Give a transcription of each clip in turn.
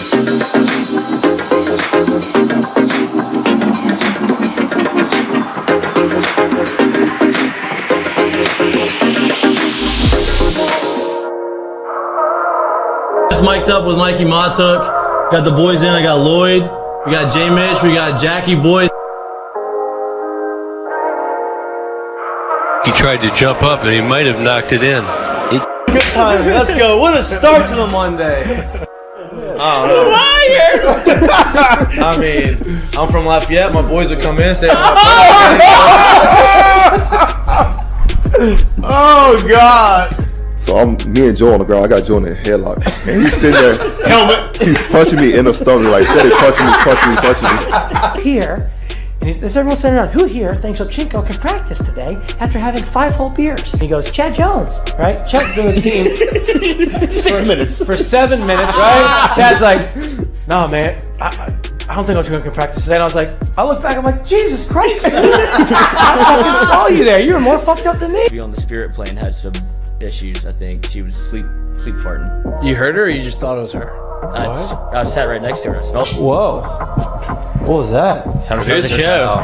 Just mic'd up with Mikie Mahtook. Got the boys in. I got Lloyd. We got J. Mitch. We got Jackie Boy. He tried to jump up and he might have knocked it in. Good timing. Let's go. What a start to the Monday. I mean, I'm from Lafayette. My boys would come in and say, oh, God. So me and Joe on the ground. I got Joe in a headlock. And he's sitting there. helmet. He's punching me in the stomach, like steady punching me. Here, and everyone's sitting around, who here thinks Ovchinko can practice today after having 5 full beers? And he goes, Chad Jones, right? Chad's been with the team 6 minutes. For 7 minutes, right? Chad's like, no, man, I don't think Ovchinko can practice today. And I was like, I look back, I'm like, Jesus Christ, dude. I fucking saw you there. You were more fucked up than me. Be on the Spirit plane had some issues. I think she was sleep farting. You heard her or you just thought it was her? I sat right next to her. I smelled. Whoa. What was that? Time to start the show.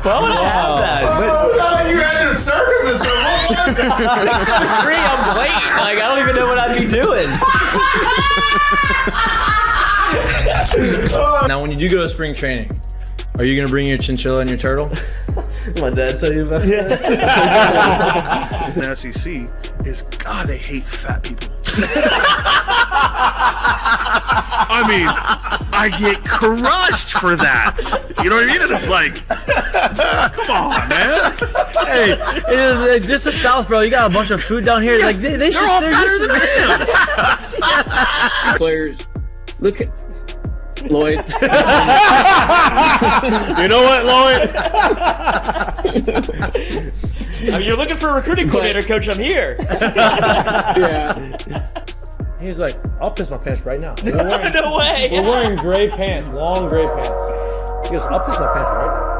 Well, I want to have that. But You had in a circus or something. 6'3", I'm waiting. Like, I don't even know what I'd be doing. Now, when you do go to spring training, are you going to bring your chinchilla and your turtle? My dad tell you about it? The SEC is, God, they hate fat people. I mean, I get crushed for that. You know what I mean? And it's like, come on, man. Hey, just the South, bro. You got a bunch of food down here. Like they're all fatter than I am. Players, look at Lloyd. You know what, Lloyd? You're looking for a recruiting coordinator, coach. I'm here. Yeah. He's like, I'll piss my pants right now. No way. We're wearing gray pants, long gray pants. He goes, I'll piss my pants right now.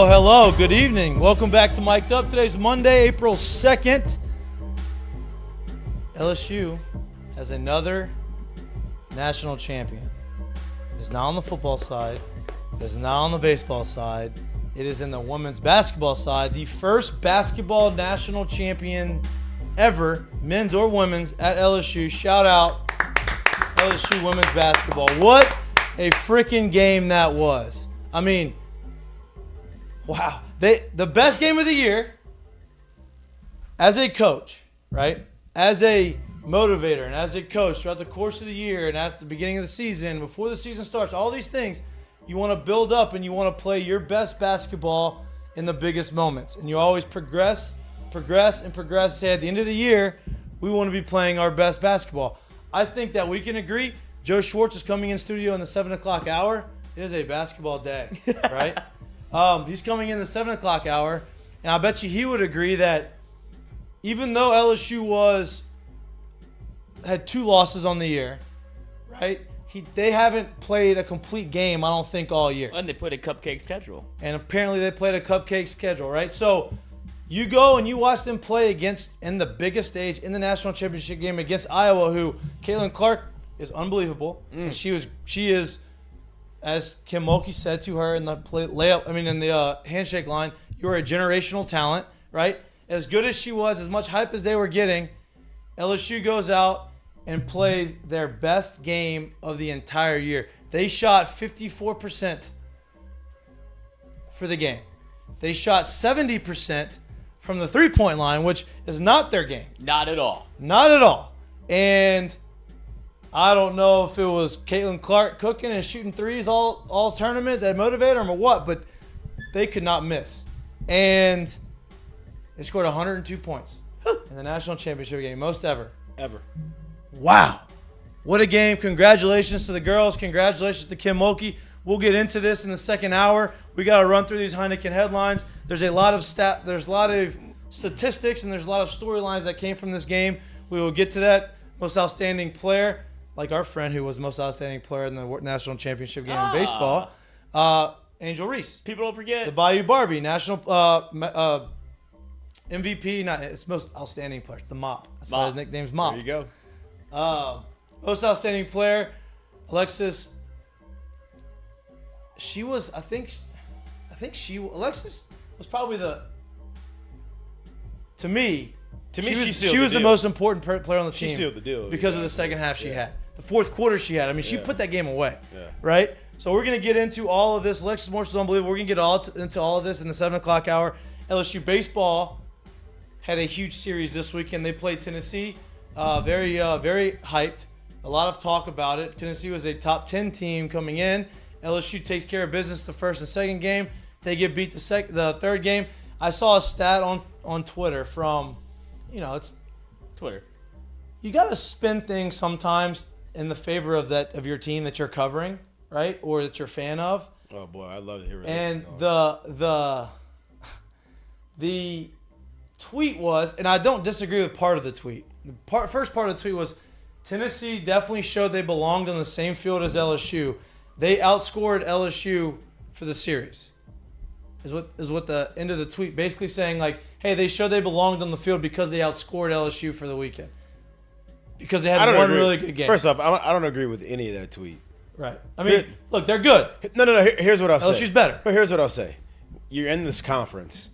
Hello. Good evening. Welcome back to Mic'd Up. Today's Monday, April 2nd. LSU has another national champion. It is not on the football side. It is not on the baseball side. It is in the women's basketball side. The first basketball national champion ever, men's or women's, at LSU. Shout out LSU women's basketball. What a freaking game that was. I mean, wow. The best game of the year as a coach, right? As a motivator and as a coach throughout the course of the year and at the beginning of the season, before the season starts, all these things, you want to build up and you want to play your best basketball in the biggest moments. And you always progress. Say at the end of the year, we want to be playing our best basketball. I think that we can agree. Joe Schwartz is coming in studio in the 7 o'clock hour. It is a basketball day, right? He's coming in the 7 o'clock hour, and I bet you he would agree that even though LSU had 2 losses on the year, right? They haven't played a complete game, I don't think, all year. And they played a cupcake schedule. And apparently they played a cupcake schedule, right? So you go and you watch them play in the biggest stage in the national championship game against Iowa, who Caitlin Clark is unbelievable, and she is. As Kim Mulkey said to her in the handshake line, you are a generational talent, right? As good as she was, as much hype as they were getting, LSU goes out and plays their best game of the entire year. They shot 54% for the game. They shot 70% from the three-point line, which is not their game. Not at all. Not at all. And I don't know if it was Caitlin Clark cooking and shooting threes all tournament that motivated them or what, but they could not miss. And they scored 102 points. in the national championship game, most ever. Ever. Wow. What a game. Congratulations to the girls. Congratulations to Kim Mulkey. We'll get into this in the second hour. We got to run through these Heineken headlines. There's a lot of statistics and there's a lot of storylines that came from this game. We will get to that. Most outstanding player, like our friend who was most outstanding player in the national championship game in baseball, Angel Reese. People don't forget. The Bayou Barbie, national MVP. It's most outstanding player. It's the Mop. That's why his nickname's Mop. There you go. Most outstanding player, Alexis. Alexis was probably to me, she was the most important player on the team. She sealed the deal. Because of the second half she had. The fourth quarter she had. I mean, she put that game away. Yeah. Right? So we're going to get into all of this. Alexis Morris is unbelievable. We're going to get into all of this in the 7 o'clock hour. LSU baseball had a huge series this weekend. They played Tennessee. Very hyped. A lot of talk about it. Tennessee was a top 10 team coming in. LSU takes care of business the first and second game. They get beat the third game. I saw a stat on Twitter from, it's Twitter. You got to spin things sometimes in the favor of your team that you're covering, right? Or that you're a fan of. Oh boy, I'd love to hear it. And the tweet was, and I don't disagree with part of the tweet. The first part of the tweet was, Tennessee definitely showed they belonged on the same field as LSU. They outscored LSU for the series. Is what the end of the tweet basically saying, like, hey, they showed they belonged on the field because they outscored LSU for the weekend. Because they had one really good game. First off, I don't agree with any of that tweet. Right. I mean, look, they're good. No. Here's what I'll say. LSU's better. Here's what I'll say. You're in this conference,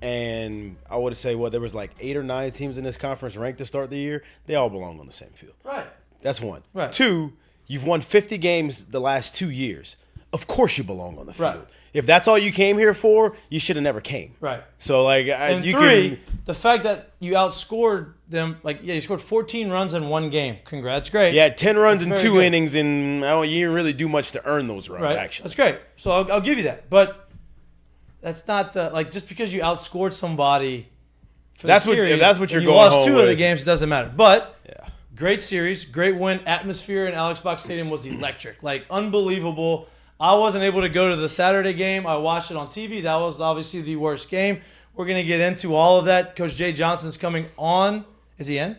and I would say, there was like 8 or 9 teams in this conference ranked to start the year. They all belong on the same field. Right. That's one. Right. 2, you've won 50 games the last 2 years. Of course you belong on the field. Right. If that's all you came here for, you should have never came. Right. So, and 3, the fact that you outscored them, you scored 14 runs in one game. Congrats, great. Yeah, 10 runs in 2 innings, and you didn't really do much to earn those runs, right. actually. That's great. So I'll give you that. But that's not just because you outscored somebody for the series, that's what you're you going lost home 2 with. of the games, it doesn't matter. But yeah. Great series, great win. Atmosphere in Alex Box Stadium was electric. Unbelievable. I wasn't able to go to the Saturday game. I watched it on TV. That was obviously the worst game. We're going to get into all of that. Coach Jay Johnson's coming on. Is he in?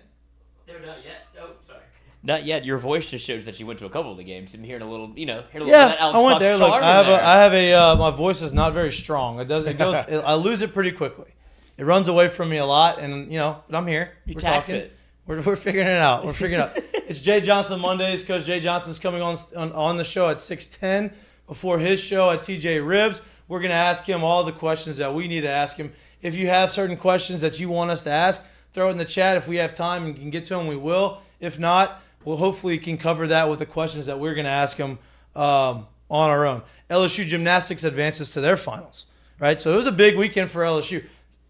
No, not yet. No, sorry. Not yet. Your voice just shows that you went to a couple of the games and hearing a little, Yeah, that Alex I went Box there. Look, charm I have a my voice is not very strong. It goes. I lose it pretty quickly. It runs away from me a lot, and but I'm here. You We're tax talking. it. We're figuring it out. We're figuring it out. It's Jay Johnson Mondays. Coach Jay Johnson's coming on the show at 6:10 before his show at TJ Ribs. We're going to ask him all the questions that we need to ask him. If you have certain questions that you want us to ask, throw it in the chat. If we have time and can get to them, we will. If not, we'll hopefully can cover that with the questions that we're going to ask him on our own. LSU gymnastics advances to their finals, right? So it was a big weekend for LSU.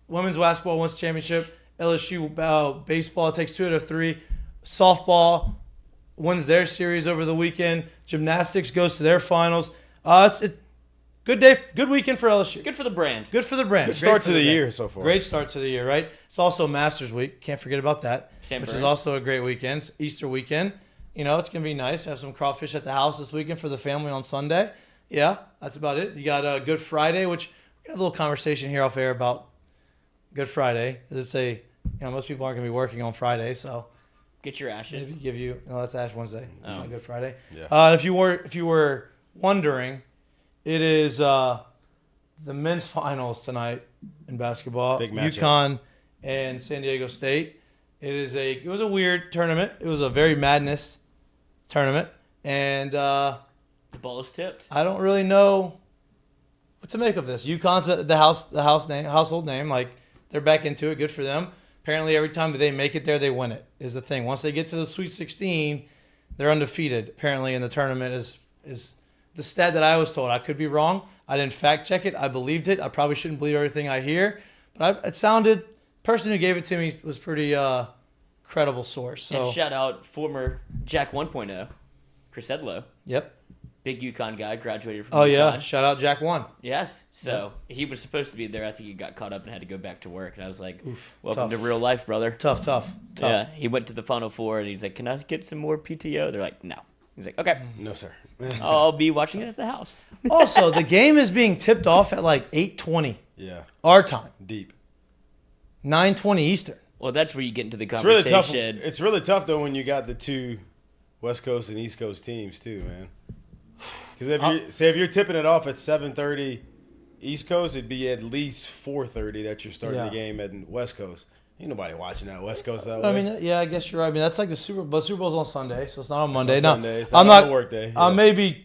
Women's basketball wins the championship. LSU baseball takes 2 out of 3. Softball wins their series over the weekend. Gymnastics goes to their finals. It's good day, good weekend for LSU. Good for the brand. Good for the brand. Good start to the year so far. Great start to the year, right? It's also Masters Week. Can't forget about that. Which is also a great weekend. It's Easter weekend. It's going to be nice. Have some crawfish at the house this weekend for the family on Sunday. Yeah, that's about it. You got Good Friday, which we got a little conversation here off air about Good Friday. It's most people aren't going to be working on Friday, so get your ashes. Maybe give you. No, that's Ash Wednesday. It's not Good Friday. Yeah. If you were wondering, it is the men's finals tonight in basketball. Big matchup. UConn and San Diego State. It was a weird tournament. It was a very madness tournament, and the ball is tipped. I don't really know what to make of this. UConn's the household name. They're back into it. Good for them. Apparently, every time they make it there, they win it, is the thing. Once they get to the Sweet 16, they're undefeated, apparently, in the tournament is the stat that I was told. I could be wrong. I didn't fact check it. I believed it. I probably shouldn't believe everything I hear. But it sounded, the person who gave it to me was pretty credible source. So. And shout out former Jack 1.0, Chris Edlow. Yep. big UConn guy, graduated from Oh, UConn. yeah. Shout out Jack 1. Yes. So he was supposed to be there. I think he got caught up and had to go back to work. And I was like, welcome tough. to real life, brother. Tough. Yeah. He went to the Final Four and he's like, can I get some more PTO? They're like, no. He's like, okay. No, sir. I'll be watching it at the house. Also, the game is being tipped off at like 8:20 Yeah. our time, Deep. 9:20 Eastern. Well, that's where you get into the It's really conversation. tough. It's really tough though when you got the two West Coast and East Coast teams too, man. Because if you're tipping it off at 7:30 East Coast, it'd be at least 4:30 that you're starting the game at West Coast. Ain't nobody watching that West Coast that way. I mean, yeah, I guess you're right. I mean, that's like the Super Bowl. Super Bowl's on Sunday, so it's not on Monday. on No, Sunday. It's I'm not not on a work day. I Yeah. may be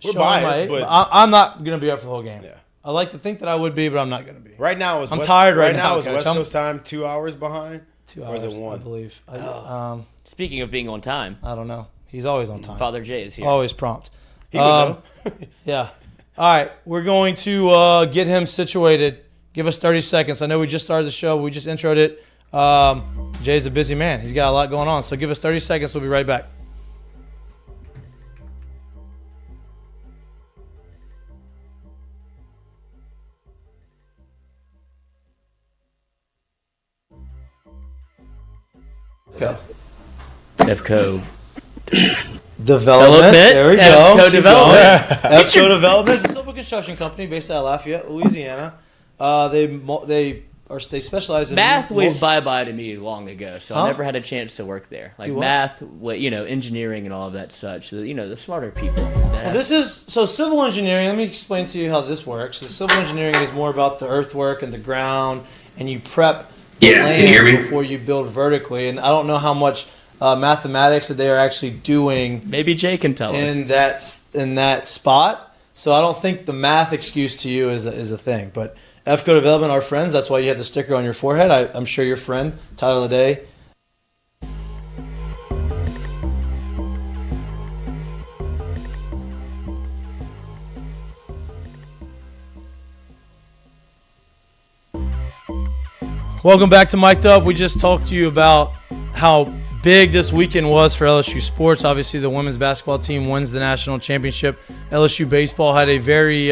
We're showing biased, my- but I'm not gonna be up for the whole game. Yeah. I like to think that I would be, but I'm not gonna be. right now is I'm tired right now. now, Is Coach. West I'm- Coast time 2 hours behind? 2 Or is hours, it one? I believe. Speaking of being on time, I don't know. He's always on time. Father Jay is here. Always prompt. He would know. Yeah. All right, we're going to get him situated. Give us 30 seconds. I know we just started the show. We just introed it. Jay's a busy man. He's got a lot going on. So give us 30 seconds. We'll be right back. Go. FCO. Development. There we go. FCO Keep Development. going. FCO Development is a civil construction company based out of Lafayette, Louisiana. They specialize in Math went bye-bye to me long ago, so Huh? I never had a chance to work there. Like You what? math, engineering and all of that such. So, the smarter people. Well, this is so civil engineering. Let me explain to you how this works. So civil engineering is more about the earthwork and the ground, and you prep land before you build vertically. And I don't know how much mathematics that they are actually doing Maybe Jay can tell us. in that spot. So I don't think the math excuse to you is a thing. But FCO Development, our friends. That's why you have the sticker on your forehead. I'm sure your friend Tyler Leday. Welcome back to Mik'd Up. We just talked to you about how big this weekend was for LSU sports. Obviously, the women's basketball team wins the national championship. LSU baseball had a very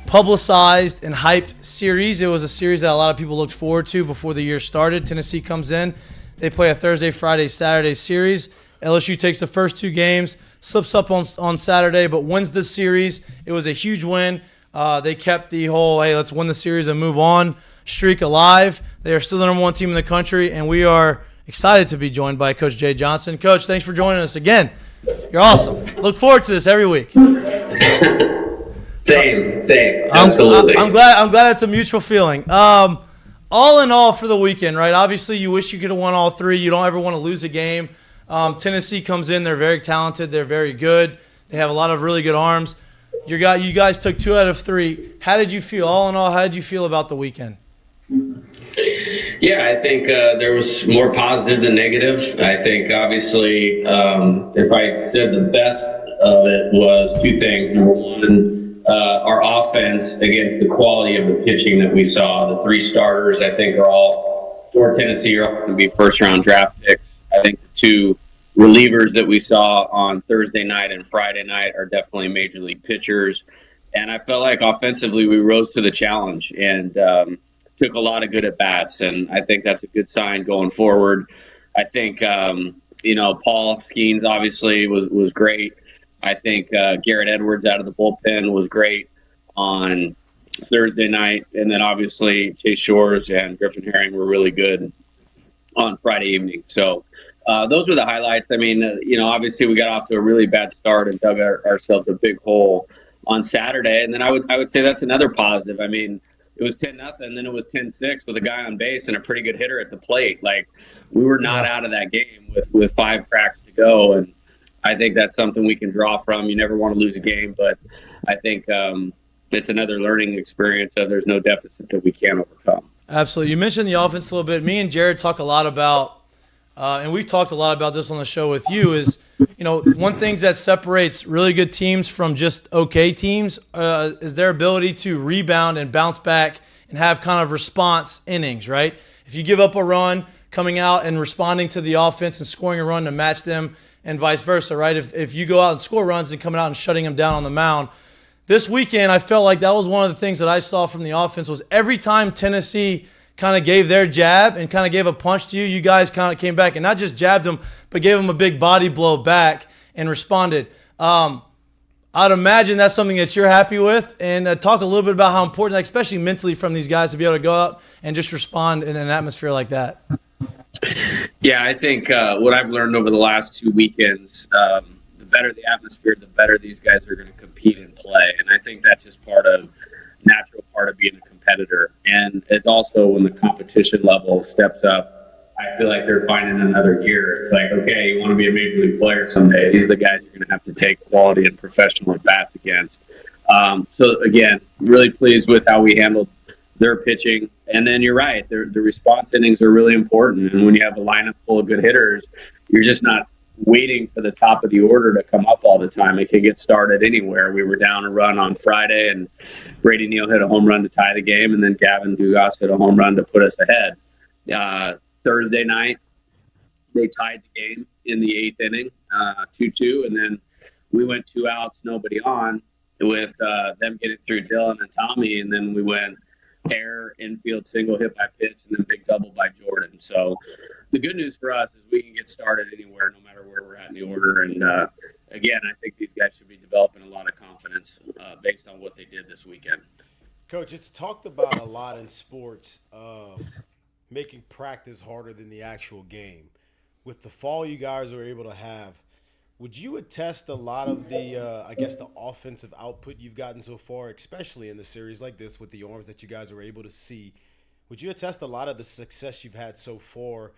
publicized and hyped series. It was a series that a lot of people looked forward to before the year started. Tennessee comes in. They play a Thursday, Friday, Saturday series. LSU takes the first two games, slips up on Saturday, but wins the series. It was a huge win. They kept the whole, hey, let's win the series and move on streak alive. They are still the number one team in the country, and we are excited to be joined by Coach Jay Johnson. Coach, thanks for joining us again. You're awesome. Look forward to this every week. Same. Absolutely. I'm glad it's a mutual feeling. All in all for the weekend, right? Obviously, you wish you could have won all three. You don't ever want to lose a game. Tennessee comes in. They're very talented. They're very good. They have a lot of really good arms. You guys took 2 out of 3. How did you feel? All in all, how did you feel about the weekend? Yeah, I think there was more positive than negative. I think, obviously, if I said the best of it was 2 things. Number one, our offense against the quality of the pitching that we saw. The 3 starters, I think, are all for Tennessee are going to be first-round draft picks. I think the 2 relievers that we saw on Thursday night and Friday night are definitely major league pitchers. And I felt like offensively we rose to the challenge and took a lot of good at-bats. And I think that's a good sign going forward. I think, Paul Skeens obviously was great. I think Garrett Edwards out of the bullpen was great on Thursday night. And then obviously Chase Shores and Griffin Herring were really good on Friday evening. So those were the highlights. I mean, obviously we got off to a really bad start and dug ourselves a big hole on Saturday. And then I would say that's another positive. I mean, it was 10-0, then it was 10-6 with a guy on base and a pretty good hitter at the plate. Like, we were not out of that game with 5 cracks to go. And I think that's something we can draw from. You never want to lose a game, but I think it's another learning experience of there's no deficit that we can't overcome. Absolutely. You mentioned the offense a little bit. Me and Jared talk a lot about, and we've talked a lot about this on the show with you, is, one thing that separates really good teams from just okay teams is their ability to rebound and bounce back and have kind of response innings, right? If you give up a run, coming out and responding to the offense and scoring a run to match them and vice versa, right? If you go out and score runs and coming out and shutting them down on the mound. This weekend, I felt like that was one of the things that I saw from the offense was every time Tennessee kind of gave their jab and kind of gave a punch to you, you guys kind of came back and not just jabbed them, but gave them a big body blow back and responded. I'd imagine that's something that you're happy with. And talk a little bit about how important, like, especially mentally from these guys, to be able to go out and just respond in an atmosphere like that. Yeah, I think what I've learned over the last 2 weekends, the better the atmosphere, the better these guys are going to compete and play. And I think that's just natural part of being a competitor. And it's also when the competition level steps up, I feel like they're finding another gear. It's like, okay, you want to be a major league player someday. These are the guys you're going to have to take quality and professional at bats against. So again, really pleased with how we handled their pitching. And then you're right, the response innings are really important. And when you have a lineup full of good hitters, you're just not waiting for the top of the order to come up all the time. It can get started anywhere. We were down a run on Friday, and Brady Neal hit a home run to tie the game, and then Gavin Dugas hit a home run to put us ahead. Thursday night, they tied the game in the 8th inning, 2-2, and then we went 2 outs, nobody on, with them getting through Dylan and Tommy, and then we went air, infield single hit by pitch, and then big double by Jordan. So the good news for us is we can get started anywhere, no matter where we're at in the order. And again, I think these guys should be developing a lot of confidence based on what they did this weekend. Coach, it's talked about a lot in sports, making practice harder than the actual game. With the fall you guys are able to have, would you attest a lot of the, the offensive output you've gotten so far, especially in the series like this with the arms that you guys are able to see? Would you attest a lot of the success you've had so far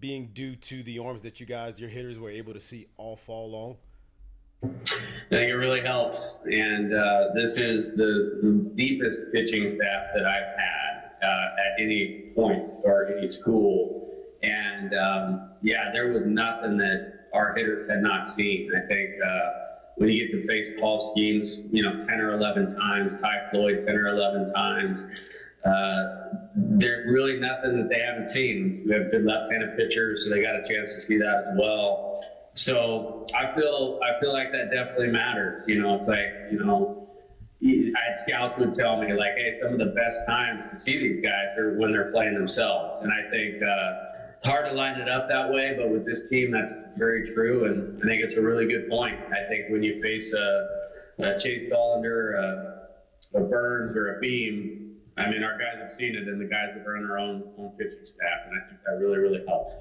being due to the arms that your hitters were able to see all fall long? I think it really helps. And this is the deepest pitching staff that I've had at any point or any school. And, there was nothing that our hitters had not seen. I think when you get to face Paul Skeens, 10 or 11 times, Ty Floyd 10 or 11 times, there's really nothing that they haven't seen. We have good left-handed pitchers, so they got a chance to see that as well. So I feel like that definitely matters. It's like, I had scouts would tell me, like, hey, some of the best times to see these guys are when they're playing themselves. And I think hard to line it up that way, but with this team, that's very true. And I think it's a really good point. I think when you face a Chase Dollander, a Burns, or a Beam, I mean, our guys have seen it in the guys that are on our own pitching staff, and I think that really, really helps.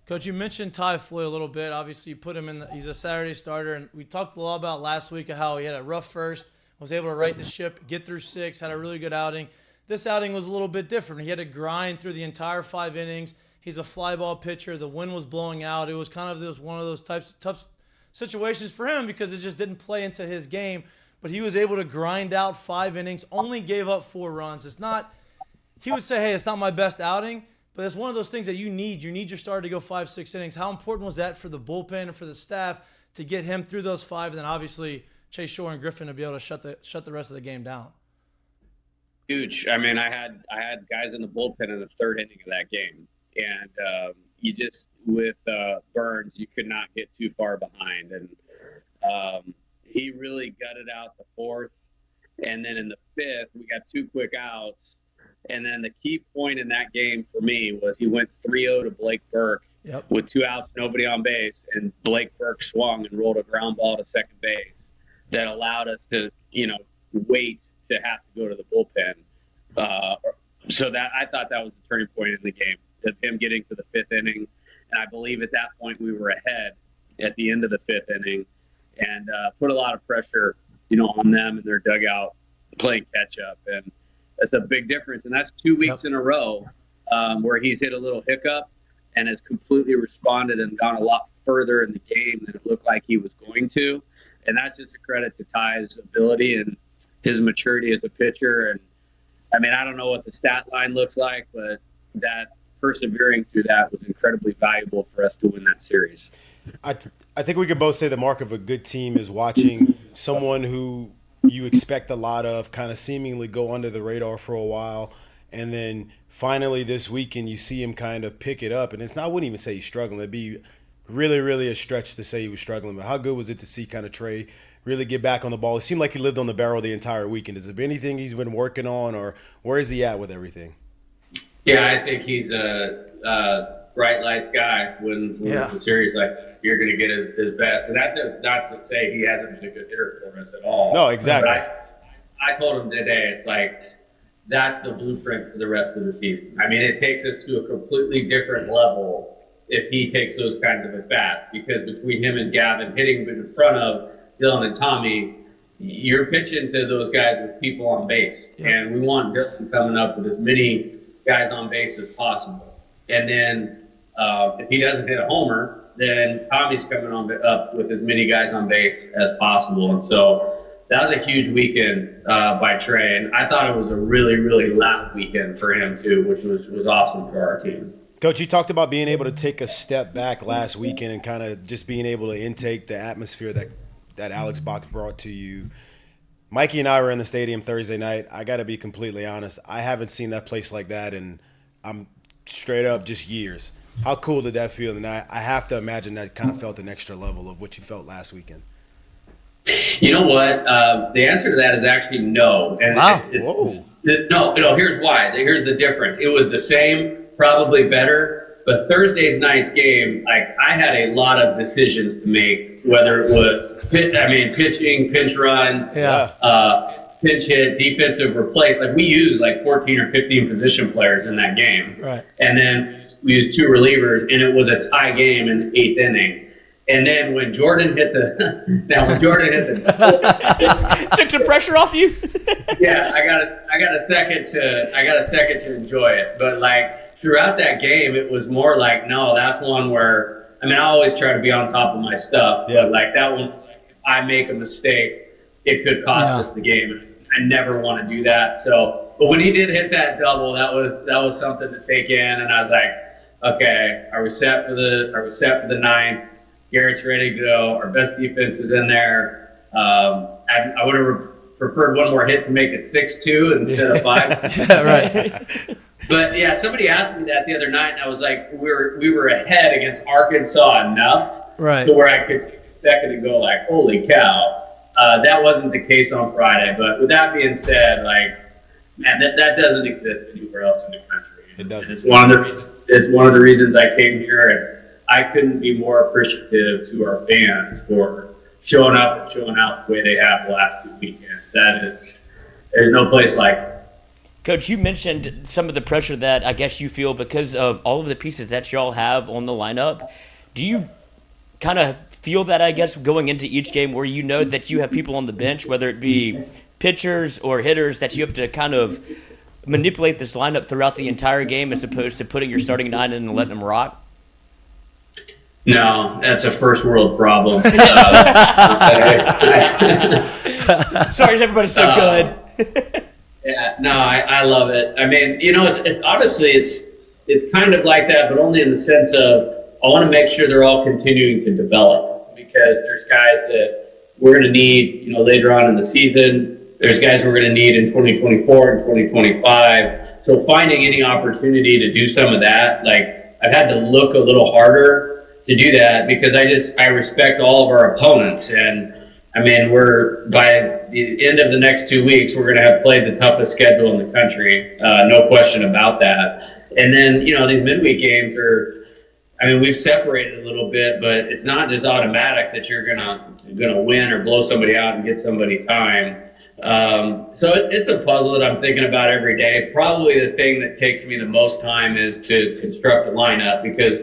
Coach, you mentioned Ty Floyd a little bit. Obviously, you put him in. He's a Saturday starter, and we talked a lot about last week of how he had a rough first, was able to right the ship, get through 6, had a really good outing. This outing was a little bit different. He had to grind through the entire 5 innings. He's a fly ball pitcher. The wind was blowing out. It was kind of one of those tough situations for him because it just didn't play into his game. But he was able to grind out 5 innings, only gave up 4 runs. It's not – he would say, hey, it's not my best outing, but it's one of those things that you need. You need your starter to go 5-6 innings. How important was that for the bullpen and for the staff to get him through those 5, and then obviously Chase Shore and Griffin to be able to shut the rest of the game down? Huge. I mean, I had guys in the bullpen in the 3rd inning of that game. And you just, with Burns, you could not get too far behind. And he really gutted out the 4th. And then in the 5th, we got 2 quick outs. And then the key point in that game for me was he went 3-0 to Blake Burke with 2 outs, nobody on base. And Blake Burke swung and rolled a ground ball to second base that allowed us to, wait to have to go to the bullpen. So that I thought that was the turning point in the game. Of him getting to the 5th inning. And I believe at that point we were ahead at the end of the 5th inning and put a lot of pressure, on them and their dugout playing catch up. And that's a big difference. And that's 2 weeks in a row where he's hit a little hiccup and has completely responded and gone a lot further in the game than it looked like he was going to. And that's just a credit to Ty's ability and his maturity as a pitcher. And I mean, I don't know what the stat line looks like, but that persevering through that was incredibly valuable for us to win that series. I think we can both say the mark of a good team is watching someone who you expect a lot of kind of seemingly go under the radar for a while, and then finally this weekend you see him kind of pick it up. And I wouldn't even say he's struggling. It'd be really, really a stretch to say he was struggling. But how good was it to see kind of Trey really get back on the ball? It seemed like he lived on the barrel the entire weekend. Is there anything he's been working on, or where is he at with everything? Yeah, I think he's a bright lights guy when it's a series like that. You're going to get his best. And that does not to say he hasn't been a good hitter for us at all. No, exactly. But I told him today, it's like, that's the blueprint for the rest of the season. I mean, it takes us to a completely different level if he takes those kinds of at-bats, because between him and Gavin hitting in front of Dylan and Tommy, you're pitching to those guys with people on base. Yeah. And we want Dylan coming up with as many guys on base as possible. And then if he doesn't hit a homer, then Tommy's coming up with as many guys on base as possible. And so that was a huge weekend by Trey. And I thought it was a really, really loud weekend for him too, which was awesome for our team. Coach, you talked about being able to take a step back last weekend and kind of just being able to intake the atmosphere that Alex Box brought to you. Mikey and I were in the stadium Thursday night. I got to be completely honest. I haven't seen that place like that in, I'm straight up, just years. How cool did that feel? And I have to imagine that kind of felt an extra level of what you felt last weekend. You know what? The answer to that is actually no. And wow. No, here's why. Here's the difference. It was the same, probably better, but Thursday's night's game, like, I had a lot of decisions to make, whether it was pitching, pinch run, pinch hit, defensive replace. Like, we used like 14 or 15 position players in that game. Right. And then we used 2 relievers, and it was a tie game in the 8th inning. And then when Jordan hit the took some pressure off you. Yeah, I got a second to enjoy it. But like throughout that game, it was more like, no, that's one where, I mean, I always try to be on top of my stuff, but like that one, if I make a mistake, it could cost us the game. I never want to do that. So, but when he did hit that double, that was something to take in, and I was like, okay, are we set for the 9th? Garrett's ready to go. Our best defense is in there. I would have preferred one more hit to make it 6-2 instead of 5. Yeah, right. But yeah, somebody asked me that the other night, and I was like, we were ahead against Arkansas enough to where I could take a second and go like, holy cow. That wasn't the case on Friday. But with that being said, like, man, that doesn't exist anywhere else in the country. It doesn't. It's one of the reasons I came here, and I couldn't be more appreciative to our fans for showing up and showing out the way they have the last 2 weekends. There's no place like it. Coach, you mentioned some of the pressure that I guess you feel because of all of the pieces that y'all have on the lineup. Do you kind of feel that, I guess, going into each game where you know that you have people on the bench, whether it be pitchers or hitters, that you have to kind of manipulate this lineup throughout the entire game as opposed to putting your starting 9 in and letting them rock? No, that's a first world problem. Sorry, everybody's so good. Yeah, no, I love it. I mean, you know, it's honestly, it's kind of like that, but only in the sense of I want to make sure they're all continuing to develop, because there's guys that we're going to need, you know, later on in the season. There's guys we're going to need in 2024 and 2025. So finding any opportunity to do some of that, like, I've had to look a little harder to do that, because I respect all of our opponents. And I mean, by the end of the next 2 weeks, we're going to have played the toughest schedule in the country. No question about that. And then, you know, these midweek games we've separated a little bit, but it's not just automatic that you're gonna win or blow somebody out and get somebody time. So it's a puzzle that I'm thinking about every day. Probably the thing that takes me the most time is to construct a lineup, because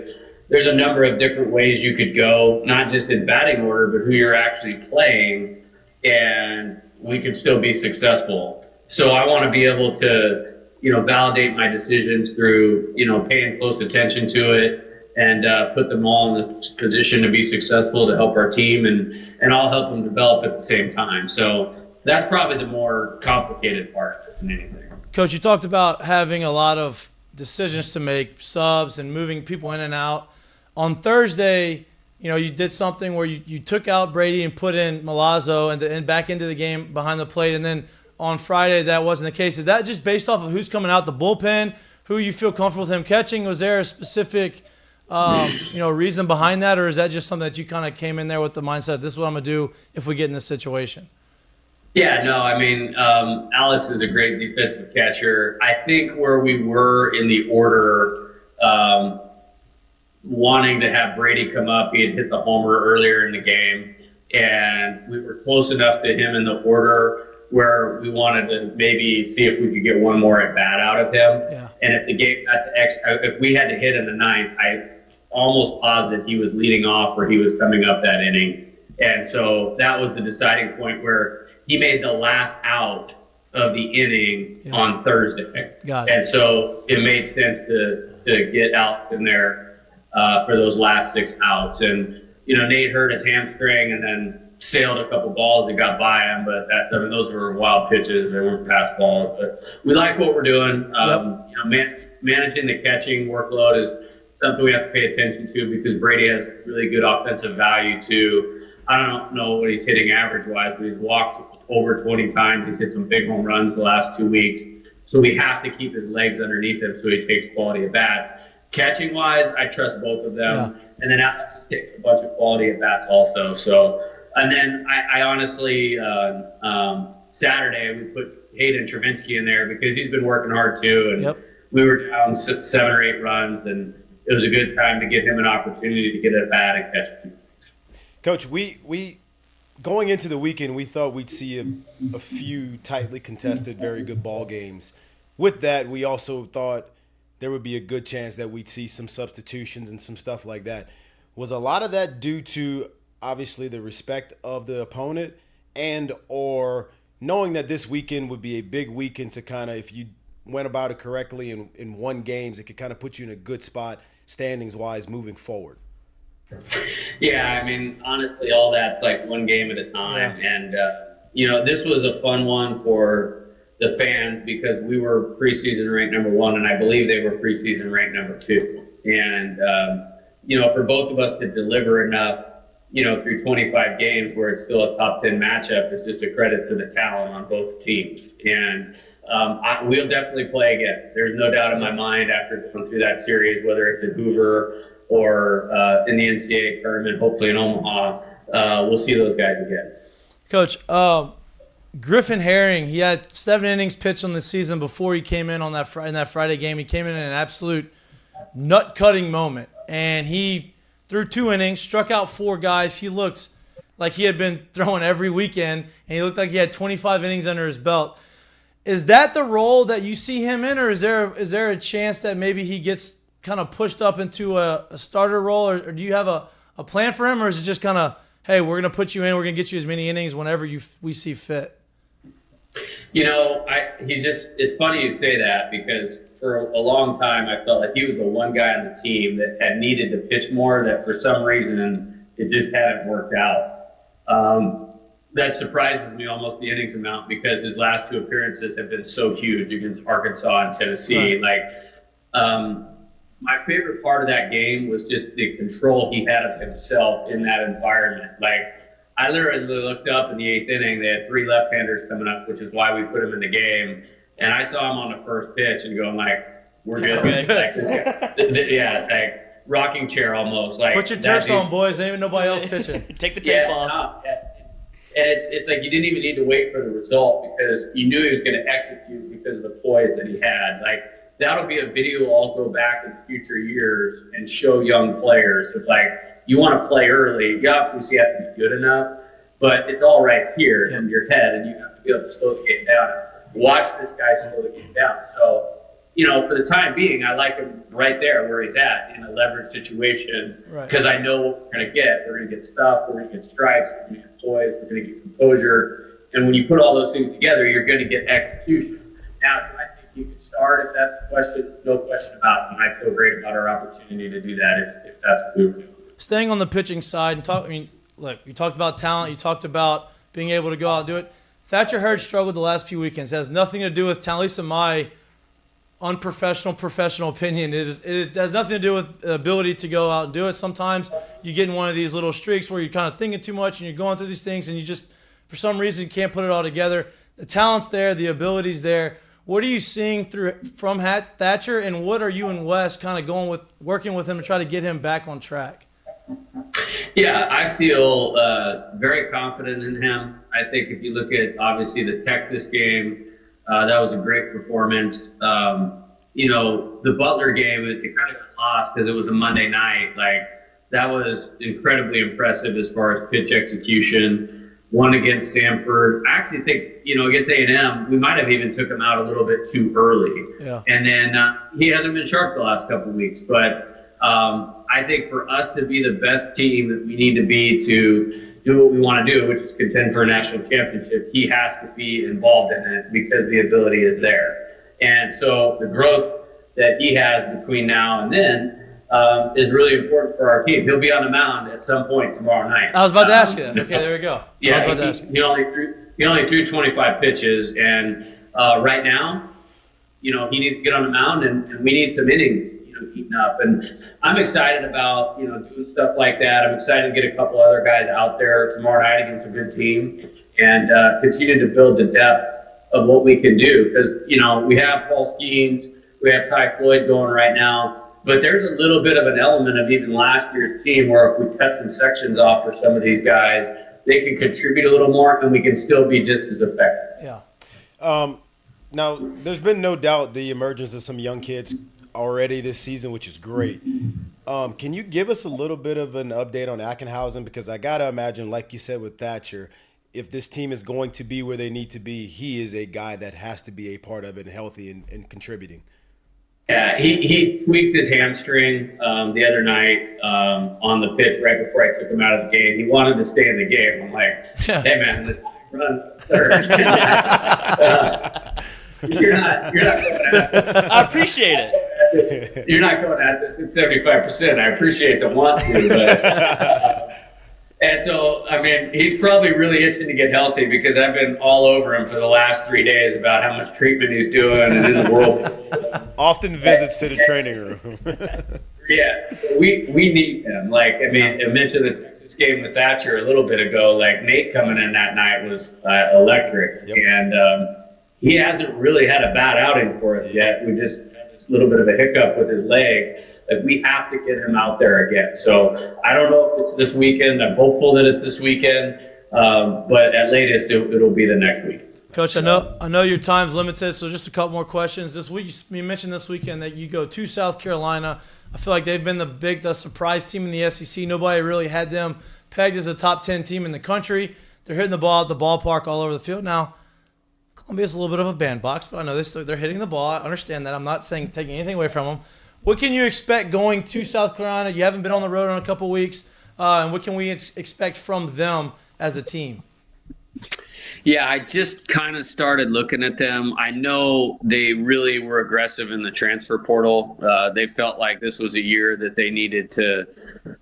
there's a number of different ways you could go, not just in batting order, but who you're actually playing, and we could still be successful. So I want to be able to, you know, validate my decisions through, you know, paying close attention to it, and put them all in the position to be successful, to help our team, and I'll help them develop at the same time. So that's probably the more complicated part than anything. Coach, you talked about having a lot of decisions to make, subs and moving people in and out. On Thursday, you know, you did something where you took out Brady and put in Milazzo and back into the game behind the plate. And then on Friday, that wasn't the case. Is that just based off of who's coming out the bullpen, who you feel comfortable with him catching? Was there a specific reason behind that, or is that just something that you kind of came in there with the mindset, this is what I'm going to do if we get in this situation? Yeah, no, I mean, Alex is a great defensive catcher. I think where we were in the order, wanting to have Brady come up, he had hit the homer earlier in the game, and we were close enough to him in the order where we wanted to maybe see if we could get one more at bat out of him. Yeah. And if the game got to if we had to hit in the ninth, I almost positive he was leading off or he was coming up that inning. And so that was the deciding point where he made the last out of the inning on Thursday. Got it. And so it made sense to get Alex in there for those last 6 outs. And, Nate hurt his hamstring and then sailed a couple balls that got by him, but those were wild pitches. They weren't pass balls. But we like what we're doing. Managing the catching workload is something we have to pay attention to because Brady has really good offensive value too. I don't know what he's hitting average-wise, but he's walked over 20 times. He's hit some big home runs the last 2 weeks. So we have to keep his legs underneath him so he takes quality at bats. Catching-wise, I trust both of them. Yeah. And then Alex has taken a bunch of quality at bats also. So, and then I honestly, Saturday, we put Hayden Travinsky in there because he's been working hard too. And we were down 7 or 8 runs, and it was a good time to give him an opportunity to get at bat and catch a few. Coach, we going into the weekend, we thought we'd see a few tightly contested, very good ball games. With that, we also thought there would be a good chance that we'd see some substitutions and some stuff like that. Was a lot of that due to obviously the respect of the opponent and or knowing that this weekend would be a big weekend to kind of, if you went about it correctly in won games, it could kind of put you in a good spot standings-wise moving forward? Yeah, I mean, honestly, all that's like one game at a time. Yeah. And, this was a fun one for the fans because we were preseason ranked number 1, and I believe they were preseason ranked number 2. And, for both of us to deliver enough, through 25 games where it's still a top 10 matchup is just a credit to the talent on both teams. And we'll definitely play again. There's no doubt in my mind after going through that series, whether it's at Hoover or in the NCAA tournament, hopefully in Omaha, we'll see those guys again. Coach, Griffin Herring, he had 7 innings pitched on the season before he came in on that Friday game. He came in an absolute nut-cutting moment, and he threw 2 innings, struck out 4 guys. He looked like he had been throwing every weekend, and he looked like he had 25 innings under his belt. Is that the role that you see him in, or is there a chance that maybe he gets kind of pushed up into a starter role, or do you have a plan for him, or is it just kind of, hey, we're going to put you in, we're going to get you as many innings whenever we see fit? It's funny you say that because for a long time I felt like he was the one guy on the team that had needed to pitch more, that for some reason it just hadn't worked out. That surprises me almost, the innings amount, because his last 2 appearances have been so huge against Arkansas and Tennessee. Right. My favorite part of that game was just the control he had of himself in that environment. I literally looked up in the 8th inning. They had 3 left-handers coming up, which is why we put him in the game. And I saw him on the first pitch and going we're good. This guy, rocking chair almost. Put your turfs on, boys. Ain't even nobody else pitching. Take the tape off. And it's like you didn't even need to wait for the result because you knew he was going to execute because of the poise that he had. That'll be a video I'll go back in future years and show young players of you want to play early. You obviously have to be good enough, but it's all right here in your head, and you have to be able to slow the game down. Watch this guy slow the game down. So, for the time being, I like him right there where he's at in a leverage situation because I know what we're going to get. We're going to get stuff. We're going to get strikes. We're going to get poise. We're going to get composure. And when you put all those things together, you're going to get execution. Now, do I think you can start if that's the question? No question about it. And I feel great about our opportunity to do that if that's what we were doing. Staying on the pitching side, look, you talked about talent. You talked about being able to go out and do it. Thatcher Hurd struggled the last few weekends. It has nothing to do with talent, at least in my professional opinion. It has nothing to do with ability to go out and do it. Sometimes you get in one of these little streaks where you're kind of thinking too much and you're going through these things and you just, for some reason, can't put it all together. The talent's there. The ability's there. What are you seeing from Thatcher, and what are you and Wes kind of working with him to try to get him back on track? Yeah, I feel very confident in him. I think if you look at, obviously, the Texas game, that was a great performance. The Butler game, it kind of got lost because it was a Monday night. Like, that was incredibly impressive as far as pitch execution. One against Samford. I actually think, against A&M, we might have even took him out a little bit too early. Yeah. And then he hasn't been sharp the last couple of weeks. But I think for us to be the best team that we need to be to do what we want to do, which is contend for a national championship, he has to be involved in it because the ability is there. And so the growth that he has between now and then is really important for our team. He'll be on the mound at some point tomorrow night. I was about to ask you that. Okay, there we go. Yeah, he only threw 25 pitches, and right now, he needs to get on the mound, and we need some innings, heating up. And I'm excited about, doing stuff like that. I'm excited to get a couple other guys out there tomorrow night against a good team and continue to build the depth of what we can do. Because, we have Paul Skeens, we have Ty Floyd going right now. But there's a little bit of an element of even last year's team where if we cut some sections off for some of these guys, they can contribute a little more and we can still be just as effective. Yeah. Now, there's been no doubt the emergence of some young kids already this season, which is great. Can you give us a little bit of an update on Ackenhausen? Because I got to imagine, like you said with Thatcher, if this team is going to be where they need to be, he is a guy that has to be a part of it and healthy and contributing. Yeah, he tweaked his hamstring the other night on the pitch right before I took him out of the game. He wanted to stay in the game. I'm like, hey, man, run third. You're not going at this. I appreciate it. You're not going at this at 75%. I appreciate the want to, but and so, he's probably really itching to get healthy because I've been all over him for the last 3 days about how much treatment he's doing and in the world. Often visits to the training room. Yeah, we need him. I mentioned the Texas game with Thatcher a little bit ago. Nate coming in that night was electric. Yep. And he hasn't really had a bad outing for us yet. We just had this little bit of a hiccup with his leg. We have to get him out there again. So I don't know if it's this weekend. I'm hopeful that it's this weekend. But at latest, it'll be the next week. Coach, I know your time's limited, so just a couple more questions. This week, you mentioned this weekend that you go to South Carolina. I feel like they've been the surprise team in the SEC. Nobody really had them pegged as a top 10 team in the country. They're hitting the ball at the ballpark all over the field. Now, Columbia's a little bit of a bandbox, but I know they're hitting the ball. I understand that. I'm not saying taking anything away from them. What can you expect going to South Carolina? You haven't been on the road in a couple weeks. And what can we expect from them as a team? Yeah, I just kind of started looking at them. I know they really were aggressive in the transfer portal. They felt like this was a year that they needed to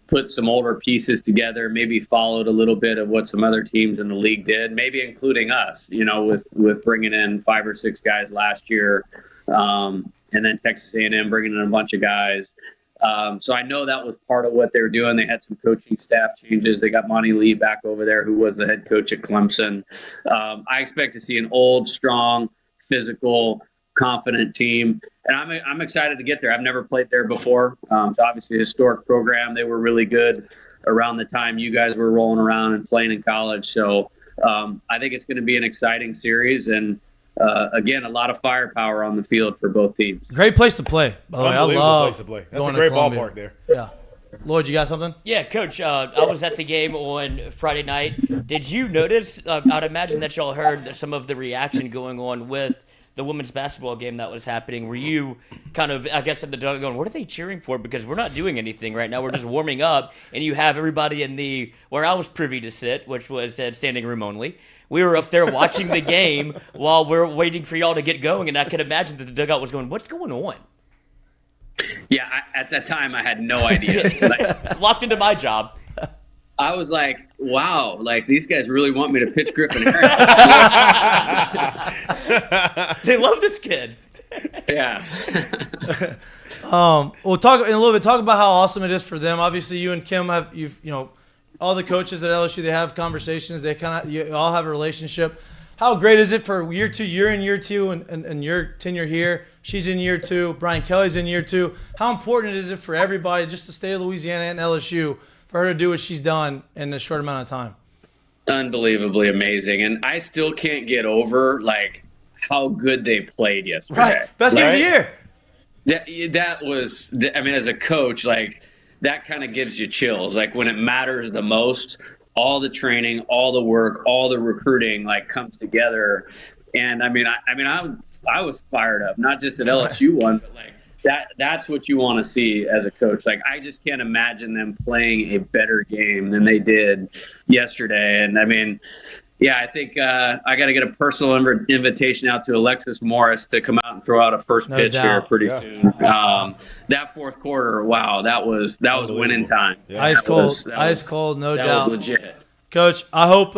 put some older pieces together, maybe followed a little bit of what some other teams in the league did, maybe including us, with bringing in 5 or 6 guys last year. And then Texas A&M bringing in a bunch of guys. So I know that was part of what they were doing. They had some coaching staff changes. They got Monty Lee back over there, who was the head coach at Clemson. I expect to see an old, strong, physical, confident team. And I'm excited to get there. I've never played there before. It's obviously a historic program. They were really good around the time you guys were rolling around and playing in college. So I think it's going to be an exciting series. And again, a lot of firepower on the field for both teams. Great place to play, by the way. I love place to play. That's a great ballpark there. Yeah. Lloyd, you got something? Yeah, Coach, I was at the game on Friday night. Did you notice, I'd imagine that y'all heard some of the reaction going on with the women's basketball game that was happening. Were you kind of, I guess, at the dog going, what are they cheering for? Because we're not doing anything right now. We're just warming up, and you have everybody in where I was privy to sit, which was at standing room only. We were up there watching the game while we're waiting for y'all to get going, and I could imagine that the dugout was going, what's going on? Yeah, at that time, I had no idea. Locked into my job. I was like, wow, these guys really want me to pitch Griffin Harris. They love this kid. Yeah. We'll talk in a little bit. Talk about how awesome it is for them. Obviously, you and Kim all the coaches at LSU. They have conversations. You all have a relationship. how great is it for year 2? You're in year 2 and your tenure here. She's in year 2. Brian Kelly's in year 2. How important is it for everybody, just the state of Louisiana and LSU, for her to do what she's done in a short amount of time? Unbelievably amazing. And I still can't get over, like, how good they played yesterday. Right. Best game of the year. That was, I mean, as a coach, like, that kind of gives you chills. Like, when it matters the most, all the training, all the work, all the recruiting, like, comes together. And I was fired up, not just at LSU one, but like that's what you want to see as a coach. Like, I just can't imagine them playing a better game than they did yesterday. And I mean, yeah, I think I got to get a personal invitation out to Alexis Morris to come out and throw out a first pitch here pretty soon. That fourth quarter, wow, that was winning time. Yeah. Ice cold, no doubt. That was legit. Coach, I hope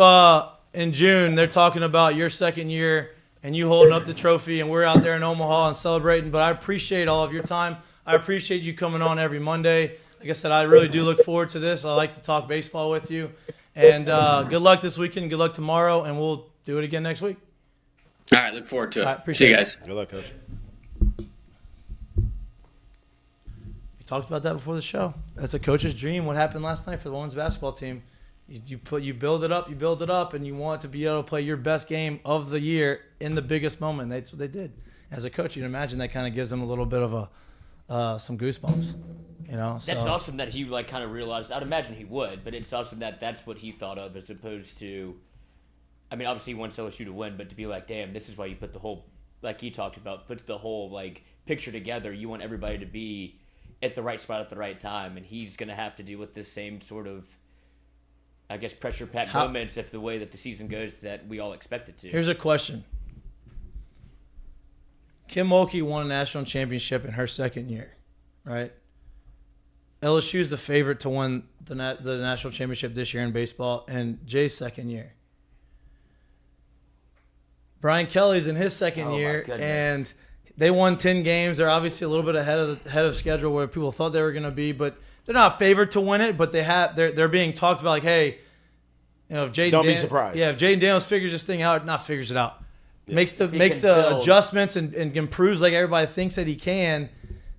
in June they're talking about your second year and you holding up the trophy and we're out there in Omaha and celebrating. But I appreciate all of your time. I appreciate you coming on every Monday. Like I said, I really do look forward to this. I like to talk baseball with you. And good luck this weekend. Good luck tomorrow. And we'll do it again next week. All right, look forward to it. All right, appreciate See you guys. Good luck, Coach. We talked about that before the show. That's a coach's dream. What happened last night for the women's basketball team? You build it up, and you want to be able to play your best game of the year in the biggest moment. That's what they did. As a coach, you'd imagine that kind of gives them a little bit of some goosebumps. You know, that's awesome that he like kind of realized. I'd imagine he would, but it's awesome that that's what he thought of as opposed to. I mean, obviously he wants LSU to win, but to be like, damn, this is why you put the whole, like he talked about, put the whole like picture together. You want everybody to be at the right spot at the right time, and he's gonna have to deal with this same sort of, I guess, pressure-packed moments if the way that the season goes that we all expect it to. Here's a question. Kim Mulkey won a national championship in her second year, right? LSU is the favorite to win the national championship this year in baseball, and Jay's second year. Brian Kelly's in his second year, and they won 10 games. They're obviously a little bit ahead of schedule where people thought they were going to be, but they're not favored to win it. But they're being talked about like, hey, you know, if Jaden be surprised. Yeah, if Jaden Daniels figures this thing out, figures it out, makes the adjustments and improves like everybody thinks that he can,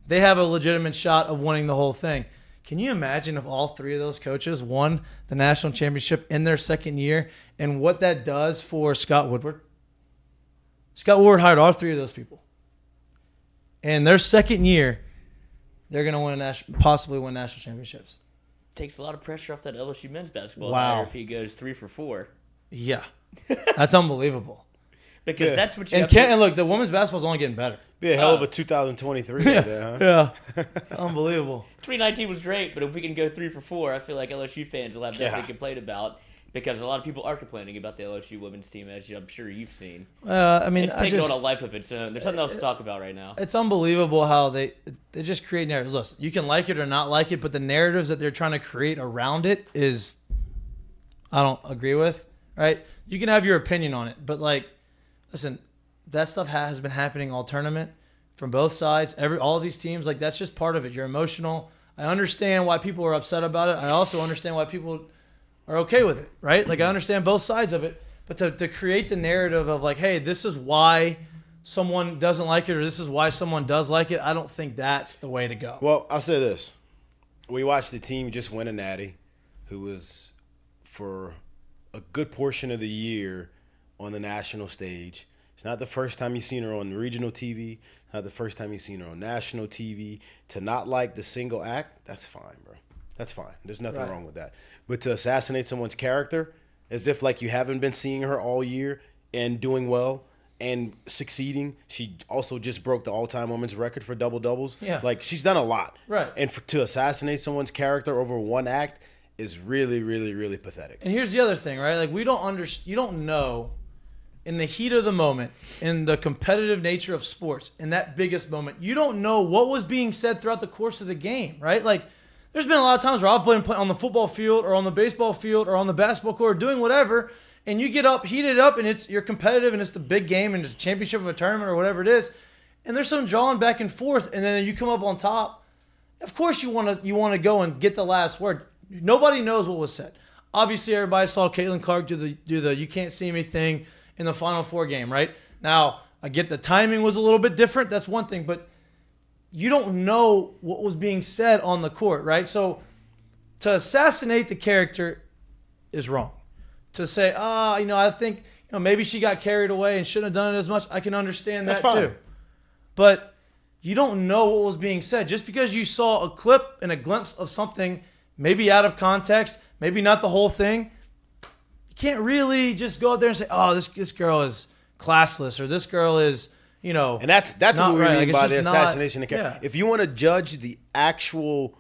they have a legitimate shot of winning the whole thing. Can you imagine if all three of those coaches won the national championship in their second year and what that does for Scott Woodward? Scott Woodward hired all three of those people. And their second year, they're going to possibly win national championships. Takes a lot of pressure off that LSU men's basketball player if he goes 3 for 4. Yeah. That's unbelievable. Because that's what you and look, the women's basketball's only getting better. Be a hell of a 2023 right there, huh? Yeah. Unbelievable. 2019 was great, but if we can go 3 for 4, I feel like LSU fans will have nothing to complain about because a lot of people are complaining about the LSU women's team, as I'm sure you've seen. I mean, it's taking on a life of its own. There's something else to talk about right now. It's unbelievable how they just create narratives. Listen, you can like it or not like it, but the narratives that they're trying to create around it is, I don't agree with, right? You can have your opinion on it, but like, listen, that stuff has been happening all tournament from both sides. All of these teams, like that's just part of it. You're emotional. I understand why people are upset about it. I also understand why people are okay with it, right? Like I understand both sides of it, but to create the narrative of like, hey, this is why someone doesn't like it or this is why someone does like it, I don't think that's the way to go. Well, I'll say this. We watched the team just win a natty who was for a good portion of the year on the national stage. It's not the first time you've seen her on regional TV. It's not the first time you've seen her on national TV. To not like the single act, that's fine, bro. That's fine. There's nothing wrong with that. But to assassinate someone's character as if like you haven't been seeing her all year and doing well and succeeding. She also just broke the all-time women's record for double-doubles. Yeah. Like she's done a lot. Right. And to assassinate someone's character over one act is really, really, really pathetic. And here's the other thing, right? Like you don't know in the heat of the moment, in the competitive nature of sports, in that biggest moment, you don't know what was being said throughout the course of the game, right? Like, there's been a lot of times where I've been playing on the football field or on the baseball field or on the basketball court doing whatever, and you get up, heated up, and you're competitive, and it's the big game, and it's a championship of a tournament or whatever it is, and there's some jawing back and forth, and then you come up on top. Of course you want to go and get the last word. Nobody knows what was said. Obviously, everybody saw Caitlin Clark do the you can't see me thing in the Final Four game, right? Now, I get the timing was a little bit different. That's one thing, but you don't know what was being said on the court, right? So to assassinate the character is wrong. To say, I think maybe she got carried away and shouldn't have done it as much, I can understand that too. But you don't know what was being said. Just because you saw a clip and a glimpse of something, maybe out of context, maybe not the whole thing, you can't really just go out there and say, this girl is classless, or this girl is, And that's what we mean by the assassination of character. Yeah. If you want to judge the actual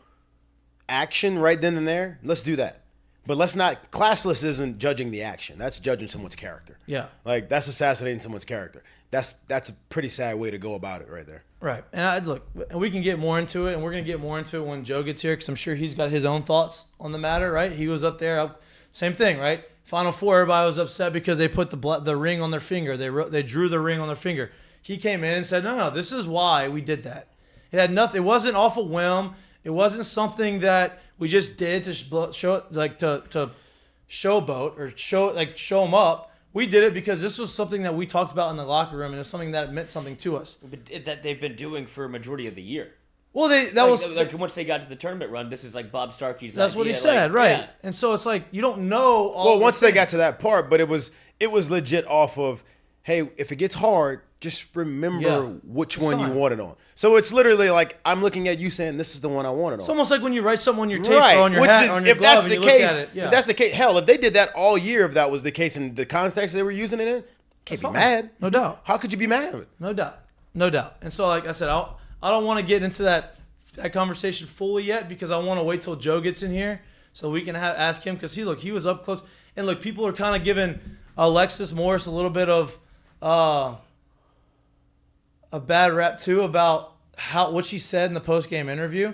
action right then and there, let's do that. But let's not. Classless isn't judging the action. That's judging someone's character. Yeah. Like, that's assassinating someone's character. That's a pretty sad way to go about it right there. Right. And we can get more into it, and we're going to get more into it when Joe gets here, because I'm sure he's got his own thoughts on the matter, right? He was up there. Same thing, right? Final Four, everybody was upset because they put the ring on their finger. They drew the ring on their finger. He came in and said, no, this is why we did that. It had nothing. It wasn't off a whim. It wasn't something that we just did to show, to showboat or show them up. We did it because this was something that we talked about in the locker room, and it was something that meant something to us. But that they've been doing for a majority of the year. Well, once they got to the tournament run, this is like Bob Starkey's. That's idea. what he said, right? Yeah. And so it's like you don't know. Once they got to that part, but it was legit off of, hey, if it gets hard, just remember which one you want it on. So it's literally like I'm looking at you saying this is the one I want it on. It's almost like when you write something on your tape or on your hat or on your glove, and you look at it. If that's the case, hell, if they did that all year, if that was the case in the context they were using it in, can't be mad. No doubt. How could you be mad? No doubt. And so, like I said, I don't want to get into that conversation fully yet, because I want to wait till Joe gets in here so we can ask him, because he was up close. And look, people are kind of giving Alexis Morris a little bit of a bad rap too about what she said in the post-game interview.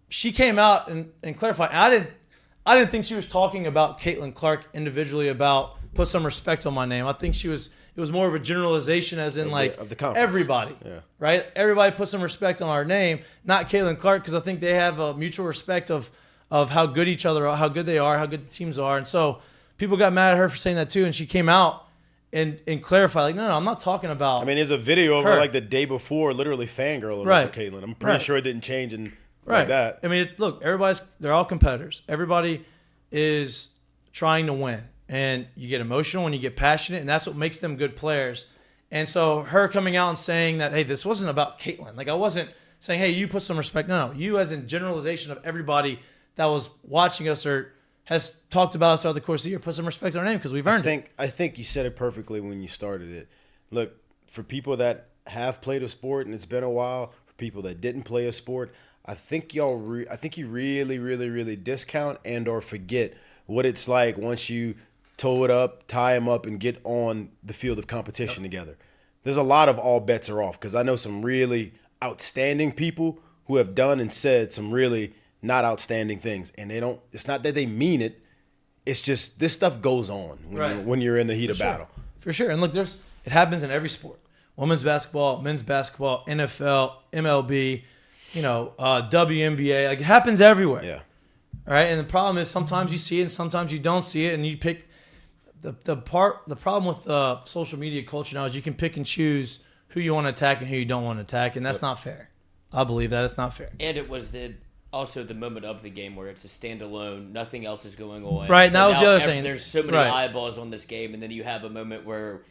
She came out and clarified. I didn't think she was talking about Caitlin Clark individually, about put some respect on my name. I think it was more of a generalization, as in of the conference. Everybody, right? Everybody put some respect on our name, not Caitlin Clark, because I think they have a mutual respect of how good each other are, how good they are, how good the teams are. And so people got mad at her for saying that too, and she came out and clarified, like, no, I'm not talking about. I mean, there's a video of her like the day before, literally fangirling over Caitlin. I'm pretty sure it didn't change like that. I mean, look, they're all competitors. Everybody is trying to win, and you get emotional and you get passionate, and that's what makes them good players. And so her coming out and saying that, hey, this wasn't about Caitlin. Like, I wasn't saying, hey, you put some respect. No, you as in generalization of everybody that was watching us or has talked about us throughout the course of the year, put some respect on our name, because we've earned it. I think you said it perfectly when you started it. Look, for people that have played a sport and it's been a while, for people that didn't play a sport, I think you really, really, really discount and or forget what it's like once you toe it up, tie them up, and get on the field of competition together. There's a lot of all bets are off, because I know some really outstanding people who have done and said some really not outstanding things, and it's not that they mean it, it's just this stuff goes on when you're in the heat of battle. For sure. And look, it happens in every sport. Women's basketball, men's basketball, NFL, MLB, WNBA, like, it happens everywhere. Yeah. All right. And the problem is sometimes you see it and sometimes you don't see it, and you pick the problem with social media culture now is you can pick and choose who you want to attack and who you don't want to attack, and that's not fair. I believe that it's not fair. And it was also the moment of the game where it's a standalone, nothing else is going on. Right, so that was the other thing. There's so many eyeballs on this game, and then you have a moment where,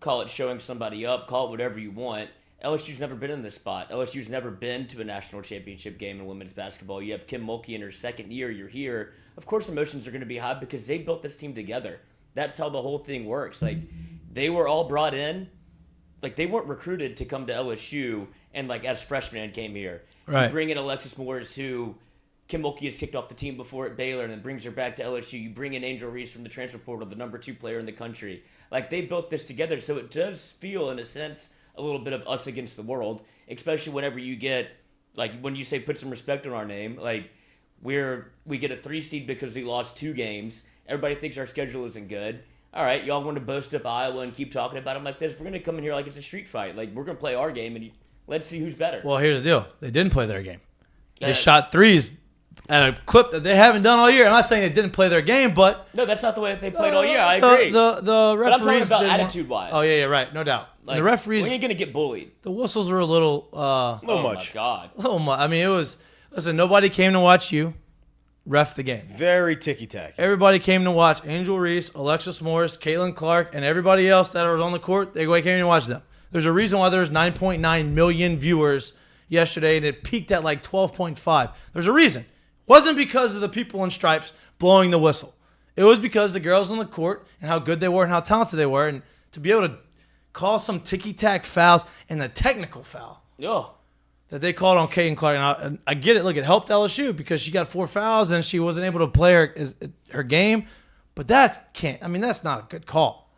call it showing somebody up, call it whatever you want. LSU's never been in this spot. LSU's never been to a national championship game in women's basketball. You have Kim Mulkey in her second year. You're here. Of course, emotions are going to be high because they built this team together. That's how the whole thing works. Like, they were all brought in. Like, they weren't recruited to come to LSU and, like, as freshmen and came here. Right. You bring in Alexis Morris, who Kim Mulkey has kicked off the team before at Baylor and then brings her back to LSU. You bring in Angel Reese from the transfer portal, the number 2 player in the country. Like, they built this together, so it does feel, in a sense, a little bit of us against the world, especially whenever you get, like, when you say put some respect on our name, like, we get a 3 seed because we lost 2 games. Everybody thinks our schedule isn't good. All right, y'all want to boast up Iowa and keep talking about them like this. We're going to come in here like it's a street fight. Like, we're going to play our game, and let's see who's better. Well, here's the deal. They didn't play their game. They shot threes at a clip that they haven't done all year. I'm not saying they didn't play their game, but No, that's not the way that they played all year. I agree. The but I'm talking referees about didn't want- attitude-wise. Oh yeah, right, no doubt. Like, the referees, we ain't gonna get bullied. the whistles were a little Oh much. my god. I mean, it was. Listen, nobody came to watch you ref the game. Very ticky-tacky. Everybody came to watch Angel Reese, Alexis Morris, Caitlin Clark, and everybody else that was on the court. They came to watch them. There's a reason why there's 9.9 million viewers yesterday, and it peaked at like 12.5. There's a reason. It wasn't because of the people in stripes blowing the whistle. It was because the girls on the court and how good they were and how talented they were, and to be able to call some ticky-tack fouls and the technical foul Yo. that they called on Caitlin Clark. And I get it. Look, it helped LSU because she got 4 fouls and she wasn't able to play her game. But that's not a good call.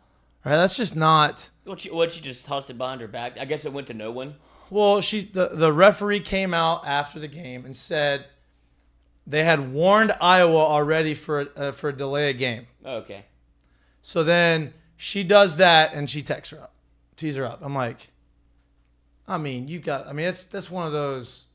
Right? That's just not. What she just tossed it behind her back. I guess it went to no one. Well, the referee came out after the game and said they had warned Iowa already for a delay of game. Oh, okay. So then she does that and she tees her up. I'm like, that's one of those.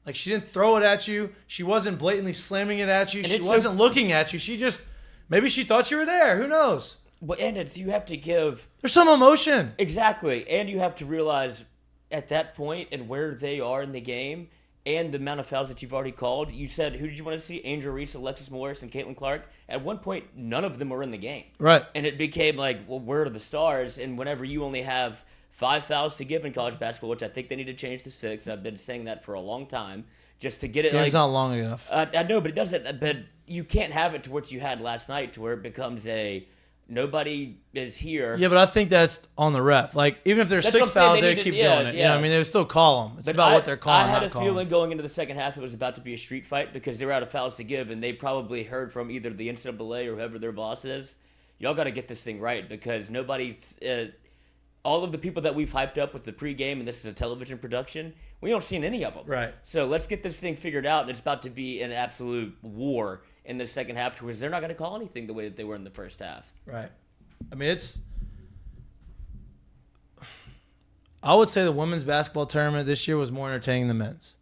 Like, she didn't throw it at you. She wasn't blatantly slamming it at you. And She wasn't looking at you. She just, maybe she thought you were there. Who knows? But you have to give There's some emotion. exactly, and you have to realize at that point and where they are in the game and the amount of fouls that you've already called. You said, who did you want to see? Angel Reese, Alexis Morris, and Caitlin Clark. At one point, none of them were in the game. Right. And it became like, well, where are the stars? And whenever you only have 5 fouls to give in college basketball, which I think they need to change to 6. I've been saying that for a long time, just to get it. It's not long enough. I know, but it doesn't. But you can't have it to what you had last night, to where it becomes a nobody is here. Yeah, but I think that's on the ref. Like, even if there's That's 6 what I'm saying, fouls, they they need keep to- yeah, doing it. You know yeah. what I mean? They would still call them. It's But about what they're calling. I had not a calling. feeling going into the second half it was about to be a street fight because they were out of fouls to give, and they probably heard from either the NCAA or whoever their boss is. Y'all got to get this thing right because nobody's. All of the people that we've hyped up with the pregame, and this is a television production, we don't see any of them. Right. So let's get this thing figured out, and it's about to be an absolute war in the second half because they're not going to call anything the way that they were in the first half. Right. I mean, I would say the women's basketball tournament this year was more entertaining than men's.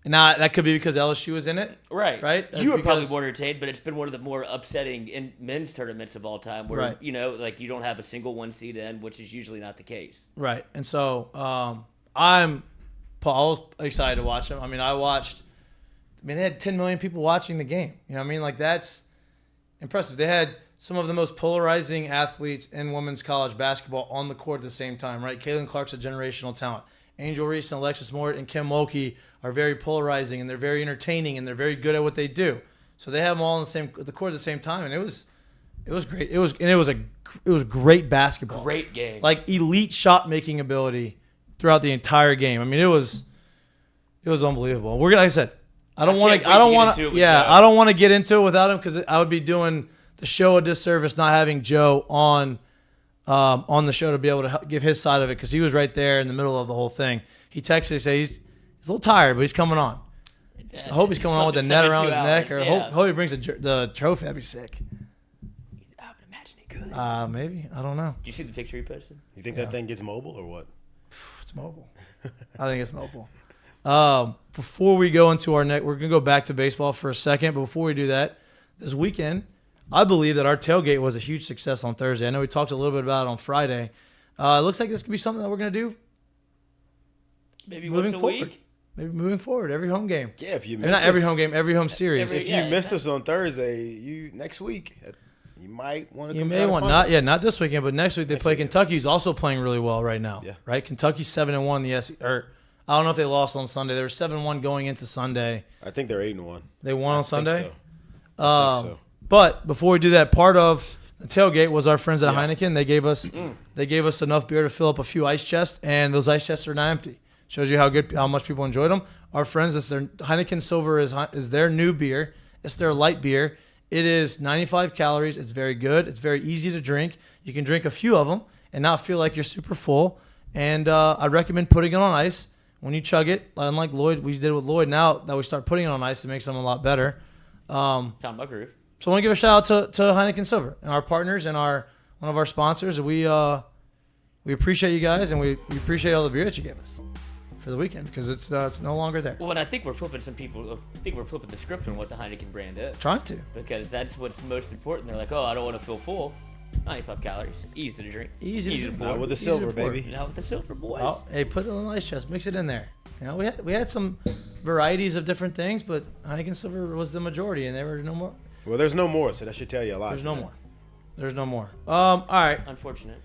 Now, that could be because LSU was in it. Right. Right? That's You were probably because- more entertained, but it's been one of the more upsetting in men's tournaments of all time where, Right. you know, like you don't have a single 1 seed in, which is usually not the case. Right. And so I was excited to watch them. I mean, they had 10 million people watching the game. You know what I mean? Like, that's impressive. They had some of the most polarizing athletes in women's college basketball on the court at the same time, right? Caitlin Clark's a generational talent. Angel Reese and Alexis Morris and Kim Mulkey are very polarizing, and they're very entertaining, and they're very good at what they do. So they have them all on the court at the same time, and it was great. It was great basketball. Great game. Like, elite shot making ability throughout the entire game. I mean, it was unbelievable. We're gonna, like I said, I don't want to get into it without him because I would be doing the show a disservice not having Joe on the show to be able to give his side of it because he was right there in the middle of the whole thing. He texted and said he's a little tired, but he's coming on. I hope he's coming on with the net around his neck, or hope he brings the trophy. That'd be sick. I would imagine he could. Maybe. I don't know. Did you see the picture he posted? You think that thing gets mobile or what? It's mobile. I think it's mobile. Before we go into our next, we're going to go back to baseball for a second. But before we do that, this weekend, I believe that our tailgate was a huge success on Thursday. I know we talked a little bit about it on Friday. It looks like this could be something that we're going to do Maybe moving once a forward. week? Maybe moving forward, every home game. Yeah, if you Maybe miss not every us- home game, every home series. If Yeah, you missed us on Thursday, next week you might want to. You come may try to want find not us. this weekend, but next week they play Kentucky, who's also playing really well right now. Yeah. Right? Kentucky's 7-1 the SEC. Or I don't know if they lost on Sunday. They were 7-1 going into Sunday. I think they're 8-1. They won on Sunday. So. I think so. But before we do that, part of the tailgate was our friends at Heineken. They gave us enough beer to fill up a few ice chests, and those ice chests are now empty. Shows you how much people enjoyed them. Our friends, it's their Heineken Silver is their new beer. It's their light beer. It is 95 calories. It's very good. It's very easy to drink. You can drink a few of them and not feel like you're super full. And I recommend putting it on ice when you chug it. Unlike Lloyd, we did it with Lloyd. Now that we start putting it on ice, it makes them a lot better. Found my groove. So I want to give a shout out to Heineken Silver and our partners and one of our sponsors. We appreciate you guys, and we appreciate all the beer that you gave us. for the weekend because it's no longer there. Well, and I think we're flipping the script on what the Heineken brand is. Trying to. Because that's what's most important. They're like, oh, I don't want to feel full. 95 calories. Easy to drink. Easy to Not pour. with the Easy to silver, pour. baby. Now with the silver boys. Oh, hey, put it on the ice chest. Mix it in there. You know, we had some varieties of different things, but Heineken Silver was the majority, and there were no more. Well, there's no more, so that should tell you a lot. There's no more. There's no more. All right. Unfortunate.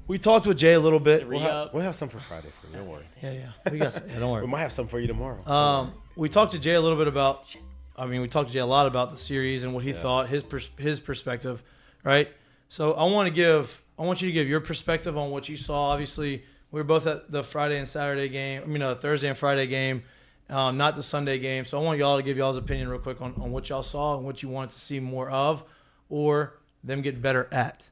We talked with Jay a little bit. We'll have some for Friday for you. Don't worry. Yeah. We got some. Yeah, don't worry. We might have some for you tomorrow. We talked to Jay a little bit about. I mean, we talked to Jay a lot about the series and what he thought, his perspective, right? So I want you to give your perspective on what you saw. Obviously, we were both at the Friday and Saturday game. I mean, Thursday and Friday game, not the Sunday game. So I want y'all to give y'all's opinion real quick on what y'all saw and what you wanted to see more of, or them get better at.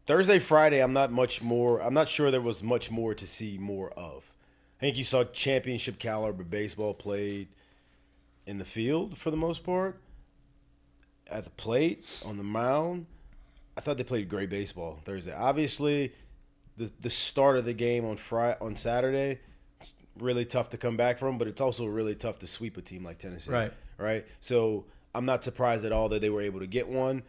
Thursday, Friday, I'm not sure there was much more to see more of. I think you saw championship caliber baseball played in the field for the most part. At the plate, on the mound, I thought they played great baseball Thursday. Obviously, the start of the game on Saturday, it's really tough to come back from, but it's also really tough to sweep a team like Tennessee. Right? So I'm not surprised at all that they were able to get one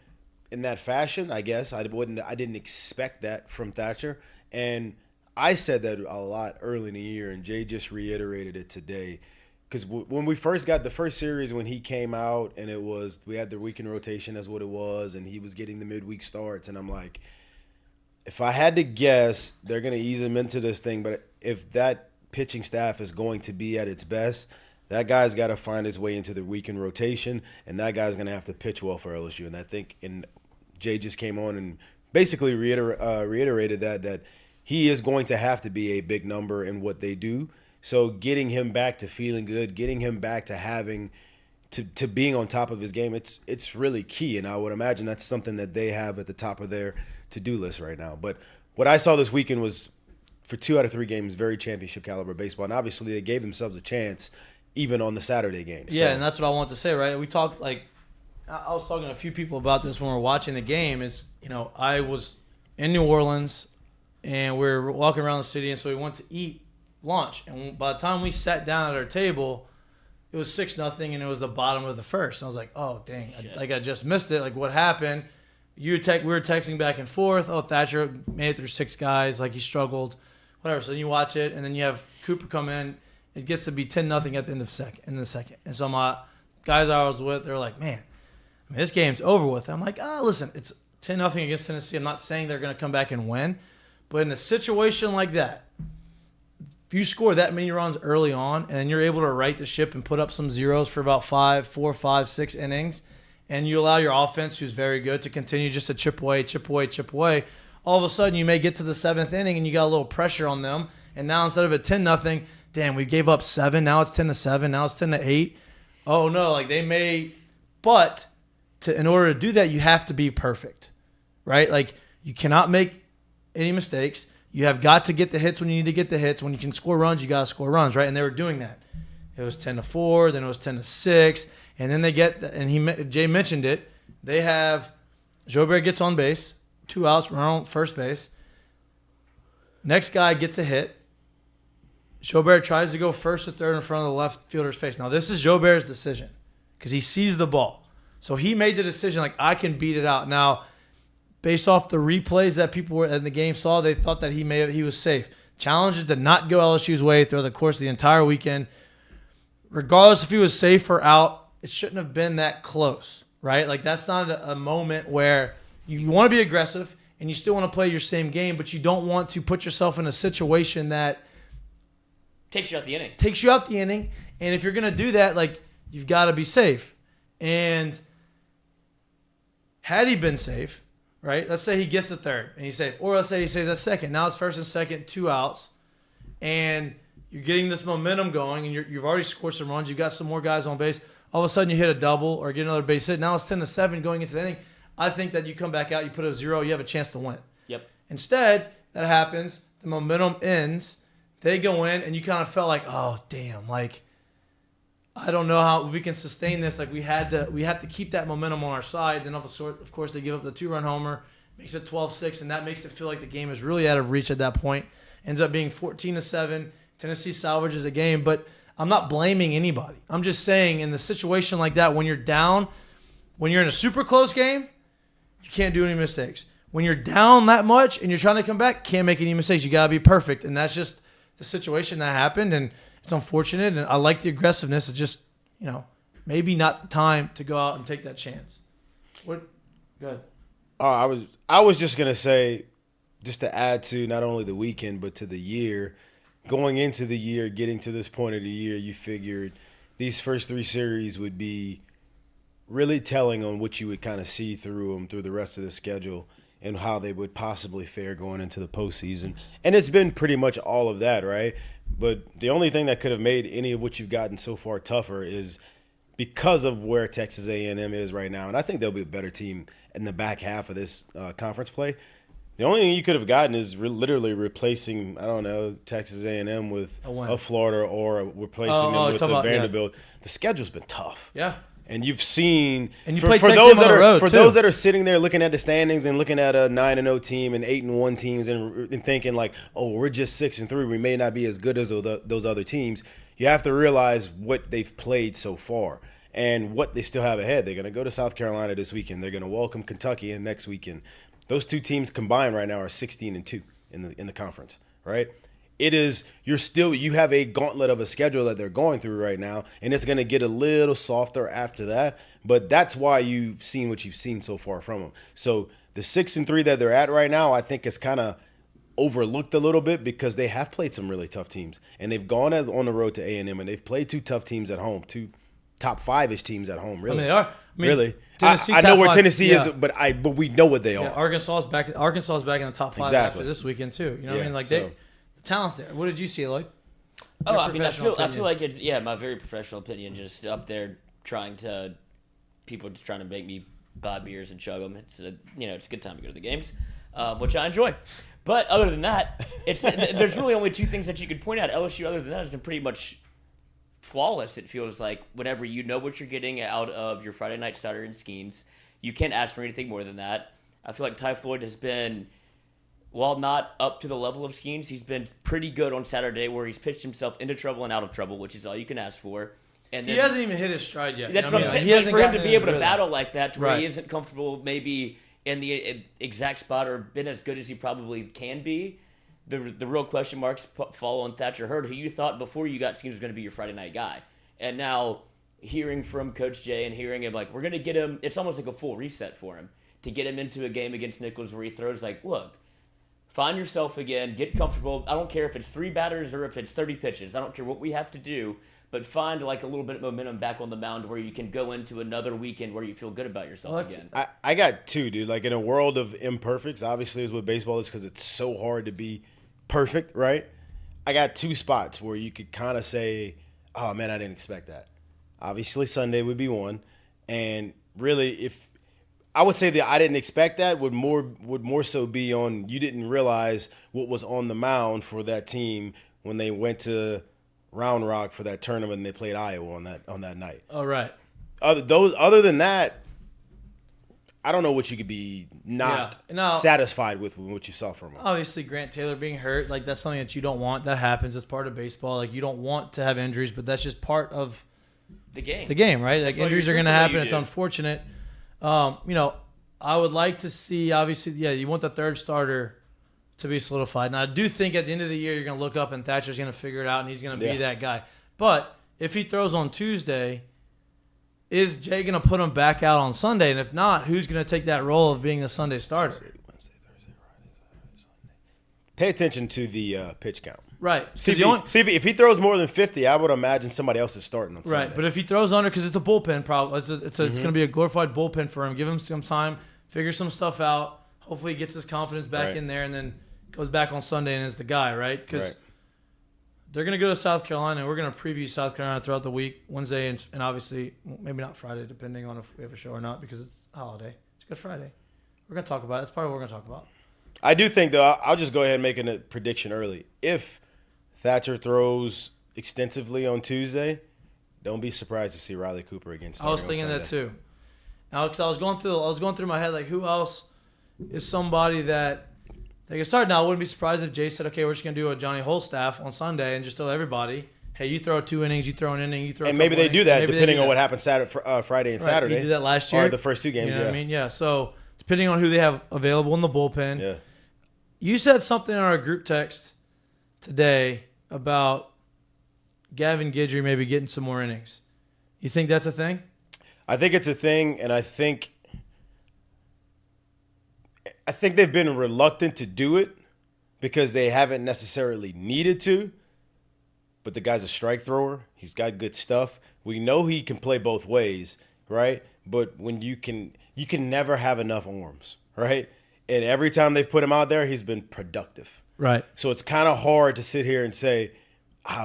in that fashion. I guess I didn't expect that from Thatcher, and I said that a lot early in the year, and Jay just reiterated it today. Because when we first got the first series, when he came out, and we had the weekend rotation, that's what it was, and he was getting the midweek starts, and I'm like, if I had to guess, they're going to ease him into this thing, but if that pitching staff is going to be at its best, that guy's got to find his way into the weekend rotation, and that guy's going to have to pitch well for LSU. And I think Jay just came on and basically reiterated that he is going to have to be a big number in what they do. So getting him back to feeling good, getting him back to having to being on top of his game, it's really key. And I would imagine that's something that they have at the top of their to-do list right now. But what I saw this weekend was, for 2 out of 3 games, very championship caliber baseball. And obviously they gave themselves a chance even on the Saturday game. Yeah, and that's what I want to say, right? We talked, I was talking to a few people about this when we were watching the game. I was in New Orleans, and we were walking around the city, and so we went to eat lunch. And by the time we sat down at our table, it was 6-0, and it was the bottom of the first. And I was like, oh, dang, I just missed it. Like, what happened? We were texting back and forth. Oh, Thatcher made it through 6 guys. Like, he struggled. Whatever. So then you watch it, and then you have Cooper come in. It gets to be 10-0 at the end of the second. And so my guys I was with, they're like, man, this game's over with. I'm like, listen, it's 10-0 against Tennessee. I'm not saying they're going to come back and win. But in a situation like that, if you score that many runs early on and you're able to right the ship and put up some zeros for about 4, 5, 6 innings, and you allow your offense, who's very good, to continue just to chip away, all of a sudden you may get to the 7th inning and you got a little pressure on them. And now instead of a 10-0, damn, we gave up 7. Now it's 10-7. Now it's 10-8. Oh no, they may. But in order to do that, you have to be perfect, right? Like, you cannot make any mistakes. You have got to get the hits when you need to get the hits. When you can score runs, you got to score runs, right? And they were doing that. It was 10-4, then it was 10-6, and then they get, and Jay mentioned it, they have, Jobert gets on base, 2 outs, run on first base. Next guy gets a hit. Jobert tries to go first or third in front of the left fielder's face. Now, this is Jobert's decision because he sees the ball. So he made the decision, I can beat it out. Now, based off the replays that people were in the game saw, they thought that he was safe. Challenge is to not go LSU's way throughout the course of the entire weekend. Regardless if he was safe or out, it shouldn't have been that close, right? That's not a moment where you want to be aggressive and you still want to play your same game, but you don't want to put yourself in a situation that takes you out the inning. And if you're going to do that, you've got to be safe. And had he been safe, right? Let's say he gets the third and he's safe. Or let's say he stays at second. Now it's first and second, 2 outs. And you're getting this momentum going and you've already scored some runs. You've got some more guys on base. All of a sudden you hit a double or get another base hit. Now it's 10-7 going into the inning. I think that you come back out, you put a 0, you have a chance to win. Yep. Instead, that happens. The momentum ends. They go in and you kind of felt like, oh, damn, I don't know how we can sustain this. We have to keep that momentum on our side. Then, of course, they give up the 2-run homer, makes it 12-6, and that makes it feel like the game is really out of reach at that point. Ends up being 14-7, Tennessee salvages a game, but I'm not blaming anybody. I'm just saying in the situation like that, when you're down, when you're in a super close game, you can't do any mistakes. When you're down that much and you're trying to come back, can't make any mistakes. You got to be perfect. And that's just the situation that happened, and it's unfortunate. And I like the aggressiveness. It's just, maybe not the time to go out and take that chance. What? Go ahead. I was just gonna say, just to add to not only the weekend but to the year, going into the year, getting to this point of the year, you figured these first 3 series would be really telling on what you would kind of see through them through the rest of the schedule and how they would possibly fare going into the postseason. And it's been pretty much all of that, right? But the only thing that could have made any of what you've gotten so far tougher is because of where Texas A&M is right now. And I think they'll be a better team in the back half of this conference play. The only thing you could have gotten is literally replacing, I don't know, Texas A&M with a Florida or replacing them with a Vanderbilt. Yeah. The schedule's been tough. Yeah. And you've seen, and you for those that are those that are sitting there looking at the standings and looking at a 9-0 team and 8-1 teams and thinking like, oh, we're just 6-3, we may not be as good as those other teams. You have to realize what they've played so far and what they still have ahead. They're going to go to South Carolina this weekend. They're going to welcome Kentucky in next weekend. Those 2 teams combined right now are 16-2 in the conference, right? It is you have a gauntlet of a schedule that they're going through right now, and it's going to get a little softer after that. But that's why you've seen what you've seen so far from them. So the 6-3 that they're at right now, I think is kind of overlooked a little bit because they have played some really tough teams, and they've gone on the road to A&M, and they've played 2 tough teams at home, 2 top 5-ish teams at home. Really, they are. Really, Tennessee, I know where Tennessee is, but we know what they are. Arkansas is back in the top 5 after this weekend too. You know what I mean? Like the talent's there. What did you see, Lloyd? I feel like it's my very professional opinion, just up there people just trying to make me buy beers and chug them. It's it's a good time to go to the games, which I enjoy. But other than that, there's really only 2 things that you could point out. LSU, other than that, has been pretty much flawless. It feels like whenever you know what you're getting out of your Friday night starter and schemes, you can't ask for anything more than that. I feel like Ty Floyd has been, while not up to the level of schemes, he's been pretty good on Saturday where he's pitched himself into trouble and out of trouble, which is all you can ask for. And then, he hasn't even hit his stride yet. That's what I'm saying. For him to be able to battle like that to where he isn't comfortable maybe in the exact spot or been as good as he probably can be, the real question marks fall on Thatcher Hurd, who you thought before you got schemes was going to be your Friday night guy. And now hearing from Coach Jay and hearing him like, we're going to get him, it's almost like a full reset for him to get him into a game against Nichols where he throws like, look, find yourself again, get comfortable. I don't care if it's 3 batters or if it's 30 pitches. I don't care what we have to do, but find like a little bit of momentum back on the mound where you can go into another weekend where you feel good about yourself again. I got 2, dude. Like in a world of imperfects, obviously is what baseball is because it's so hard to be perfect, right? I got 2 spots where you could kind of say, oh man, I didn't expect that. Obviously Sunday would be one. And really, if I would say that I didn't expect that would more so be on you didn't realize what was on the mound for that team when they went to Round Rock for that tournament and they played Iowa on that night. Oh, right. Other than that, I don't know what you could be satisfied with what you saw from him. Obviously, Grant Taylor being hurt, like that's something that you don't want. That happens. It's part of baseball. Like you don't want to have injuries, but that's just part of the game. The game, right? Like injuries are going to happen. It's unfortunate. I would like to see, obviously, you want the 3rd starter to be solidified. And I do think at the end of the year, you're going to look up and Thatcher's going to figure it out, and he's going to be that guy. But if he throws on Tuesday, is Jay going to put him back out on Sunday? And if not, who's going to take that role of being the Sunday starter? Wednesday, Thursday, Friday, Sunday. Pay attention to the pitch count. Right. See if he throws more than 50, I would imagine somebody else is starting on Sunday. Right, but if he throws under, because it's a bullpen problem, it's going to be a glorified bullpen for him. Give him some time, figure some stuff out. Hopefully he gets his confidence back in there and then goes back on Sunday and is the guy, right? Because they're going to go to South Carolina, and we're going to preview South Carolina throughout the week, Wednesday and obviously maybe not Friday, depending on if we have a show or not, because it's a holiday. It's Good Friday. We're going to talk about it. That's part of what we're going to talk about. I do think, though, I'll just go ahead and make a prediction early. If Thatcher throws extensively on Tuesday, don't be surprised to see Riley Cooper again. I was thinking that too. Alex, I was going through my head like who else is somebody that they can start. Now, I wouldn't be surprised if Jay said, okay, we're just going to do a Johnny Holstaff on Sunday and just tell everybody, hey, you throw 2 innings, you throw an inning, you throw And a maybe couple they do innings. that Maybe depending they do on what that. happens Friday and Saturday. He did that last year. Or the first 2 games, You know yeah. what I mean? Yeah. So, depending on who they have available in the bullpen. Yeah. You said something in our group text today about Gavin Guidry maybe getting some more innings. You think that's a thing? I think it's a thing, and I think they've been reluctant to do it because they haven't necessarily needed to. But the guy's a strike thrower. He's got good stuff. We know he can play both ways, right? But when you can never have enough arms, right? And every time they've put him out there, he's been productive. Right. So it's kind of hard to sit here and say,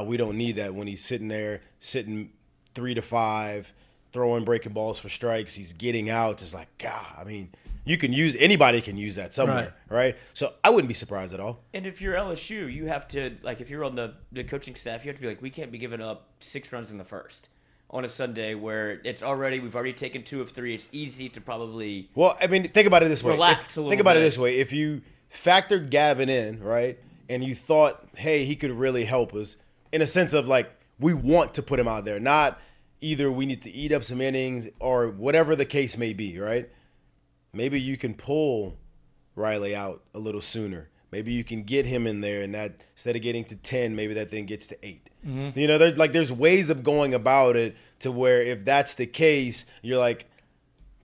we don't need that when he's sitting 3 to 5, throwing breaking balls for strikes. He's getting outs. It's like, God, I mean, anybody can use that somewhere, right? So I wouldn't be surprised at all. And if you're LSU, you have to, like, if you're on the coaching staff, you have to be like, we can't be giving up 6 runs in the first on a Sunday where we've already taken 2 of 3. It's easy to probably Well, I mean, think about it this way. relax a little Think about it bit. this way. If you factored Gavin in, right, and you thought, hey, he could really help us in a sense of like, we want to put him out there, not either we need to eat up some innings or whatever the case may be, right? Maybe you can pull Riley out a little sooner. Maybe you can get him in there, and that instead of getting to 10, maybe that thing gets to 8. Mm-hmm. You know, there's ways of going about it to where if that's the case, you're like,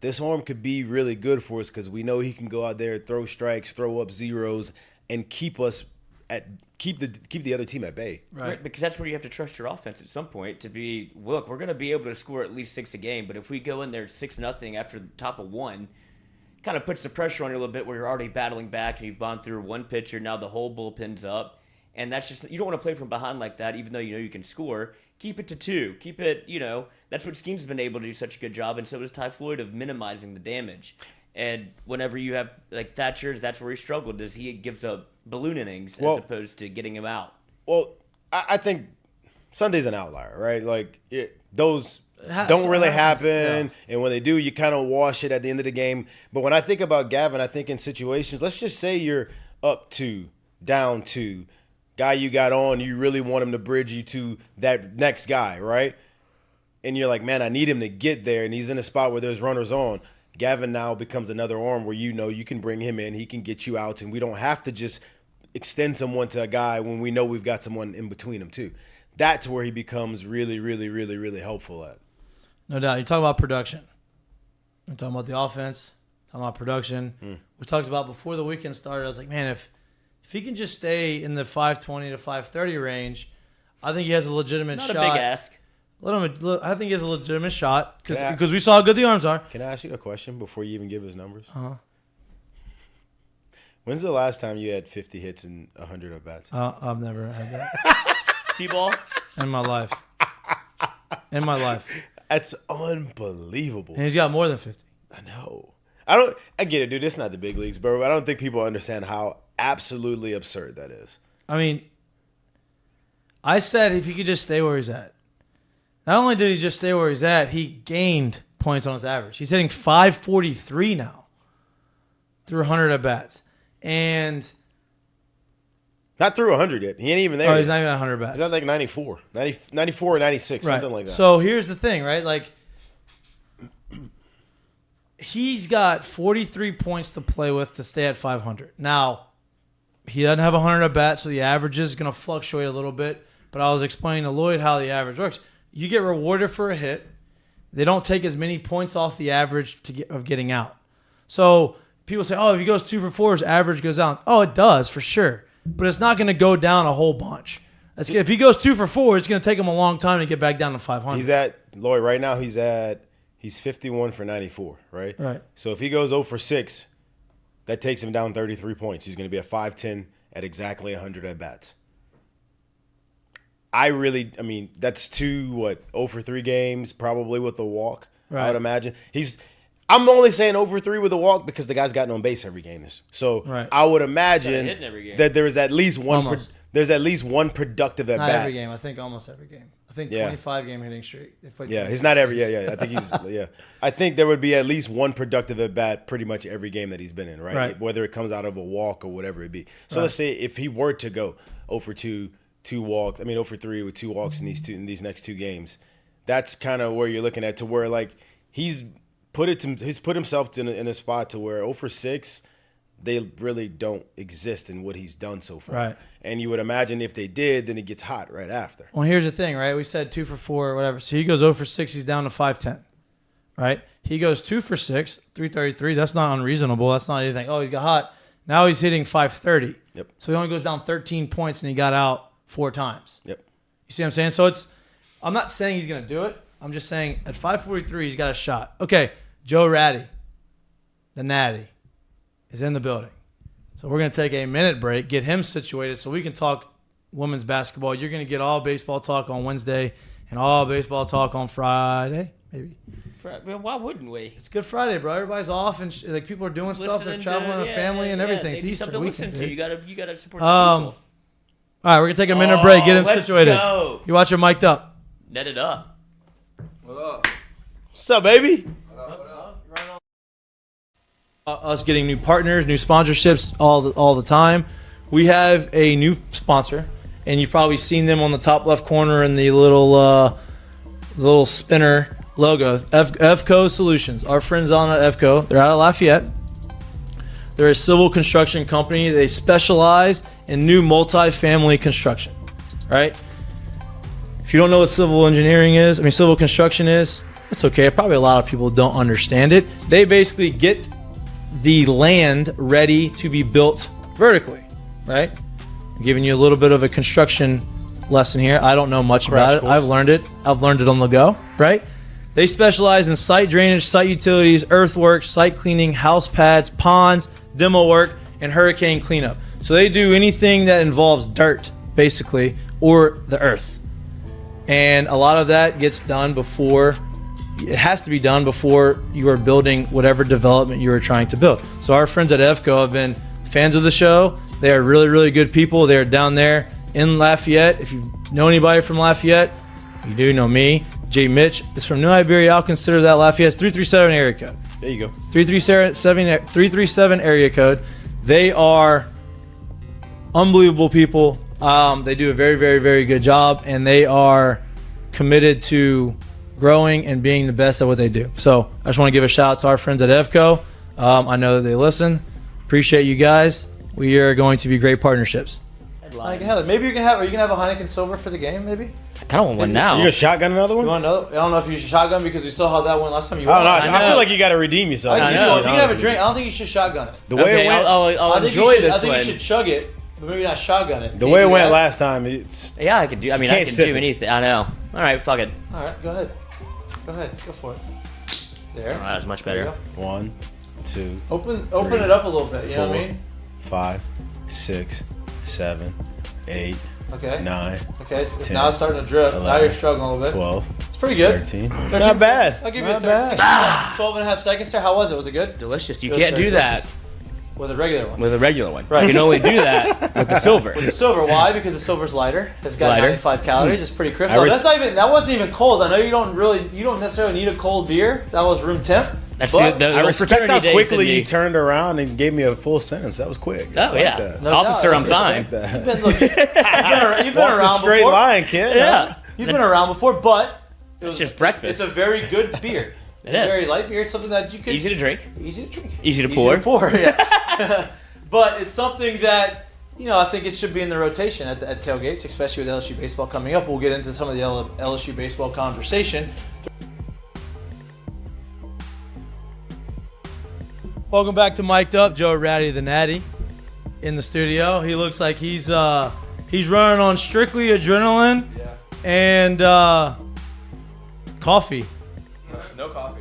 this arm could be really good for us because we know he can go out there, throw strikes, throw up zeros, and keep the other team at bay. Right, because that's where you have to trust your offense at some point to be, look, we're going to be able to score at least 6 a game, but if we go in there 6-0 after the top of 1, kind of puts the pressure on you a little bit where you're already battling back and you've gone through 1 pitcher, now the whole bullpen's up, and that's just, you don't want to play from behind like that, even though you know you can score. Keep it to 2. Keep it, that's what Schem's been able to do such a good job, and so does Ty Floyd of minimizing the damage. And whenever you have, like, Thatcher, that's where he struggled, is he gives up balloon innings as opposed to getting him out. Well, I think Sunday's an outlier, right? Like, those don't really happen, and when they do, you kind of wash it at the end of the game. But when I think about Gavin, I think in situations, let's just say you're up 2, down 2, guy you got on, you really want him to bridge you to that next guy, right? And you're like, man, I need him to get there, and he's in a spot where there's runners on. Gavin now becomes another arm where you can bring him in, he can get you out, and we don't have to just extend someone to a guy when we know we've got someone in between them too. That's where he becomes really, really, really, really helpful at. No doubt. You talk about production. We're talking about the offense, talking about production. We talked about before the weekend started, I was like, man, if he can just stay in the 520 to 530 range, I think he has a legitimate Not shot. a big ask. I think he has a legitimate shot because we saw how good the arms are. Can I ask you a question before you even give his numbers? Uh-huh. When's the last time you had 50 hits and 100 at-bats? I've never had that T-ball? in my life. In my life. That's unbelievable. And he's got more than 50. I know. I get it, dude. It's not the big leagues, bro. But I don't think people understand how absolutely absurd that is. I mean, I said if he could just stay where he's at. Not only did he just stay where he's at, he gained points on his average. He's hitting 543 now through 100 at-bats. And not through 100 yet. He ain't even there. Oh, yet. he's not even at 100 bats. He's at like 94 or 96, right. something like that. So here's the thing, right? Like, he's got 43 points to play with to stay at 500. Now, he doesn't have 100 at bats, so the average is going to fluctuate a little bit. But I was explaining to Lloyd how the average works. You get rewarded for a hit. They don't take as many points off the average of getting out. So people say, oh, if he goes 2 for 4, his average goes down. Oh, it does, for sure. But it's not going to go down a whole bunch. If he goes 2 for 4, it's going to take him a long time to get back down to 500. He's at, Lloyd, right now he's 51 for 94, right? Right. So if he goes 0 for 6, that takes him down 33 points. He's going to be at 510 at exactly 100 at-bats. I mean, that's 0 for 3 games, probably with a walk, right. I would imagine. I'm only saying 0 for 3 with a walk because the guy's gotten on base every game. So right. I would imagine that there's at least one productive at-bat. Not every game. I think almost every game. I think Yeah. 25 game hitting streak. They've played Yeah, 26 he's not every. games. Yeah. I think he's. Yeah, I think there would be at least one productive at bat pretty much every game that he's been in, right? Right. Whether it comes out of a walk or whatever it be. So let's say if he were to go 0 for 2, 2 walks. 0 for 3 with 2 walks in these next 2 games. That's kind of where you're looking at, to where like he's put himself in a spot to where 0 for 6. They really don't exist in what he's done so far. Right. And you would imagine if they did, then it gets hot right after. Well, here's the thing, right? We said 2 for 4 or whatever. So he goes 0 for 6. He's down to 510, right? He goes 2 for 6, 333. That's not unreasonable. That's not anything. Oh, he got hot. Now he's hitting 530. Yep. So he only goes down 13 points and he got out 4 times. Yep. You see what I'm saying? So I'm not saying he's going to do it. I'm just saying at 543, he's got a shot. Okay, Joe Ratty, the Natty, is in the building. So we're going to take a minute break, get him situated so we can talk women's basketball. You're going to get all baseball talk on Wednesday and all baseball talk on Friday, maybe. Why wouldn't we? It's Good Friday, bro. Everybody's off and like people are doing stuff. They're traveling with family and everything. It's Easter something to weekend. listen to. Dude. You gotta support the people. All right, we're going to take a minute break, get him let's situated. go. You watch him mic'd up. Net it up. What's up, baby? Us getting new partners, new sponsorships all the time. We have a new sponsor, and you've probably seen them on the top left corner in the little spinner logo. FCO Solutions. Our friends on at FCO, they're out of Lafayette. They're a civil construction company. They specialize in new multi-family construction, right? If you don't know what civil construction is, it's okay. Probably a lot of people don't understand it. They basically get the land ready to be built vertically, right? I'm giving you a little bit of a construction lesson here. I don't know much about it. I've learned it on the go, right? They specialize in site drainage, site utilities, earthworks, site cleaning, house pads, ponds, demo work, and hurricane cleanup. So they do anything that involves dirt, basically, or the earth. And a lot of that gets done before. It has to be done before you are building whatever development you are trying to build. So our friends at EFCO have been fans of the show. They are really, really good people. They are down there in Lafayette. If you know anybody from Lafayette, you do know me. Mitch is from New Iberia. I'll consider that Lafayette's 337 area code. There you go. 337 area code. They are unbelievable people. They do a very, very, very good job, and they are committed to growing and being the best at what they do. So I just want to give a shout out to our friends at EFCO. I know that they listen. Appreciate you guys. We are going to be great partnerships. Maybe are you gonna have a Heineken Silver for the game? Maybe. I kind of want one now. You gonna shotgun another one? You want another? I don't know if you should shotgun because we saw how that went last time. I don't know. I feel like you got to redeem yourself. You know. can have a drink. I don't think you should shotgun it. The way it went, I'll I think enjoy this I think one. you should chug it, but maybe not shotgun it. the way it went last time, it's Yeah, I could do. I mean, I can't can sip do it. anything. I know. All right, fuck it. All right, go ahead. Go for it. There. Oh, that was much There you better. go. 1, 2, Open it up a little bit. You know what I 4, mean? 5, 6, 7, 8, Okay. 9, Okay. So 10, now it's starting to drip. Now 11, you're struggling a little bit. 12, It's pretty good. 13. 13 It's not bad. I'll give you Not a bad. 12 and a half seconds there. How was it? Was it good? Delicious. You It was can't very do that delicious. With a regular one. with a regular one. Right. You can only do that with the silver. The silver, why? Because the silver's lighter. It's got Lighter. 95 calories. It's pretty crisp. I So res- that wasn't even cold. I know you don't necessarily need a cold beer. That was room temp. That's But the I little respect fraternity how days quickly in you me. turned around and gave me a full sentence. That was quick. I Oh like yeah, that. No officer, doubt. I'm fine. Respect that. You've been Walk the around straight before. line, kid. Yeah, You've been around before, but it's just breakfast. it's a very good beer. It's It a is. very light beer. It's something that you can Easy to drink. easy to drink, Easy to pour. Yeah. But it's something that I think it should be in the rotation at tailgates, especially with LSU baseball coming up. We'll get into some of the LSU baseball conversation. Welcome back to Mic'd Up. Joe Ratty the Natty in the studio. He looks like he's running on strictly adrenaline and coffee.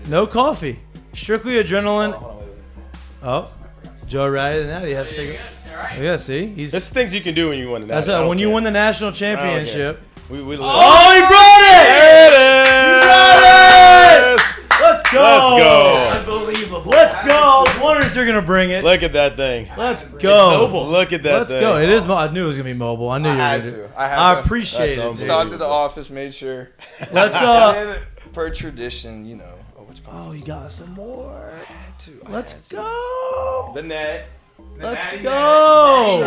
No coffee. Strictly adrenaline. Oh, Joe Ratty the Natty has to take it. Yeah, see, he's. There's things you can do when you win the That's national. when you win the national championship. We Oh, he brought it! There it is. He brought it! Let's go! go. Unbelievable. Let's go. I was wondering if you're going to bring it. Look at that thing. Let's go. mobile. Look at that Let's thing. go. It is. I knew it was going to be mobile. I knew you were had going to. to. I had I to. appreciate That's it. Stopped at the office, made sure. Let's And then, per tradition, you know. Oh, you got some more. I Let's had to. go. The net. Let's go.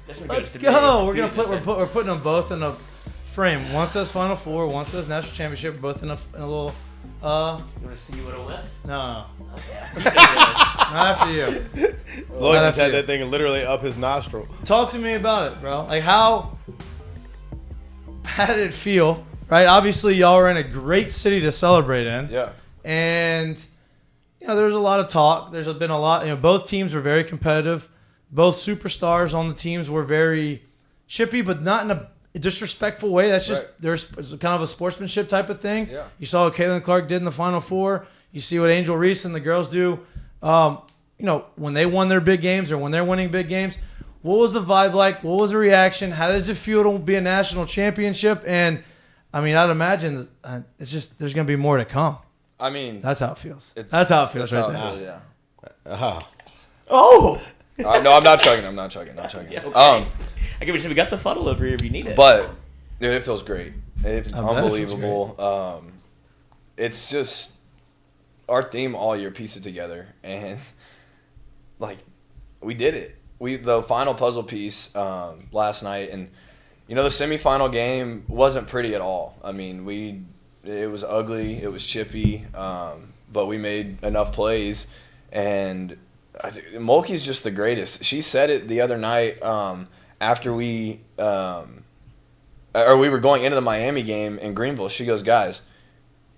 That's what Let's goes to go. me. We're gonna we're putting them both in a frame. One says Final Four. One says National Championship. Both in a little. You want to see what it went? No, Okay. not after you. Lloyd just after had you. that thing literally up his nostril. Talk to me about it, bro. Like how did it feel? Right. Obviously, y'all were in a great city to celebrate in. Yeah. And there was a lot of talk. There's been a lot. Both teams were very competitive. Both superstars on the teams were very chippy, but not in a disrespectful way. That's just there's kind of a sportsmanship type of thing. Yeah. You saw what Caitlin Clark did in the Final Four. You see what Angel Reese and the girls do. When they won their big games or when they're winning big games. What was the vibe like? What was the reaction? How does it feel to be a national championship? And I mean, I'd imagine it's just there's going to be more to come. I mean, That's how it feels. That's how it feels right there. Yeah. Oh. No, I'm not chugging. Yeah, okay. We got the funnel over here if you need it. But dude, it feels great. It's I bet it feels unbelievable. It's just our theme all year piece it together, and like we did it. The final puzzle piece last night, and the semifinal game wasn't pretty at all. I mean, it was ugly, it was chippy, but we made enough plays, and Mulkey's just the greatest. She said it the other night after we were going into the Miami game in Greenville. She goes, guys,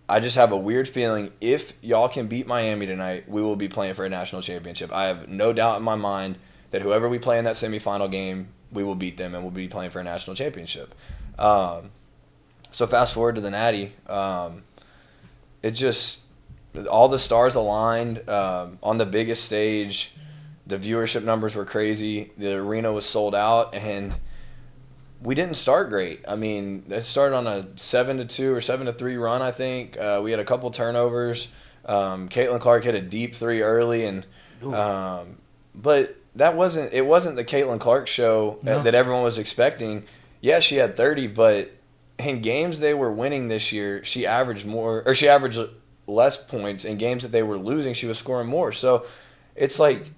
I just have a weird feeling if y'all can beat Miami tonight, we will be playing for a national championship. I have no doubt in my mind that whoever we play in that semifinal game, we will beat them and we'll be playing for a national championship. So fast forward to the Natty, it just all the stars aligned on the biggest stage. The viewership numbers were crazy. The arena was sold out, and we didn't start great. I mean, it started on a 7-2 or 7-3 run, I think. We had a couple turnovers. Caitlin Clark hit a deep three early, and but it wasn't the Caitlin Clark show that everyone was expecting. Yeah, she had 30, but in games they were winning this year, she averaged less points. In games that they were losing, she was scoring more. So it's like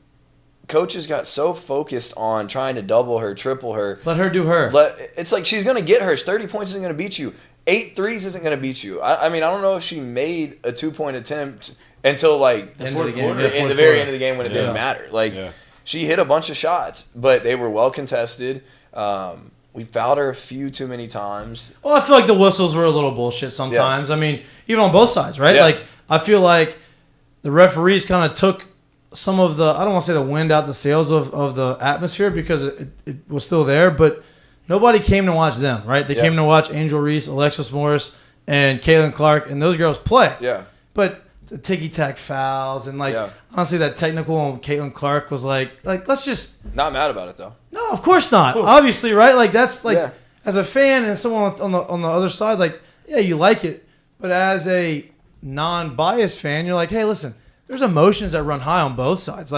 coaches got so focused on trying to double her, triple her. Let her do her. It's like she's going to get hers. 30 points isn't going to beat you. 8 threes isn't going to beat you. I mean, I don't know if she made a 2-point attempt until like the fourth quarter, in the very end of the game when it didn't matter. She hit a bunch of shots, but they were well contested. We fouled her a few too many times. Well, I feel like the whistles were a little bullshit sometimes. I mean, even on both sides, right? Yeah. Like, I feel like the referees kind of took some of the, I don't want to say the wind out the sails of the atmosphere because it was still there, but nobody came to watch them, right? They came to watch Angel Reese, Alexis Morris, and Caitlin Clark, and those girls play. Yeah. But the ticky-tack fouls and, honestly, that technical on Caitlin Clark was like, let's just... Not mad about it, though. No, of course not. Obviously, right? Like, that's, as a fan and someone on the other side, you like it. But as a non-biased fan, you're like, hey, listen, there's emotions that run high on both sides.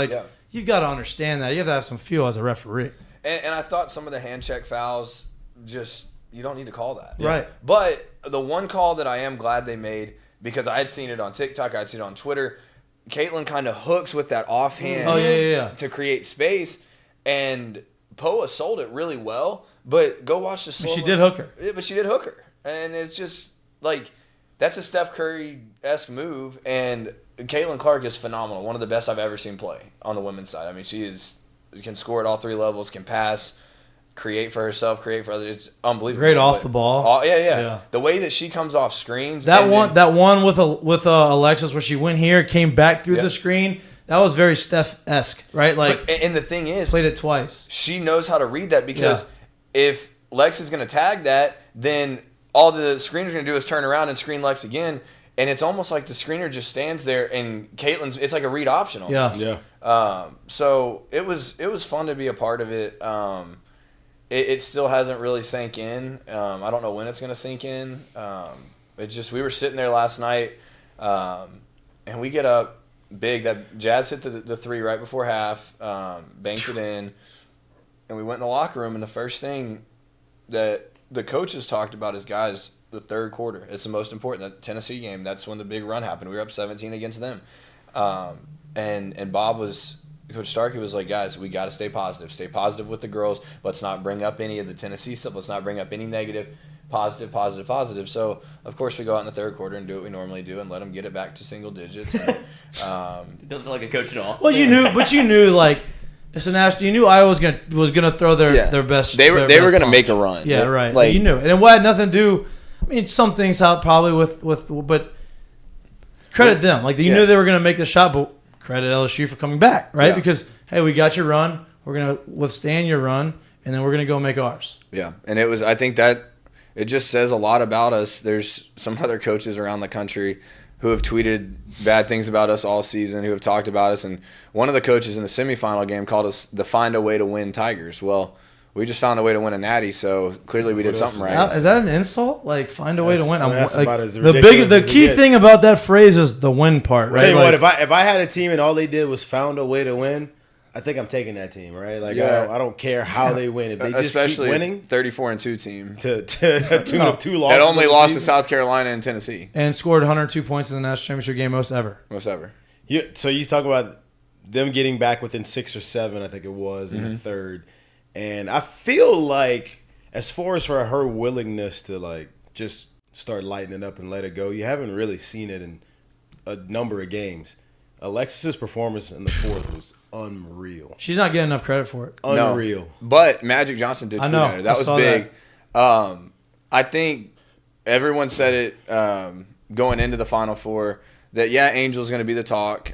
You've got to understand that. You have to have some feel as a referee. And I thought some of the hand check fouls, you don't need to call that. Right. But the one call that I am glad they made, because I had seen it on TikTok, I had seen it on Twitter, Caitlin kind of hooks with that offhand to create space, and Poa sold it really well, but go watch the slow. She did hook her. Yeah, but she did hook her. And it's just, that's a Steph Curry-esque move, and Caitlin Clark is phenomenal. One of the best I've ever seen play on the women's side. I mean, she can score at all 3 levels, can pass, create for herself, create for others. It's unbelievable. Great off the ball. Yeah. The way that she comes off screens. That one with Alexis where she went here, came back through the screen. That was very Steph-esque, right? And the thing is, played it twice. She knows how to read that because if Lex is going to tag that, then all the screener's going to do is turn around and screen Lex again. And it's almost like the screener just stands there, and Caitlin's. It's like a read option almost. Yeah. So it was fun to be a part of it. It still hasn't really sank in. I don't know when it's going to sink in. We were sitting there last night, and we get up big. That Jazz hit the three right before half, banked it in, and we went in the locker room. And the first thing that the coaches talked about is, guys, the third quarter. It's the most important. That Tennessee game, that's when the big run happened. We were up 17 against them. And Bob was, Coach Starkey was like, guys, we got to stay positive. Stay positive with the girls. Let's not bring up any of the Tennessee stuff. Let's not bring up any negative. Positive. So, of course, we go out in the third quarter and do what we normally do and let them get it back to single digits. And, Doesn't like a coach at all. Well, you knew like it's a national. You knew Iowa was gonna throw their best. They were going to make a run. Yeah, right. Like, you knew it, and what had nothing to do. I mean, some things helped probably with, but credit them. Like you knew they were gonna make the shot, but credit LSU for coming back, right? Yeah. Because hey, we got your run. We're gonna withstand your run, and then we're gonna go make ours. Yeah, and it was. I think that. It just says a lot about us. There's some other coaches around the country who have tweeted bad things about us all season, who have talked about us. And one of the coaches in the semifinal game called us the find a way to win Tigers. Well, we just found a way to win a natty, so clearly we did something right. Is that an insult? Like, find a way to win? That's like, about as ridiculous the as it key gets. thing about that phrase is the win part, right? Tell you like, what, if I had a team and all they did was found a way to win, I think I'm taking that team, right? Like I don't care how they win. If they just especially keep winning, 34-2 team to a tune of 2 losses. that only in the lost to season. South Carolina and Tennessee. and scored 102 points in the national championship game most ever. So you talk about them getting back within 6 or 7, I think it was, in the third. And I feel like as far as for her willingness to like just start lighting it up and let it go, you haven't really seen it in a number of games. Alexis's performance in the fourth was unreal. She's not getting enough credit for it. Unreal. No, but Magic Johnson did tweet at her. That was big. I think everyone said it going into the Final Four that, Angel's going to be the talk.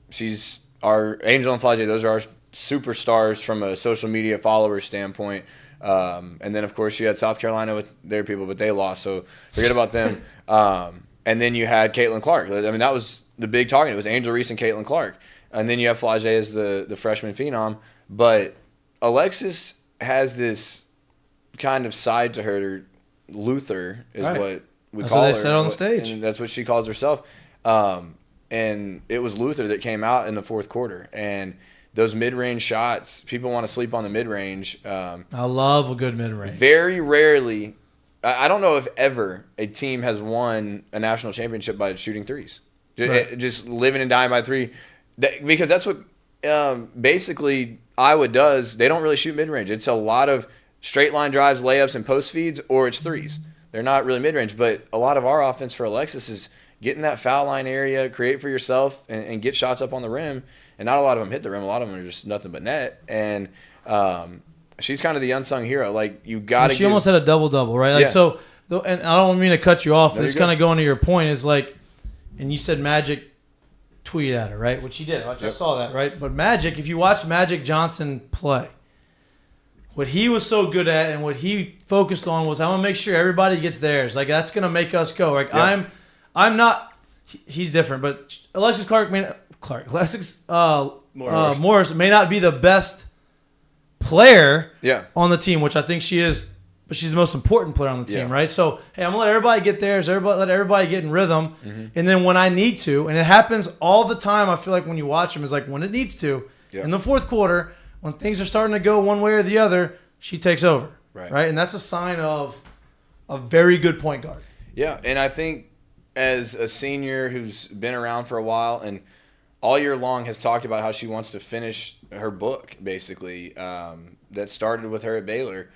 She's our Angel and Flage. Those are our superstars from a social media follower standpoint. And then, of course, you had South Carolina with their people, but they lost. So forget about them. And then you had Caitlin Clark. I mean, that was the big target. It was Angel Reese and Caitlin Clark. And then you have Flage as the freshman phenom. But Alexis has this kind of side to her. Luther is what we that's call what her. they said on the stage. And that's what she calls herself. And it was Luther that came out in the fourth quarter. And those mid-range shots, people want to sleep on the mid-range. I love a good mid-range. Very rarely, I don't know if ever a team has won a national championship by shooting threes. Just living and dying by three. Because that's what basically Iowa does. They don't really shoot mid-range. It's a lot of straight line drives, layups, and post feeds, or it's threes. They're not really mid-range. But a lot of our offense for Alexis is get in that foul line area, create for yourself, and get shots up on the rim. And not a lot of them hit the rim. A lot of them are just nothing but net. And she's kind of the unsung hero. Like, you got to She almost had a double-double, right? Like, Yeah. So, and I don't mean to cut you off. No, This you're kind of going to your point is like, and you said Magic tweeted at her, right? Which he did. I saw that, right? But Magic, if you watch Magic Johnson play, what he was so good at and what he focused on was, I'm going to make sure everybody gets theirs. Like, that's going to make us go. Like, I'm not, he's different, but Alexis Morris may not be the best player on the team, which I think she is, but she's the most important player on the team, right? So, hey, I'm going to let everybody get theirs, let everybody get in rhythm, and then when I need to, and it happens all the time, I feel like when you watch them, is like when it needs to, in the fourth quarter, when things are starting to go one way or the other, she takes over, right? And that's a sign of a very good point guard. Yeah, and I think as a senior who's been around for a while and all year long has talked about how she wants to finish her book, basically, that started with her at Baylor.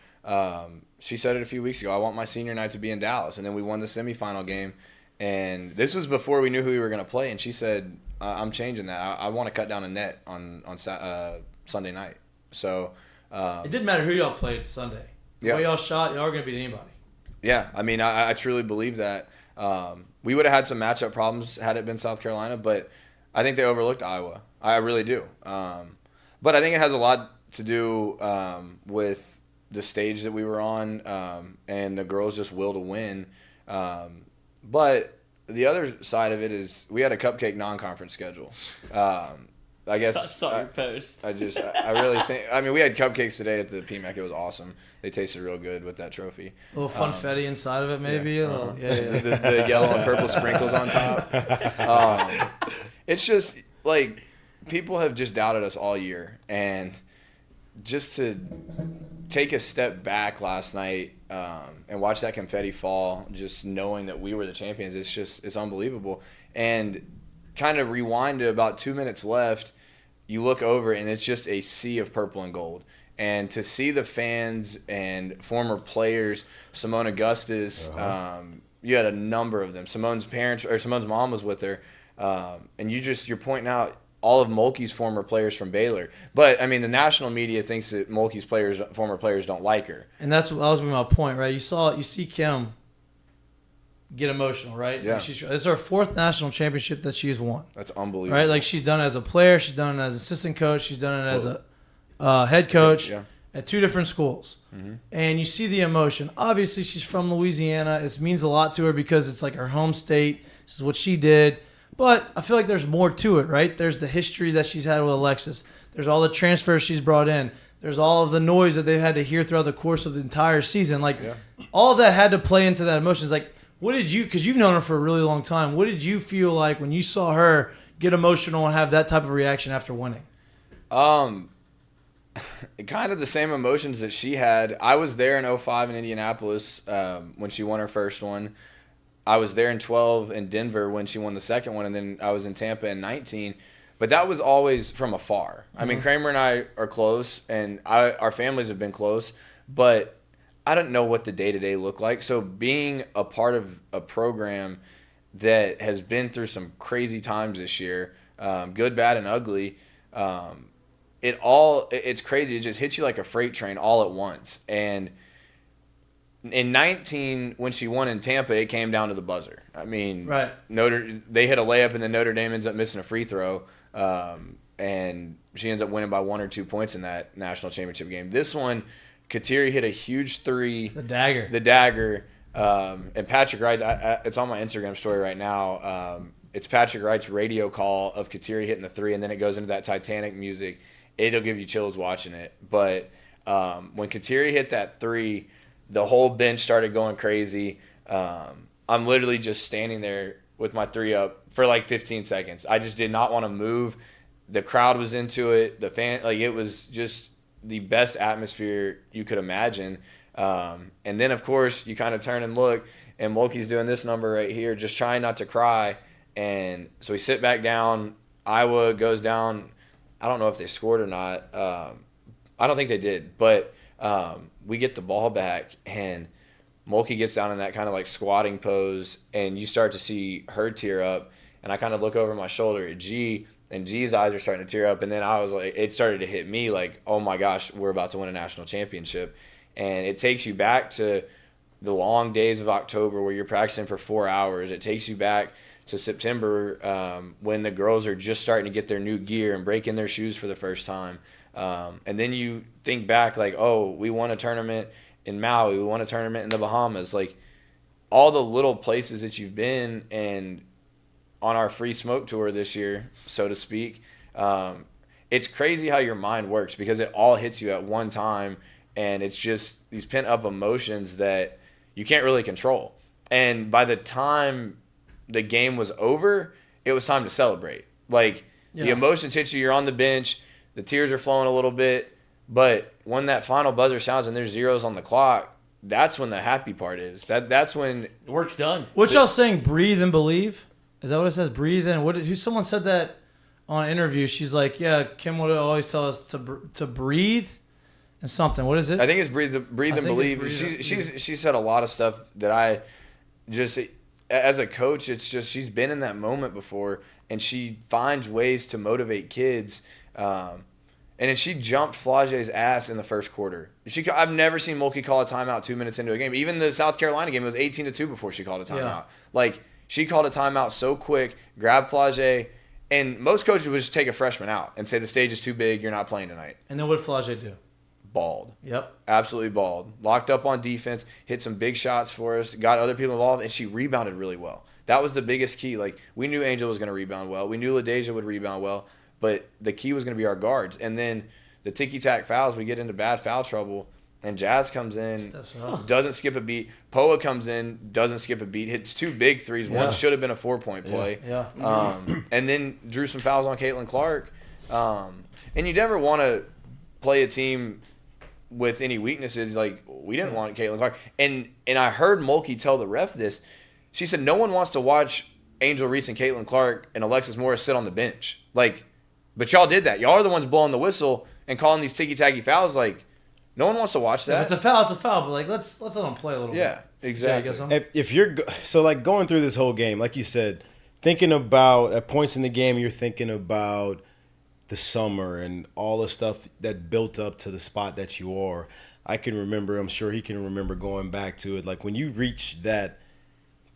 She said it a few weeks ago, I want my senior night to be in Dallas. And then we won the semifinal game. And this was before we knew who we were going to play. And she said, I'm changing that. I want to cut down a net on Sunday night. So it didn't matter who y'all played Sunday. The way y'all shot, y'all were going to beat anybody. Yeah, I mean, I truly believe that. We would have had some matchup problems had it been South Carolina, but I think they overlooked Iowa. I really do. But I think it has a lot to do with the stage that we were on and the girls' just will to win. But the other side of it is we had a cupcake non-conference schedule. I guess saw your post. I really think. I mean, we had cupcakes today at the PMAC. It was awesome. They tasted real good with that trophy. A little funfetti inside of it, maybe. Yeah. The yellow and purple sprinkles on top. It's just like people have just doubted us all year, and just to take a step back last night and watch that confetti fall, just knowing that we were the champions, it's unbelievable. And kind of rewind to about 2 minutes left, you look over and it's just a sea of purple and gold. And to see the fans and former players, Simone Augustus, you had a number of them. Simone's mom was with her, and you're pointing out all of Mulkey's former players from Baylor. But I mean, the national media thinks that Mulkey's former players don't like her. And that was my point, right? You see Kim get emotional, right? Yeah. Like this is her 4th national championship that she has won. That's unbelievable. Right? Like she's done it as a player, she's done it as assistant coach, she's done it as a head coach at 2 different schools. Mm-hmm. And you see the emotion. Obviously, she's from Louisiana. It means a lot to her because it's like her home state. This is what she did. But I feel like there's more to it, right? There's the history that she's had with Alexis. There's all the transfers she's brought in. There's all of the noise that they've had to hear throughout the course of the entire season. Like, all of that had to play into that emotion. It's like, what did you, because you've known her for a really long time, what did you feel like when you saw her get emotional and have that type of reaction after winning? Kind of the same emotions that she had. I was there in 2005 in Indianapolis when she won her first one. I was there in 2012 in Denver when she won the second one, and then I was in Tampa in 2019. But that was always from afar. I mean, Kramer and I are close, and our families have been close, but I don't know what the day-to-day looked like. So being a part of a program that has been through some crazy times this year, good, bad, and ugly, it's crazy. It just hits you like a freight train all at once. And in 19, when she won in Tampa, it came down to the buzzer. I mean, they hit a layup, and then Notre Dame ends up missing a free throw, and she ends up winning by 1 or 2 points in that national championship game. This one, Kateri hit a huge three. The dagger. And Patrick Wright, it's on my Instagram story right now. It's Patrick Wright's radio call of Kateri hitting the three, and then it goes into that Titanic music. It'll give you chills watching it. But when Kateri hit that three, the whole bench started going crazy. I'm literally just standing there with my three up for like 15 seconds. I just did not want to move. The crowd was into it. The fan, it was just the best atmosphere you could imagine. And then, of course, you kind of turn and look, and Mulkey's doing this number right here, just trying not to cry. And so we sit back down. Iowa goes down. I don't know if they scored or not. I don't think they did. But we get the ball back, and Mulkey gets down in that kind of like squatting pose, and you start to see her tear up. And I kind of look over my shoulder at G, and G's eyes are starting to tear up. And then I was like, it started to hit me like, oh my gosh, we're about to win a national championship. And it takes you back to the long days of October where you're practicing for 4 hours. It takes you back to September when the girls are just starting to get their new gear and break in their shoes for the first time. And then you think back like, oh, we won a tournament in Maui. We won a tournament in the Bahamas. Like all the little places that you've been, and on our free smoke tour this year, so to speak, it's crazy how your mind works because it all hits you at one time. And it's just these pent-up emotions that you can't really control. And by the time the game was over, it was time to celebrate. Like, the emotions hit you, you're on the bench, the tears are flowing a little bit, but when that final buzzer sounds and there's zeros on the clock, that's when the happy part is. That's when the work's done. What y'all saying, breathe and believe? Is that what it says, breathe in? Someone said that on an interview. She's like, yeah, Kim would always tell us to breathe. And something. What is it? I think it's breathe and believe. She said a lot of stuff that I just, as a coach, it's just she's been in that moment before, and she finds ways to motivate kids. And then she jumped Flage's ass in the first quarter. I've never seen Mulkey call a timeout 2 minutes into a game. Even the South Carolina game, it was 18-2 before she called a timeout. Yeah. Like, she called a timeout so quick, grabbed Flage, and most coaches would just take a freshman out and say the stage is too big, you're not playing tonight. And then what did Flage do? Balled. Yep. Absolutely balled. Locked up on defense, hit some big shots for us, got other people involved, and she rebounded really well. That was the biggest key. Like, we knew Angel was going to rebound well. We knew LaDeja would rebound well. but the key was going to be our guards. And then the ticky-tack fouls, we get into bad foul trouble, and Jazz comes in, doesn't skip a beat. Poa comes in, doesn't skip a beat, hits 2 big threes. Yeah. One should have been a 4-point play. Yeah. And then drew some fouls on Caitlin Clark. And you never want to play a team with any weaknesses. Like, we didn't want Caitlin Clark. And I heard Mulkey tell the ref this. She said, no one wants to watch Angel Reese and Caitlin Clark and Alexis Morris sit on the bench. Like, but y'all did that. Y'all are the ones blowing the whistle and calling these ticky-tacky fouls. Like, no one wants to watch that. If it's a foul, it's a foul. But, like, let's let them play a little bit. Yeah, exactly. If you're so like going through this whole game, like you said, thinking about at points in the game, you're thinking about the summer and all the stuff that built up to the spot that you are. I can remember, I'm sure he can remember going back to it. Like when you reach that,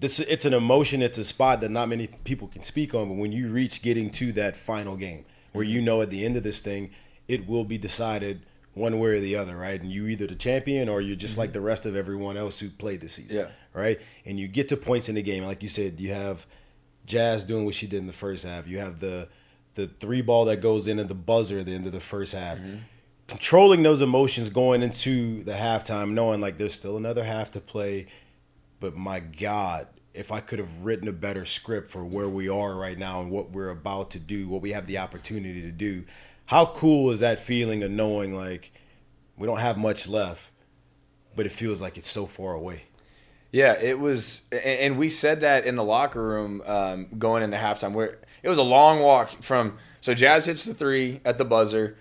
it's an emotion, it's a spot that not many people can speak on. But when you reach getting to that final game where you know at the end of this thing, it will be decided one way or the other, right? And you either the champion or you're just like the rest of everyone else who played this season, yeah, right? And you get to points in the game. Like you said, you have Jazz doing what she did in the first half. You have the 3-ball that goes in at the buzzer at the end of the first half. Controlling those emotions going into the halftime, knowing like there's still another half to play. But my God, if I could have written a better script for where we are right now and what we're about to do, what we have the opportunity to do, how cool is that feeling of knowing like we don't have much left, but it feels like it's so far away. Yeah, it was, and we said that in the locker room going into halftime, where it was a long walk from. So Jazz hits the 3 at the buzzer.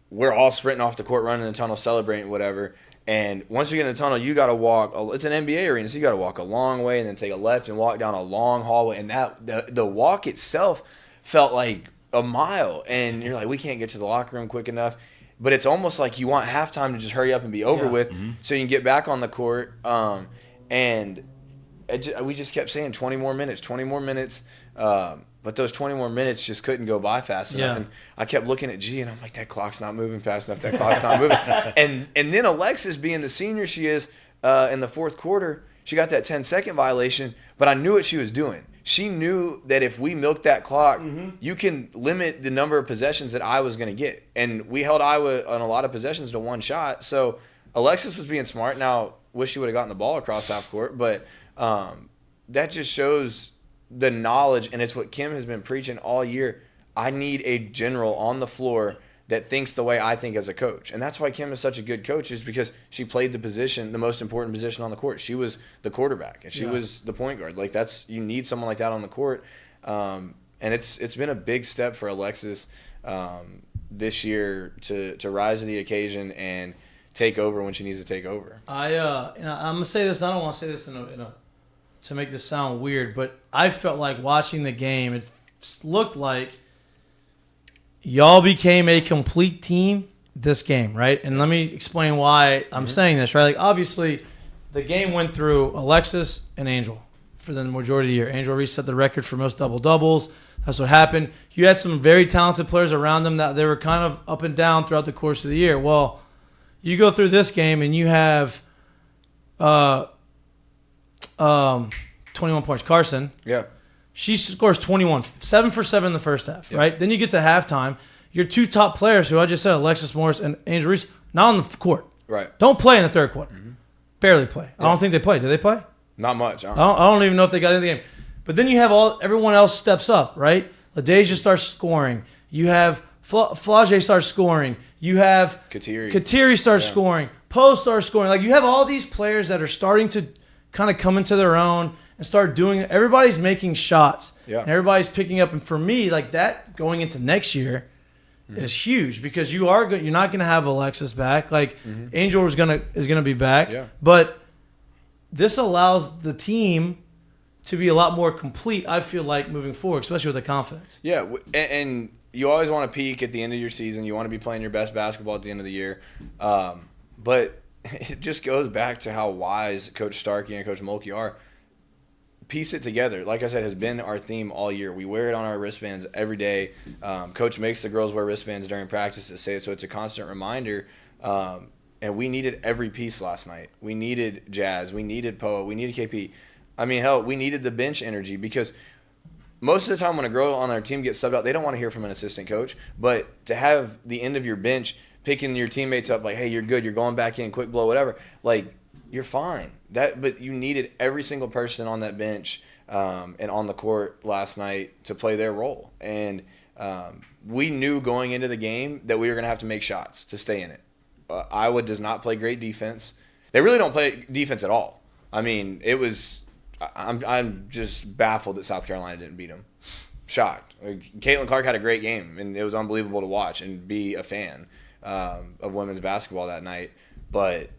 We're all sprinting off the court, running in the tunnel, celebrating, whatever. And once we get in the tunnel, you got to walk. It's an NBA arena, so you got to walk a long way and then take a left and walk down a long hallway. And that the walk itself felt like a mile. And you're like, we can't get to the locker room quick enough. But it's almost like you want halftime to just hurry up and be over with, so you can get back on the court. And we just kept saying 20 more minutes. But those 20 more minutes just couldn't go by fast enough. And I kept looking at G, and I'm like, that clock's not moving fast enough. That clock's not moving. And then Alexis, being the senior she is in the fourth quarter, she got that 10-second violation, but I knew what she was doing. She knew that if we milked that clock, you can limit the number of possessions that I was going to get. And we held Iowa on a lot of possessions to 1 shot. So Alexis was being smart. Now, wish she would have gotten the ball across half court, but that just shows the knowledge, and it's what Kim has been preaching all year. I need a general on the floor that thinks the way I think as a coach. And that's why Kim is such a good coach, is because she played the position, the most important position on the court. She was the quarterback, and she was the point guard. Like, you need someone like that on the court. And it's been a big step for Alexis this year to rise to the occasion and take over when she needs to take over. I'm gonna say this. I don't want to say this to make this sound weird, but I felt like watching the game, it looked like y'all became a complete team this game, right? And let me explain why I'm saying this, right? Like, obviously, the game went through Alexis and Angel for the majority of the year. Angel Reese set the record for most double-doubles. That's what happened. You had some very talented players around them that they were kind of up and down throughout the course of the year. Well, you go through this game and you have 21 points. Carson. Yeah. She scores 21, 7 for 7 in the first half, right? Then you get to halftime. Your 2 top players, who I just said, Alexis Morris and Angel Reese, not on the court. Right. Don't play in the third quarter. Barely play. I don't think they play. Do they play? Not much. I don't even know if they got into the game. But then you have everyone else steps up, right? LaDeja starts scoring. You have Flage starts scoring. You have Kateri starts scoring. Poe starts scoring. Like, you have all these players that are starting to kind of come into their own and start doing it. Everybody's making shots. Yeah. And everybody's picking up. And for me, like, that going into next year is huge, because you're not going to have Alexis back. Like, Angel is gonna be back. Yeah. But this allows the team to be a lot more complete, I feel like, moving forward, especially with the confidence. Yeah, and you always want to peak at the end of your season. You want to be playing your best basketball at the end of the year. But it just goes back to how wise Coach Starkey and Coach Mulkey are. Piece it together. Like I said, has been our theme all year. We wear it on our wristbands every day. Coach makes the girls wear wristbands during practice to say it, so it's a constant reminder. And we needed every piece last night. We needed Jazz. We needed Poa. We needed KP. I mean, hell, we needed the bench energy, because most of the time when a girl on our team gets subbed out, they don't want to hear from an assistant coach. But to have the end of your bench picking your teammates up like, hey, you're good, you're going back in, quick blow, whatever, like, you're fine. But you needed every single person on that bench and on the court last night to play their role. And we knew going into the game that we were going to have to make shots to stay in it. Iowa does not play great defense. They really don't play defense at all. I mean, it was – I'm just baffled that South Carolina didn't beat them. Shocked. Caitlin Clark had a great game, and it was unbelievable to watch and be a fan of women's basketball that night. But,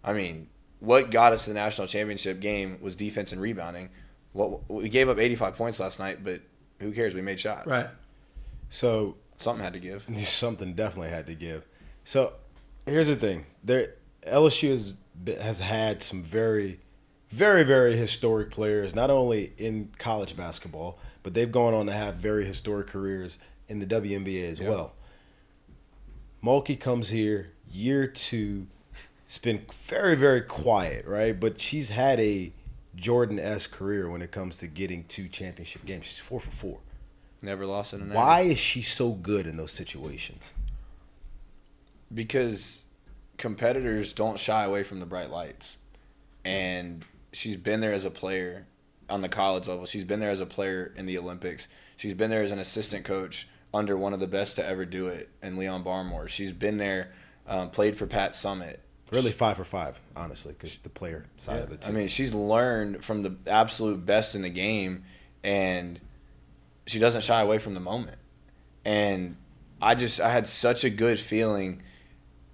I mean, what got us to the national championship game was defense and rebounding. We gave up 85 points last night, but who cares? We made shots. Right. So something had to give. Something definitely had to give. So here's the thing: LSU has had some very, very, very historic players, not only in college basketball, but they've gone on to have very historic careers in the WNBA as well. Mulkey comes here year 2. It's been very, very quiet, right? But she's had a Jordan-esque career when it comes to getting to championship games. She's 4 for 4. Never lost in a night. Why is she so good in those situations? Because competitors don't shy away from the bright lights. And she's been there as a player on the college level. She's been there as a player in the Olympics. She's been there as an assistant coach under one of the best to ever do it in Leon Barmore. She's been there, played for Pat Summitt. Really 5 for 5, honestly, because the player side of it too. I mean, she's learned from the absolute best in the game, and she doesn't shy away from the moment. And I had such a good feeling,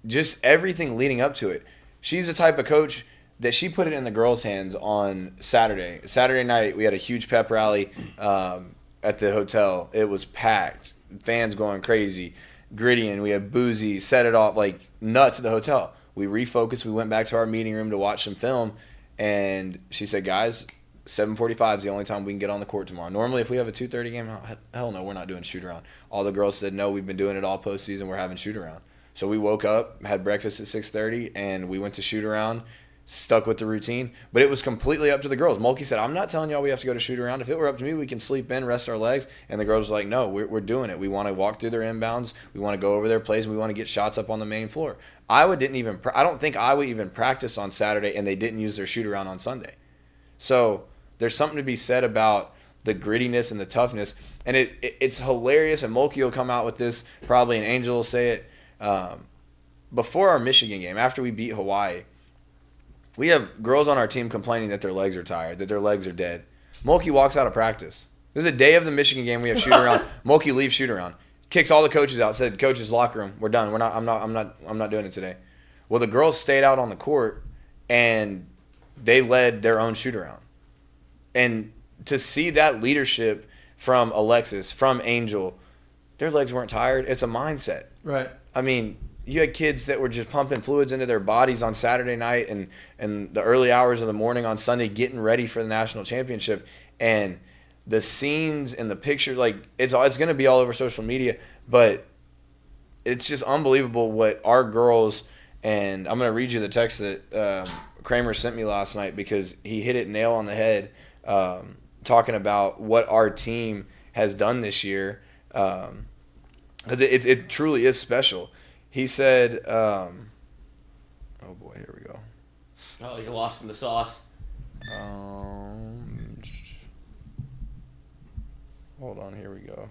just everything leading up to it. She's the type of coach that she put it in the girls' hands on Saturday. Saturday night, we had a huge pep rally at the hotel. It was packed, fans going crazy, grittying. We had Boozy, set it off like nuts at the hotel. We refocused. We went back to our meeting room to watch some film, and she said, guys, 7:45 is the only time we can get on the court tomorrow. Normally, if we have a 2:30 game, hell no, we're not doing shoot-around. All the girls said, no, we've been doing it all postseason. We're having shoot-around. So we woke up, had breakfast at 6:30, and we went to shoot-around, stuck with the routine. But it was completely up to the girls. Mulkey said, I'm not telling y'all we have to go to shoot-around. If it were up to me, we can sleep in, rest our legs. And the girls were like, no, we're doing it. We want to walk through their inbounds. We want to go over their plays, and we want to get shots up on the main floor. I don't think Iowa even practiced on Saturday, and they didn't use their shoot-around on Sunday. So there's something to be said about the grittiness and the toughness. And it's hilarious, and Mulkey will come out with this probably, and Angel will say it. Before our Michigan game, after we beat Hawaii, we have girls on our team complaining that their legs are tired, that their legs are dead. Mulkey walks out of practice. This is the day of the Michigan game. We have shoot-around. Mulkey leaves shoot-around. Kicks all the coaches out. Said, "Coaches, locker room. We're done. I'm not doing it today." Well, the girls stayed out on the court, and they led their own shoot-around. And to see that leadership from Alexis, from Angel, their legs weren't tired. It's a mindset. Right. I mean, you had kids that were just pumping fluids into their bodies on Saturday night and the early hours of the morning on Sunday getting ready for the national championship. And the scenes and the picture, like, it's going to be all over social media, but it's just unbelievable what our girls, and I'm going to read you the text that Kramer sent me last night because he hit it nail on the head, talking about what our team has done this year, because it truly is special. He said, oh boy, here we go. Oh, you're lost in the sauce. Hold on, here we go.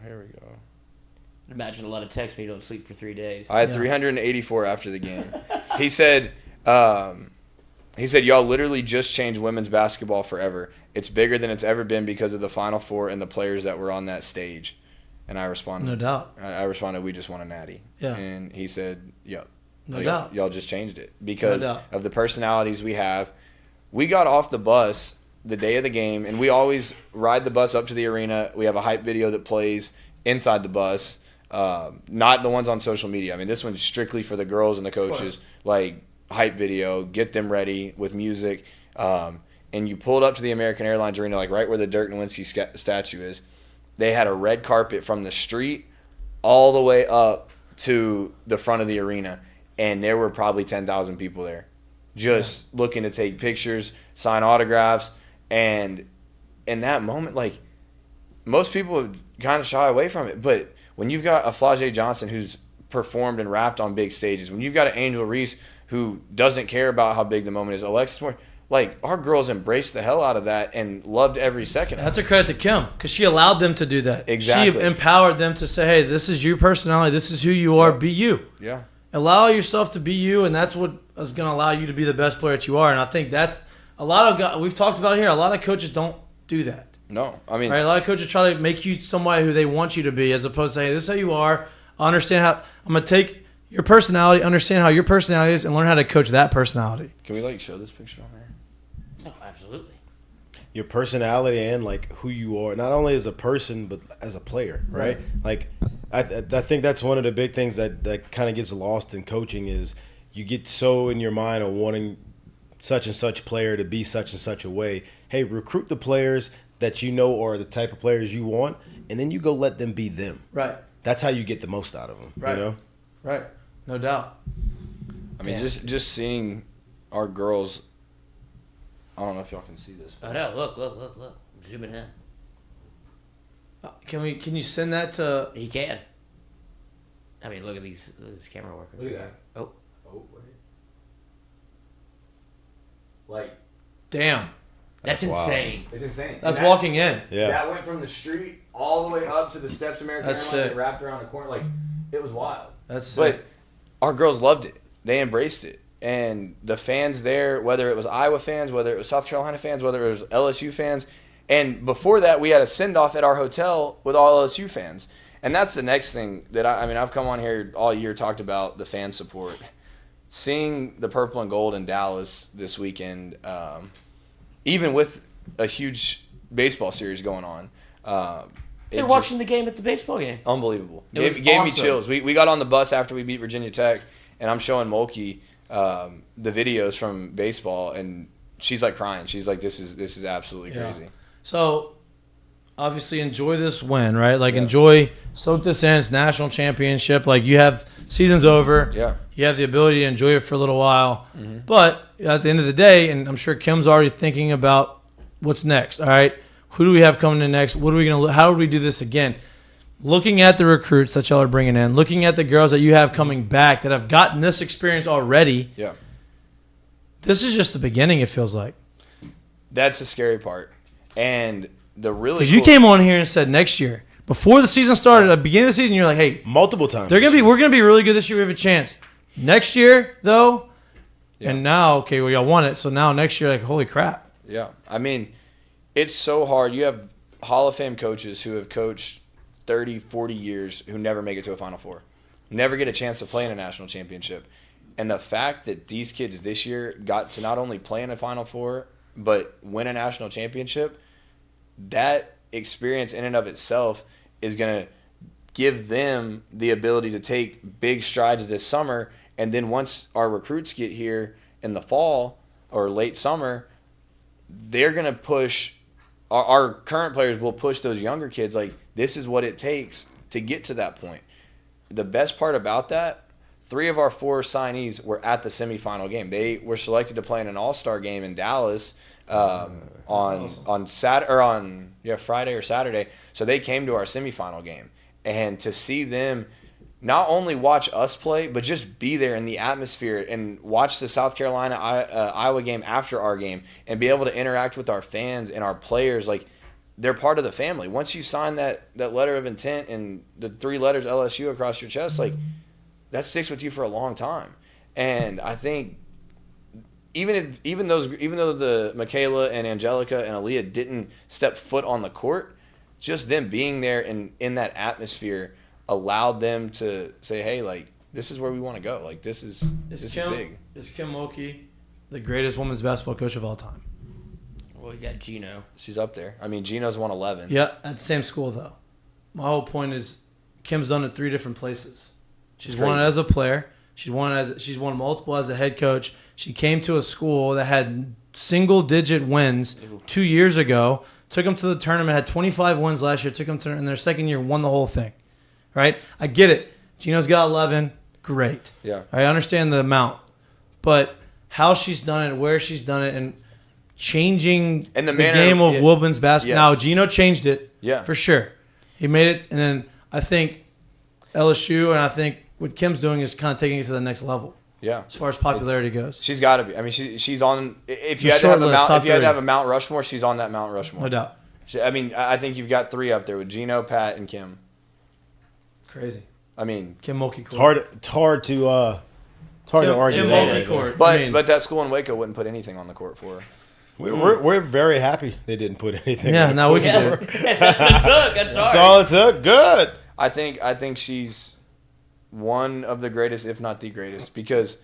Imagine a lot of texts when you don't sleep for 3 days. I had 384 after the game. He said, y'all literally just changed women's basketball forever. It's bigger than it's ever been because of the Final Four and the players that were on that stage. And I responded, no doubt. I responded, we just won a natty. Yeah. And he said, yep. No doubt. Y'all just changed it because of the personalities we have. We got off the bus the day of the game, and we always ride the bus up to the arena. We have a hype video that plays inside the bus, not the ones on social media. I mean, this one's strictly for the girls and the coaches, like hype video, get them ready with music. And you pulled up to the American Airlines Arena, like right where the Dirk Nowitzki statue is. They had a red carpet from the street all the way up to the front of the arena, and there were probably 10,000 people there just looking to take pictures, sign autographs. And in that moment, like, most people would kind of shy away from it. But when you've got a Flau'jae Johnson who's performed and rapped on big stages, when you've got an Angel Reese who doesn't care about how big the moment is, Alexis Moore, like, our girls embraced the hell out of that and loved every second. That's a credit to Kim because she allowed them to do that. Exactly. She empowered them to say, hey, this is your personality. This is who you are. Be you. Yeah. Allow yourself to be you, and that's what is going to allow you to be the best player that you are. And I think that's a lot of guys, we've talked about here, a lot of coaches don't do that. No. I mean, right? A lot of coaches try to make you somebody who they want you to be as opposed to, hey, this is how you are. I understand how – I'm going to take your personality, understand how your personality is, and learn how to coach that personality. Can we, like, show this picture on there? Oh, absolutely. Your personality and like who you are, not only as a person but as a player, right? Like, I think that's one of the big things that kind of gets lost in coaching is you get so in your mind of wanting such and such player to be such and such a way. Hey, recruit the players that you know are the type of players you want, and then you go let them be them. Right. That's how you get the most out of them. Right. You know? Right. No doubt. I mean, just seeing our girls. I don't know if y'all can see this. Oh no! Look! Zoom it in. Can you send that to? You can. I mean, look at this camera working. Look at that. Oh, wait. Like, damn. That's insane. It's insane. That's walking in. Yeah. That went from the street all the way up to the steps of American That's Airlines sick. and wrapped around the corner. Like, it was wild. That's sick. But our girls loved it. They embraced it. And the fans there, whether it was Iowa fans, whether it was South Carolina fans, whether it was LSU fans, and before that, we had a send-off at our hotel with all LSU fans. And that's the next thing that I've come on here all year, talked about the fan support. Seeing the purple and gold in Dallas this weekend, even with a huge baseball series going on, they're watching the game at the baseball game. Unbelievable. It gave me chills. We got on the bus after we beat Virginia Tech, and I'm showing Mulkey the videos from baseball, and she's like crying. She's like, "This is absolutely crazy." So, obviously, enjoy this win, right? Like, soak this in. It's national championship. Like, you have season's over. Yeah. You have the ability to enjoy it for a little while. Mm-hmm. But at the end of the day, and I'm sure Kim's already thinking about what's next. All right, who do we have coming in next? What are we gonna? How do we do this again? Looking at the recruits that y'all are bringing in, looking at the girls that you have coming back that have gotten this experience already. Yeah. This is just the beginning, it feels like. That's the scary part. And the really Because you came on here and said next year, before the season started, at the beginning of the season, you're like, hey, multiple times. we're gonna be really good this year. We have a chance. Next year, though, and now, okay, well, y'all won it. So now next year, like, holy crap. Yeah. I mean, it's so hard. You have Hall of Fame coaches who have coached 30, 40 years who never make it to a Final Four, never get a chance to play in a national championship. And the fact that these kids this year got to not only play in a Final Four, but win a national championship, that experience in and of itself is going to give them the ability to take big strides this summer. And then once our recruits get here in the fall or late summer, they're going to push – our current players will push those younger kids like, this is what it takes to get to that point. The best part about that, 3 of our 4 signees were at the semifinal game. They were selected to play in an all-star game in Dallas on Friday or Saturday. So they came to our semifinal game. And to see them not only watch us play, but just be there in the atmosphere and watch the South Carolina Iowa game after our game and be able to interact with our fans and our players, like, they're part of the family. Once you sign that letter of intent and the 3 letters LSU across your chest, like, that sticks with you for a long time. And I think even though the Michaela and Angelica and Aaliyah didn't step foot on the court, just them being there in that atmosphere allowed them to say, hey, like, this is where we want to go. Like, this is big. Is Kim Mulkey the greatest women's basketball coach of all time? Well, you got Gino. She's up there. I mean, Gino's won 11. Yeah, at the same school, though. My whole point is Kim's done it 3 different places. She's won it as a player. She's won multiple as a head coach. She came to a school that had single-digit wins 2 years ago, took them to the tournament, had 25 wins last year, took them to in their second year, won the whole thing. Right? I get it. Gino's got 11. Great. Yeah. I understand the amount. But how she's done it, where she's done it, and changing the game of women's basketball. Yes. Now, Gino changed it. Yeah. For sure. He made it, and then I think LSU and I think what Kim's doing is kind of taking it to the next level. Yeah. As far as popularity goes. She's got to be. I mean, she's on. If you The had to have short list, top if you had to three. have a Mount Rushmore, she's on that Mount Rushmore. No doubt. I mean, I think you've got 3 up there with Gino, Pat, and Kim. Crazy. I mean, Kim Mulkey court. It's hard to argue Kim that. Mulkey court. but that school in Waco wouldn't put anything on the court for her. We're very happy they didn't put anything. Yeah, on the now we court. can do it. That's what it took. That's That's hard. all it took. Good. I think she's one of the greatest, if not the greatest, because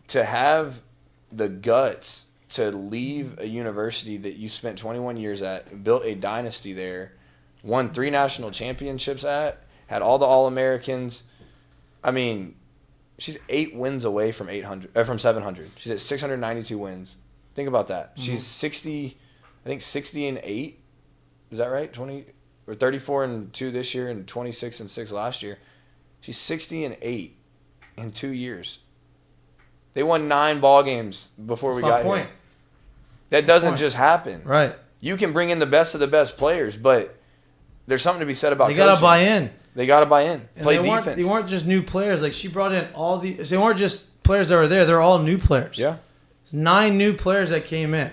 to have the guts to leave a university that you spent 21 years at, built a dynasty there, won 3 national championships at, had all the All-Americans. I mean, she's 8 wins away from 700. She's at 692 wins. Think about that. She's 60 and 8. Is that right? 20 or 34 and 2 this year and 26 and 6 last year. She's 60 and 8 in 2 years. They won 9 ball games before That's we my got point. here. That doesn't just happen. Right. You can bring in the best of the best players, but there's something to be said about They got to coaching. buy in. They got to buy in. And Play they defense. They weren't just new players. Like, she brought in all the. They weren't just players that were there. They're all new players. Yeah. 9 new players that came in.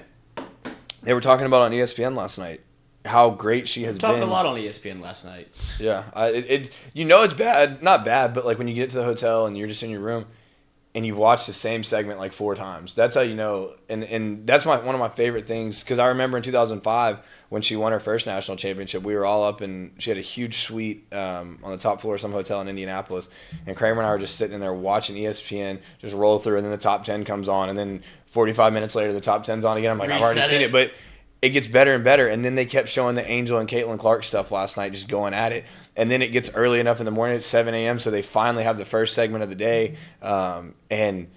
They were talking about on ESPN last night how great she has Talked been. a lot on ESPN last night. Yeah, it's bad, not bad, but like when you get to the hotel and you're just in your room and you've watched the same segment like 4 times, that's how you know. And that's one of my favorite things, because I remember in 2005 when she won her first national championship, we were all up and she had a huge suite on the top floor of some hotel in Indianapolis, and Kramer and I were just sitting in there watching ESPN just roll through, and then the top 10 comes on, and then 45 minutes later the top 10's on again. I'm like, I've already seen it, but it gets better and better. And then they kept showing the Angel and Caitlin Clark stuff last night, just going at it. And then it gets early enough in the morning, it's 7 a.m., so they finally have the first segment of the day, and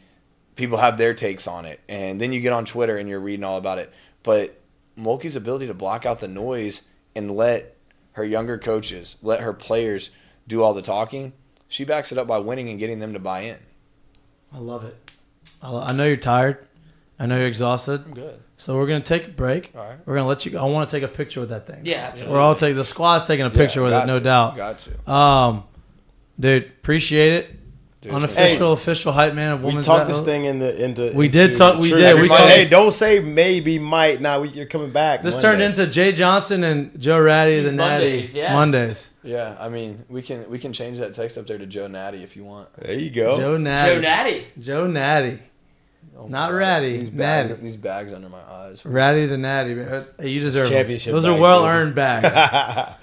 people have their takes on it. And then you get on Twitter and you're reading all about it. But Mulkey's ability to block out the noise and let her younger coaches, let her players do all the talking, she backs it up by winning and getting them to buy in. I love it. I know you're tired. I know you're exhausted. I'm good. So we're going to take a break. All right. We're going to let you go. I want to take a picture with that thing. Yeah, absolutely. We're all taking, the squad's taking a picture with it, no doubt. Got to. Dude, appreciate it. Dude, Unofficial, official hype man of We women's talked battle. this thing into. We did talk- we true. did. We talked- Hey, don't say maybe, might. Nah, you're coming back. This Monday. turned into Jay Johnson and Joe Ratty, the Natty Mondays, yes. Mondays. Yeah, I mean, we can change that text up there to Joe Natty if you want. There you go. Joe Natty. Joe Natty. Joe Natty. Oh Not my God. Ratty, Natty. Natty. These bags under my eyes. Ratty the Natty. Man. Hey, you deserve it. championship Those are bag, well-earned bags.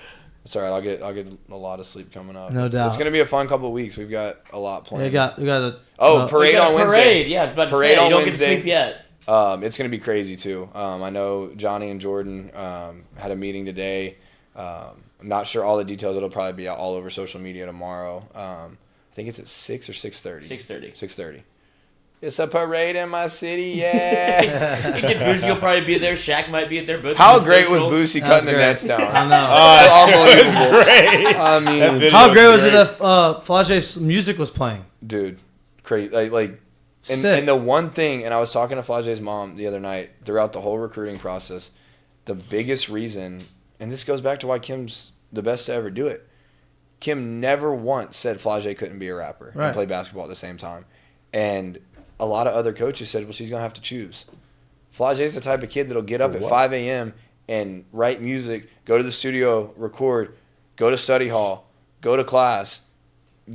It's all right. I'll get a lot of sleep coming up. No doubt. It's gonna be a fun couple of weeks. We've got a lot planned. we got the Parade We got on a Wednesday. Parade. Yeah, I was about to Parade say. on You don't Wednesday. get to sleep yet. It's gonna be crazy too. I know Johnny and Jordan had a meeting today. I'm not sure all the details. It'll probably be out all over social media tomorrow. I think it's at 6 or 6:30. 6:30. 6:30. It's a parade in my city, yeah. You get Boosie will probably be there. Shaq might be there. Both How of them great was social. Boosie That was cutting the great. nets down? I know. Unbelievable. Great. I mean, How great was it that Flage's music was playing? dude, crazy. Like Sick. and the one thing, and I was talking to Flage's mom the other night throughout the whole recruiting process, the biggest reason, and this goes back to why Kim's the best to ever do it. Kim never once said Flage couldn't be a rapper Right. and play basketball at the same time. And a lot of other coaches said, well, she's going to have to choose. Flage's the type of kid that'll get up at 5 a.m. and write music, go to the studio, record, go to study hall, go to class,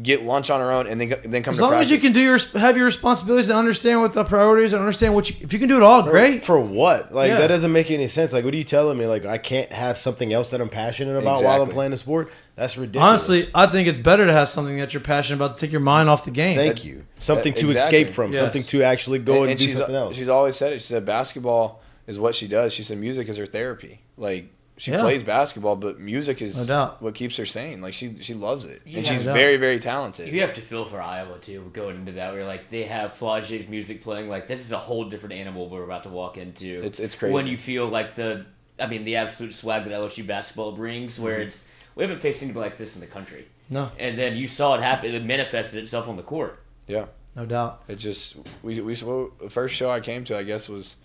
get lunch on her own, and then come to practice. As long as you can have your responsibilities and understand what the priorities and understand if you can do it all, great. For what? Like, Yeah. that doesn't make any sense. Like, what are you telling me? Like, I can't have something else that I'm passionate about while I'm Exactly. playing the sport? That's ridiculous. Honestly, I think it's better to have something that you're passionate about to take your mind off the game. Thank you. Something to Exactly. escape from. Yes. Something to actually go and do she's, something else. She's always said it. She said basketball is what she does. She said music is her therapy. Like, she Yeah. plays basketball, but music is No doubt. what keeps her sane. Like, she loves it. Yeah, And she's no doubt. very, very talented. You have to feel for Iowa too, going into that. Where like they have Flage's music playing. Like this is a whole different animal we're about to walk into. It's crazy. When you feel like the absolute swag that LSU basketball brings, where it's we haven't faced anybody like this in the country. No, And then you saw it happen. It manifested itself on the court. Yeah. no doubt. It just the first show I came to, I guess, was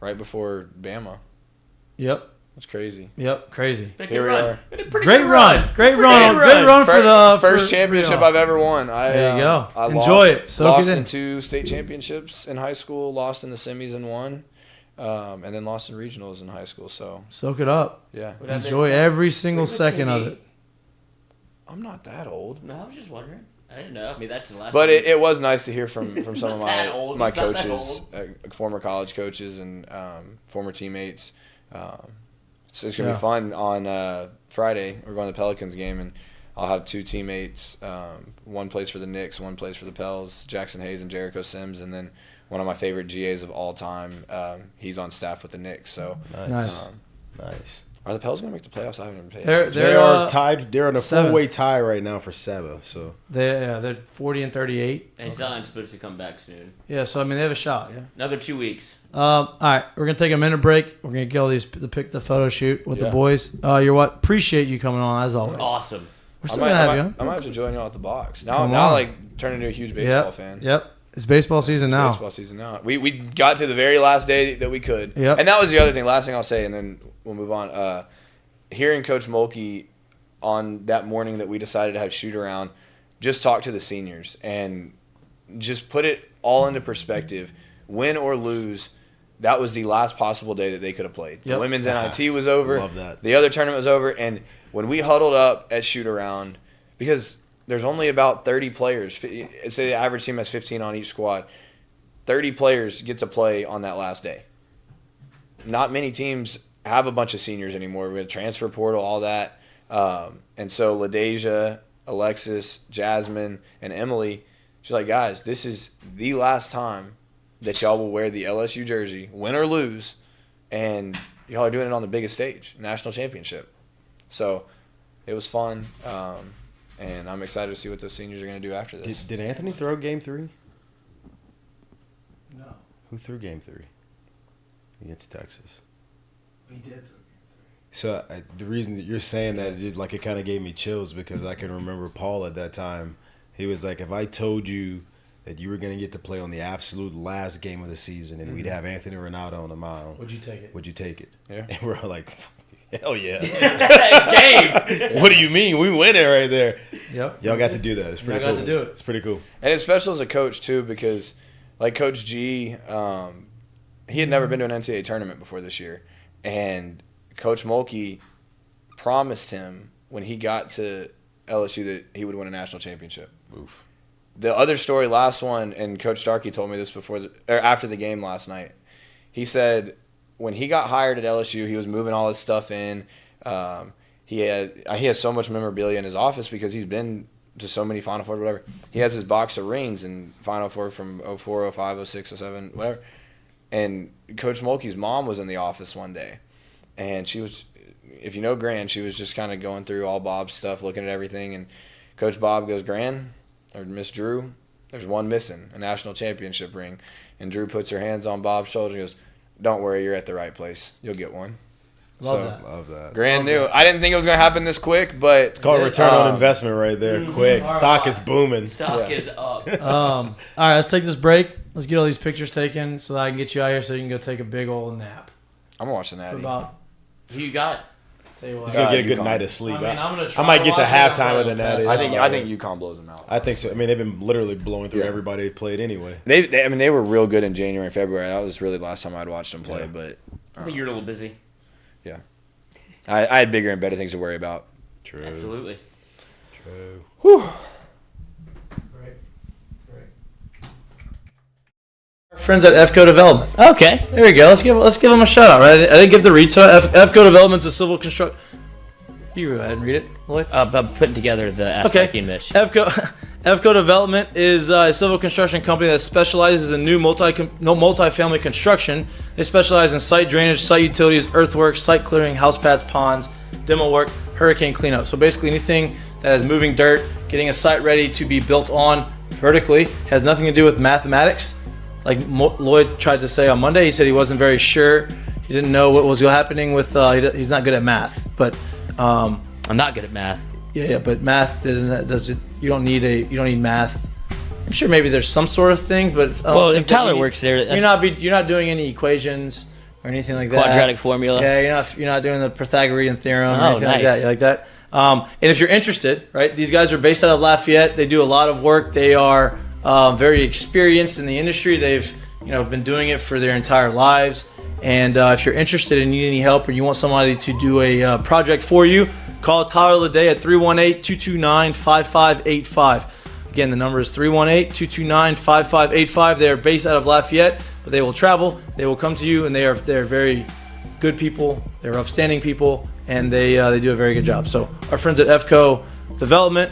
right before Bama. Yep. That's crazy. Yep, crazy. Here we are. Great run for the first championship I've ever won. There you go. I Enjoy it. Soak lost it in. in 2 state championships in high school, lost in the semis in 1, and then lost in regionals in high school. So soak it up. yeah, Enjoy every single second of it. I'm not that old. No, I was just wondering. I didn't know. I mean, that's the last. But it was nice to hear from some of That old. my It's not that coaches, old. former college coaches and former teammates. So it's gonna be fun on Friday. We're going to the Pelicans game, and I'll have 2 teammates. One plays for the Knicks, one plays for the Pels. Jackson Hayes and Jericho Sims, and then one of my favorite GAs of all time. He's on staff with the Knicks. So Nice. Nice. Are the Pels gonna make the playoffs? I haven't even paid. They They are tied. They're in a 7th. 4-way tie right now for 7th. So They're 40 and 38. And Zion's supposed to come back soon. Yeah, so I mean they have a shot. Yeah. Another 2 weeks. All right, we're gonna take a minute break. We're gonna get all these the photo shoot with the boys. You're what? Appreciate you coming on as always. Awesome. We're still gonna have you. I might have to join you all at the box. Now, Come now on. like turn into a huge baseball fan. Yep. It's baseball season now. Baseball season now. We got to the very last day that we could. Yep. And that was the other thing. Last thing I'll say, and then we'll move on. Hearing Coach Mulkey on that morning that we decided to have shoot around, just talk to the seniors and just put it all into perspective. Win or lose, that was the last possible day that they could have played. Yep. The women's NIT was over. Love that. The other tournament was over. And when we huddled up at shoot around, because there's only about 30 players, say the average team has 15 on each squad, 30 players get to play on that last day. Not many teams have a bunch of seniors anymore. We have transfer portal, all that. And so LaDeja, Alexis, Jasmine, and Emily, she's like, guys, this is the last time that y'all will wear the LSU jersey, win or lose, and y'all are doing it on the biggest stage, national championship. So it was fun, and I'm excited to see what those seniors are going to do after this. did Anthony throw Game 3? No, Who threw Game 3 against Texas? he did. So the reason that you're saying that, it kind of gave me chills because I can remember Paul at that time. He was like, if I told you that you were going to get to play on the absolute last game of the season and we'd have Anthony Ronaldo on the mound, Would you take it? would you take it? Yeah. And we're all like, hell yeah. Game. What do you mean? We win it right there. Yep. Y'all got to do that. It's pretty Y'all cool. got to do it. It's pretty cool. And it's special as a coach, too, because, like Coach G, he had never been to an NCAA tournament before this year. And Coach Mulkey promised him when he got to LSU that he would win a national championship. Oof. The other story, last one, and Coach Starkey told me this after the game last night. He said when he got hired at LSU, he was moving all his stuff in. He has so much memorabilia in his office because he's been to so many Final Fours, whatever. He has his box of rings in Final Four from 04, 05, 06, 07, whatever. And Coach Mulkey's mom was in the office one day, and she was, if you know Gran, she was just kind of going through all Bob's stuff, looking at everything, and Coach Bob goes, Gran, or Miss Drew, there's one missing, a national championship ring. And Drew puts her hands on Bob's shoulder and goes, don't worry, you're at the right place. You'll get one. Love that. Gran knew. I didn't think it was going to happen this quick, but It's called return on investment right there. Quick. Stock is booming. Stock is up. All right, let's take this break. Let's get all these pictures taken so that I can get you out here so you can go take a big old nap. I'm watching that. For about, Who you got? tell you what. He's going to get a good UConn. night of sleep. I mean, I'm gonna try I might to get to watch it on halftime with the Friday. Natty. I think UConn blows them out. I think so. I mean, they've been literally blowing through Yeah. everybody they played anyway. They were real good in January and February. That was really the last time I'd watched them play. Yeah. But I think you're a little busy. yeah, I had bigger and better things to worry about. True. Absolutely. True. Our friends at FCO Development. Okay. There we go. Let's give them a shout out. Right? I didn't give the read to it. FCO Development's a civil construct. You go ahead and read it, Lloyd. I'm putting together the Ask Okay. Mikey and Mitch. FCO Development is a civil construction company that specializes in new multi-family construction. They specialize in site drainage, site utilities, earthworks, site clearing, house pads, ponds, demo work, hurricane cleanup. So basically anything that is moving dirt, getting a site ready to be built on vertically, has nothing to do with mathematics. Like Lloyd tried to say on Monday, he said he wasn't very sure. He didn't know what was happening with. He's not good at math, but I'm not good at math. yeah. But math doesn't. You don't need math. I'm sure maybe there's some sort of thing, but I don't Well, think if Tyler that works there, you're not doing any equations or anything like that. Quadratic formula. Yeah, you're not doing the Pythagorean theorem or Oh, anything like nice. that. You like that? And if you're interested, right? These guys are based out of Lafayette. They do a lot of work. They are very experienced in the industry. They've been doing it for their entire lives. And if you're interested and need any help, or you want somebody to do a project for you, call Tyler Leday at 318-229-5585. Again, the number is 318-229-5585. They are based out of Lafayette, but they will travel. They will come to you, and they're very good people. They're upstanding people, and they do a very good job. So our friends at FCO Development,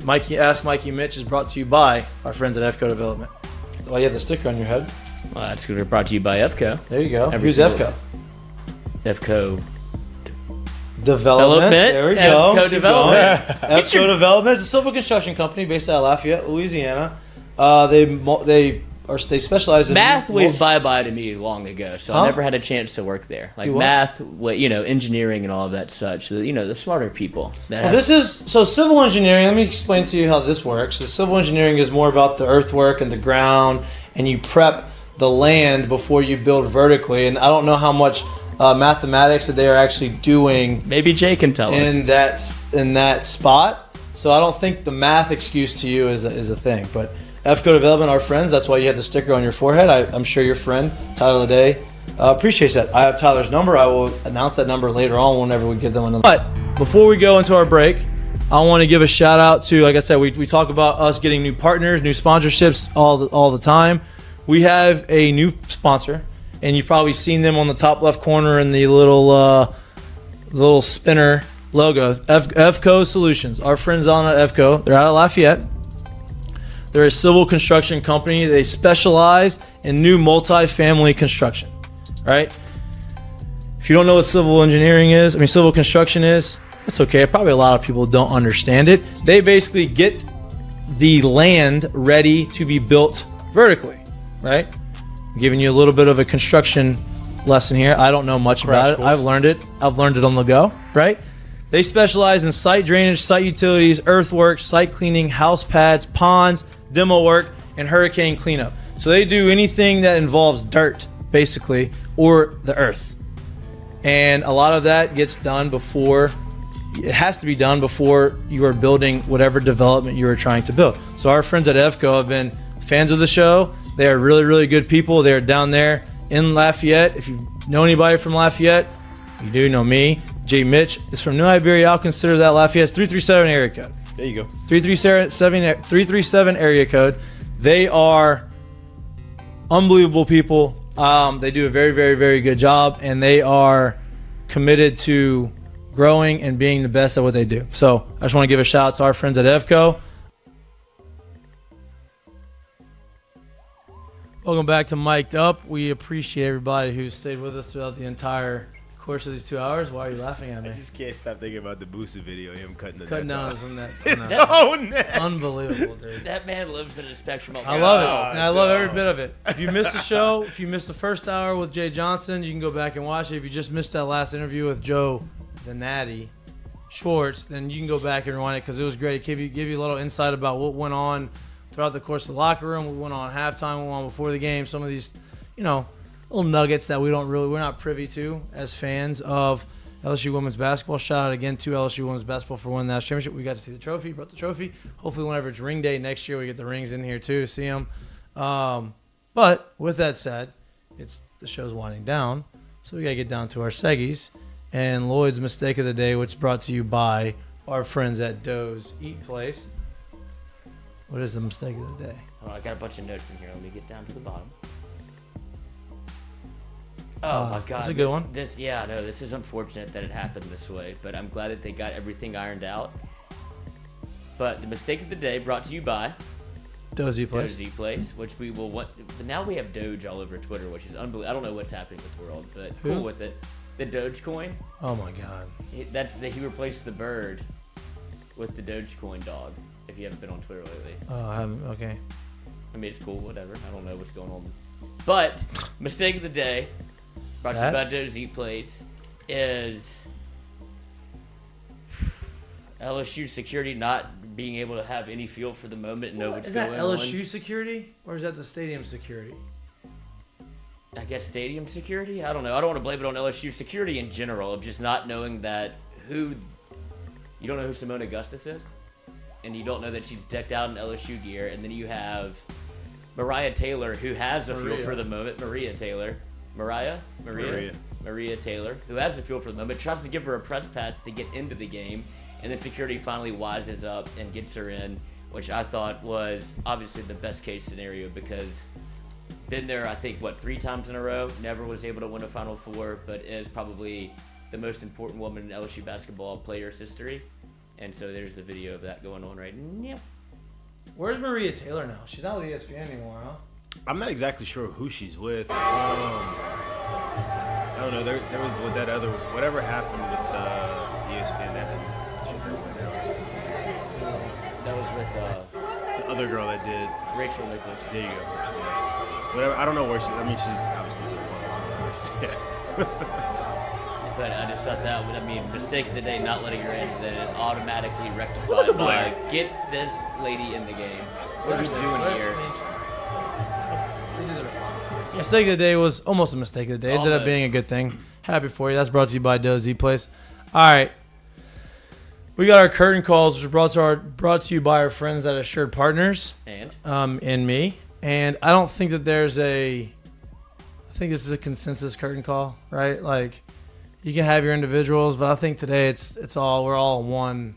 Ask Mikey Mitch is brought to you by our friends at FCO Development. Well, you have the sticker on your head. Well, that's because we're brought to you by FCO. There you go. Every Who's single- FCO? FCO Development. There we go. FCO Keep Development. going. FCO Development is a civil construction company based out of Lafayette, Louisiana. They specialize in Math waved bye-bye to me long ago, so Huh? I never had a chance to work there. Like You what? math, engineering and all of that such. So, the smarter people. That Well, have- civil engineering. Let me explain to you how this works. The civil engineering is more about the earthwork and the ground, and you prep the land before you build vertically. And I don't know how much mathematics that they are actually doing Maybe Jay can tell us. in that spot. So I don't think the math excuse to you is a thing. But FCO Development, our friends. That's why you have the sticker on your forehead. I'm sure your friend Tyler Leday appreciates that. I have Tyler's number. I will announce that number later on whenever we give them another. But before we go into our break, I want to give a shout out to, like I said, we talk about us getting new partners, new sponsorships all the time. We have a new sponsor, and you've probably seen them on the top left corner in the little spinner logo. FCO Solutions. Our friends on at FCO, they're out of Lafayette. They're a civil construction company. They specialize in new multi-family construction. Right? If you don't know what civil construction is, it's okay. Probably a lot of people don't understand it. They basically get the land ready to be built vertically. Right? I'm giving you a little bit of a construction lesson here. I don't know much about it. I've learned it on the go. Right? They specialize in site drainage, site utilities, earthwork, site cleaning, house pads, ponds, demo work, and hurricane cleanup. So they do anything that involves dirt, basically, or the earth. And a lot of that gets done before, it has to be done before you are building whatever development you are trying to build. So our friends at FCO have been fans of the show. They are really, really good people. They're down there in Lafayette. If you know anybody from Lafayette, you do know me. J. Mitch is from New Iberia. I'll consider that Lafayette's 337 area code. There you go. 337 area code. They are unbelievable people. They do a very, very, very good job, and they are committed to growing and being the best at what they do. So I just want to give a shout out to our friends at FCO. Welcome back to Mik'd Up. We appreciate everybody who stayed with us throughout the entire course of these 2 hours. Why are you laughing at me? I just can't stop thinking about the Boosie video, him cutting Cutting nets down off. some nets. It's so nets. Unbelievable, dude. That man lives in a spectrum of I love it, and I love every bit of it. If you missed the show, if you missed the first hour with Jay Johnson, you can go back and watch it. If you just missed that last interview with Joe the Natty Schwartz, then you can go back and rewind it because it was great. It give you a little insight about what went on throughout the course of the locker room. We went on halftime, we went on before the game. Some of these, little nuggets that we're not privy to as fans of LSU women's basketball. Shout out again to LSU women's basketball for winning the national championship. We got to see the trophy, brought the trophy. Hopefully, whenever it's ring day next year, we get the rings in here too to see them. But with that said, the show's winding down, so we got to get down to our seggies and Lloyd's mistake of the day, which is brought to you by our friends at Doe's Eat Place. What is the mistake of the day? Oh, I got a bunch of notes in here. Let me get down to the bottom. Oh my God, that's a good one. This is unfortunate that it happened this way, but I'm glad that they got everything ironed out. But the mistake of the day brought to you by Doe's Eat Place. Doe's Eat Place, which we will want. But now we have Doge all over Twitter, which is unbelievable. I don't know what's happening with the world, but Who? cool with it. The Dogecoin. Oh my God. He replaced the bird with the Dogecoin dog. If you haven't been on Twitter lately. Oh, I haven't. Okay. I mean, it's cool. Whatever. I don't know what's going on. But mistake of the day, brought to you by Doe's Eat Place, is LSU security not being able to have any feel for the moment and know what's going on. Is that LSU security or is that the stadium security? I guess stadium security. I don't know. I don't want to blame it on LSU security in general of just not knowing that you don't know who Simone Augustus is, and you don't know that she's decked out in LSU gear, and then you have Mariah Taylor, who has a feel for the moment. Maria Taylor, Maria Taylor, who has a feel for the moment, tries to give her a press pass to get into the game, and then security finally wises up and gets her in, which I thought was obviously the best case scenario because been there, I think, 3 times in a row, never was able to win a Final Four, but is probably the most important woman in LSU basketball players' history. And so there's the video of that going on right now. Where's Maria Taylor now? She's not with ESPN anymore, huh? I'm not exactly sure who she's with. I don't know. There was with that other whatever happened with ESPN. That's That was with the other girl that did. Rachel Nicholas. There you go. Whatever. I don't know where she. I mean, she's obviously doing well. But I just thought that would, mistake of the day, not letting her in, then it automatically rectified by get this lady in the game. What are we doing here? Mistake of the day was almost a mistake of the day. It ended up being a good thing. Happy for you. That's brought to you by Dozy Place. All right. We got our curtain calls, which are brought to you by our friends at Assured Partners. And me. And I don't think that I think this is a consensus curtain call, right? Like, you can have your individuals, but I think today we're all one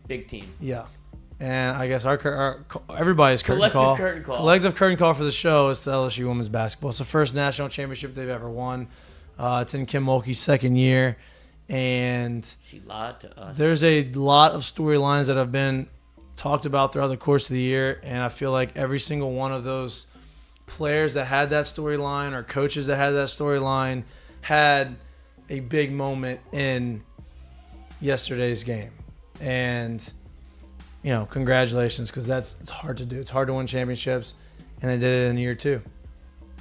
big team. Yeah. And I guess our everybody's collective curtain call for the show is the LSU women's basketball. It's the first national championship they've ever won. It's in Kim Mulkey's second year, and she lied to us. There's a lot of storylines that have been talked about throughout the course of the year, and I feel like every single one of those players that had that storyline or coaches that had that storyline had a big moment in yesterday's game. And congratulations, because it's hard to do. It's hard to win championships, and they did it in year 2.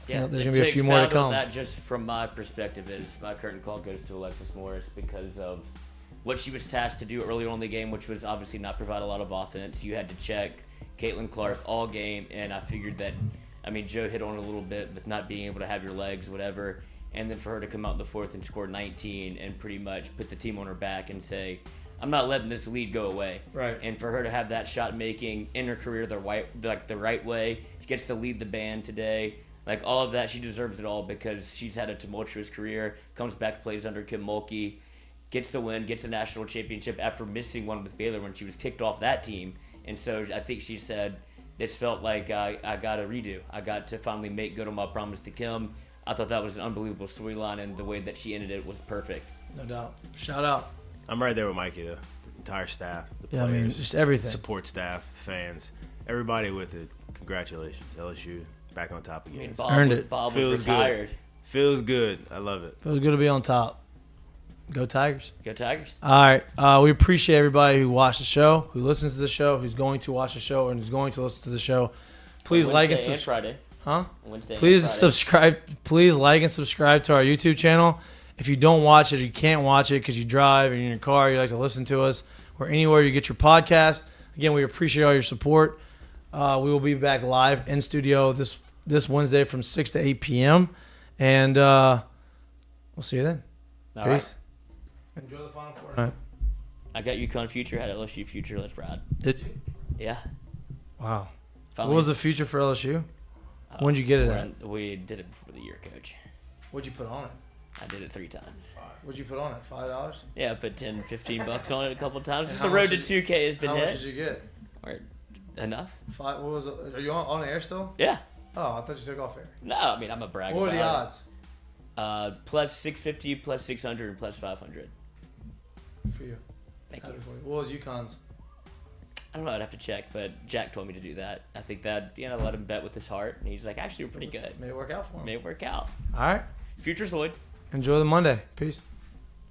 Yeah, there's gonna be a few more to come. That just from my perspective is my curtain call goes to Alexis Morris because of what she was tasked to do earlier on in the game, which was obviously not provide a lot of offense. You had to check Caitlin Clark all game, and I figured that, Joe hit on it a little bit with not being able to have your legs, whatever, and then for her to come out in the fourth and score 19 and pretty much put the team on her back and say, I'm not letting this lead go away. Right. And for her to have that shot making in her career the right way, she gets to lead the band today. Like all of that, she deserves it all because she's had a tumultuous career, comes back, plays under Kim Mulkey, gets the win, gets a national championship after missing one with Baylor when she was kicked off that team. And so I think she said, this felt like I got a redo. I got to finally make good on my promise to Kim. I thought that was an unbelievable storyline, and the way that she ended it was perfect. No doubt. Shout out. I'm right there with Mikey, though. The entire staff, the players, just everything. Support staff, fans, everybody with it. Congratulations, LSU. Back on top again. Earned it. Bob was retired. Good. Feels good. I love it. Feels good to be on top. Go Tigers. Go Tigers. All right. We appreciate everybody who watched the show, who listens to the show, who's going to watch the show, and who's going to listen to the show. Please like and subscribe. Friday. Huh? Wednesday. Please subscribe. Please like and subscribe to our YouTube channel. If you don't watch it, or you can't watch it because you drive or you're in your car, you like to listen to us, or anywhere you get your podcast. Again, we appreciate all your support. We will be back live in studio this Wednesday from 6 to 8 p.m. And we'll see you then. All Peace. Right. Enjoy the Final Four tonight. I got UConn future, had LSU future. Let's ride. Did you? Yeah. Wow. Finally. What was the future for LSU? When did you get it at? We did it before the year, Coach. What'd you put on it? I did it 3 times. What'd you put on it? $5? Yeah, I put $10, $15 on it a couple times. The road to 2K has been hit. How much did you get? Or enough. What was it? Are you on air still? Yeah. Oh, I thought you took off air. No, I'm a bragger. What were the odds? Plus 650, plus 600, and plus 500. For you. Thank you. What was UConn's? I don't know. I'd have to check, but Jack told me to do that. I think that, let him bet with his heart. And he's like, actually, we're pretty good. May it work out for him. May it work out. All right. Future's Lloyd. Enjoy the Monday. Peace.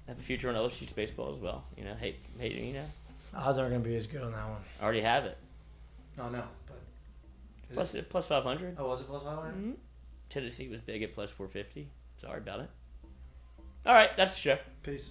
Have a future on LSU's baseball as well. Hate. Odds aren't going to be as good on that one. I already have it. No, but. Plus 500. Oh, was it plus 500? Mm-hmm. Tennessee was big at plus 450. Sorry about it. All right, that's the show. Peace.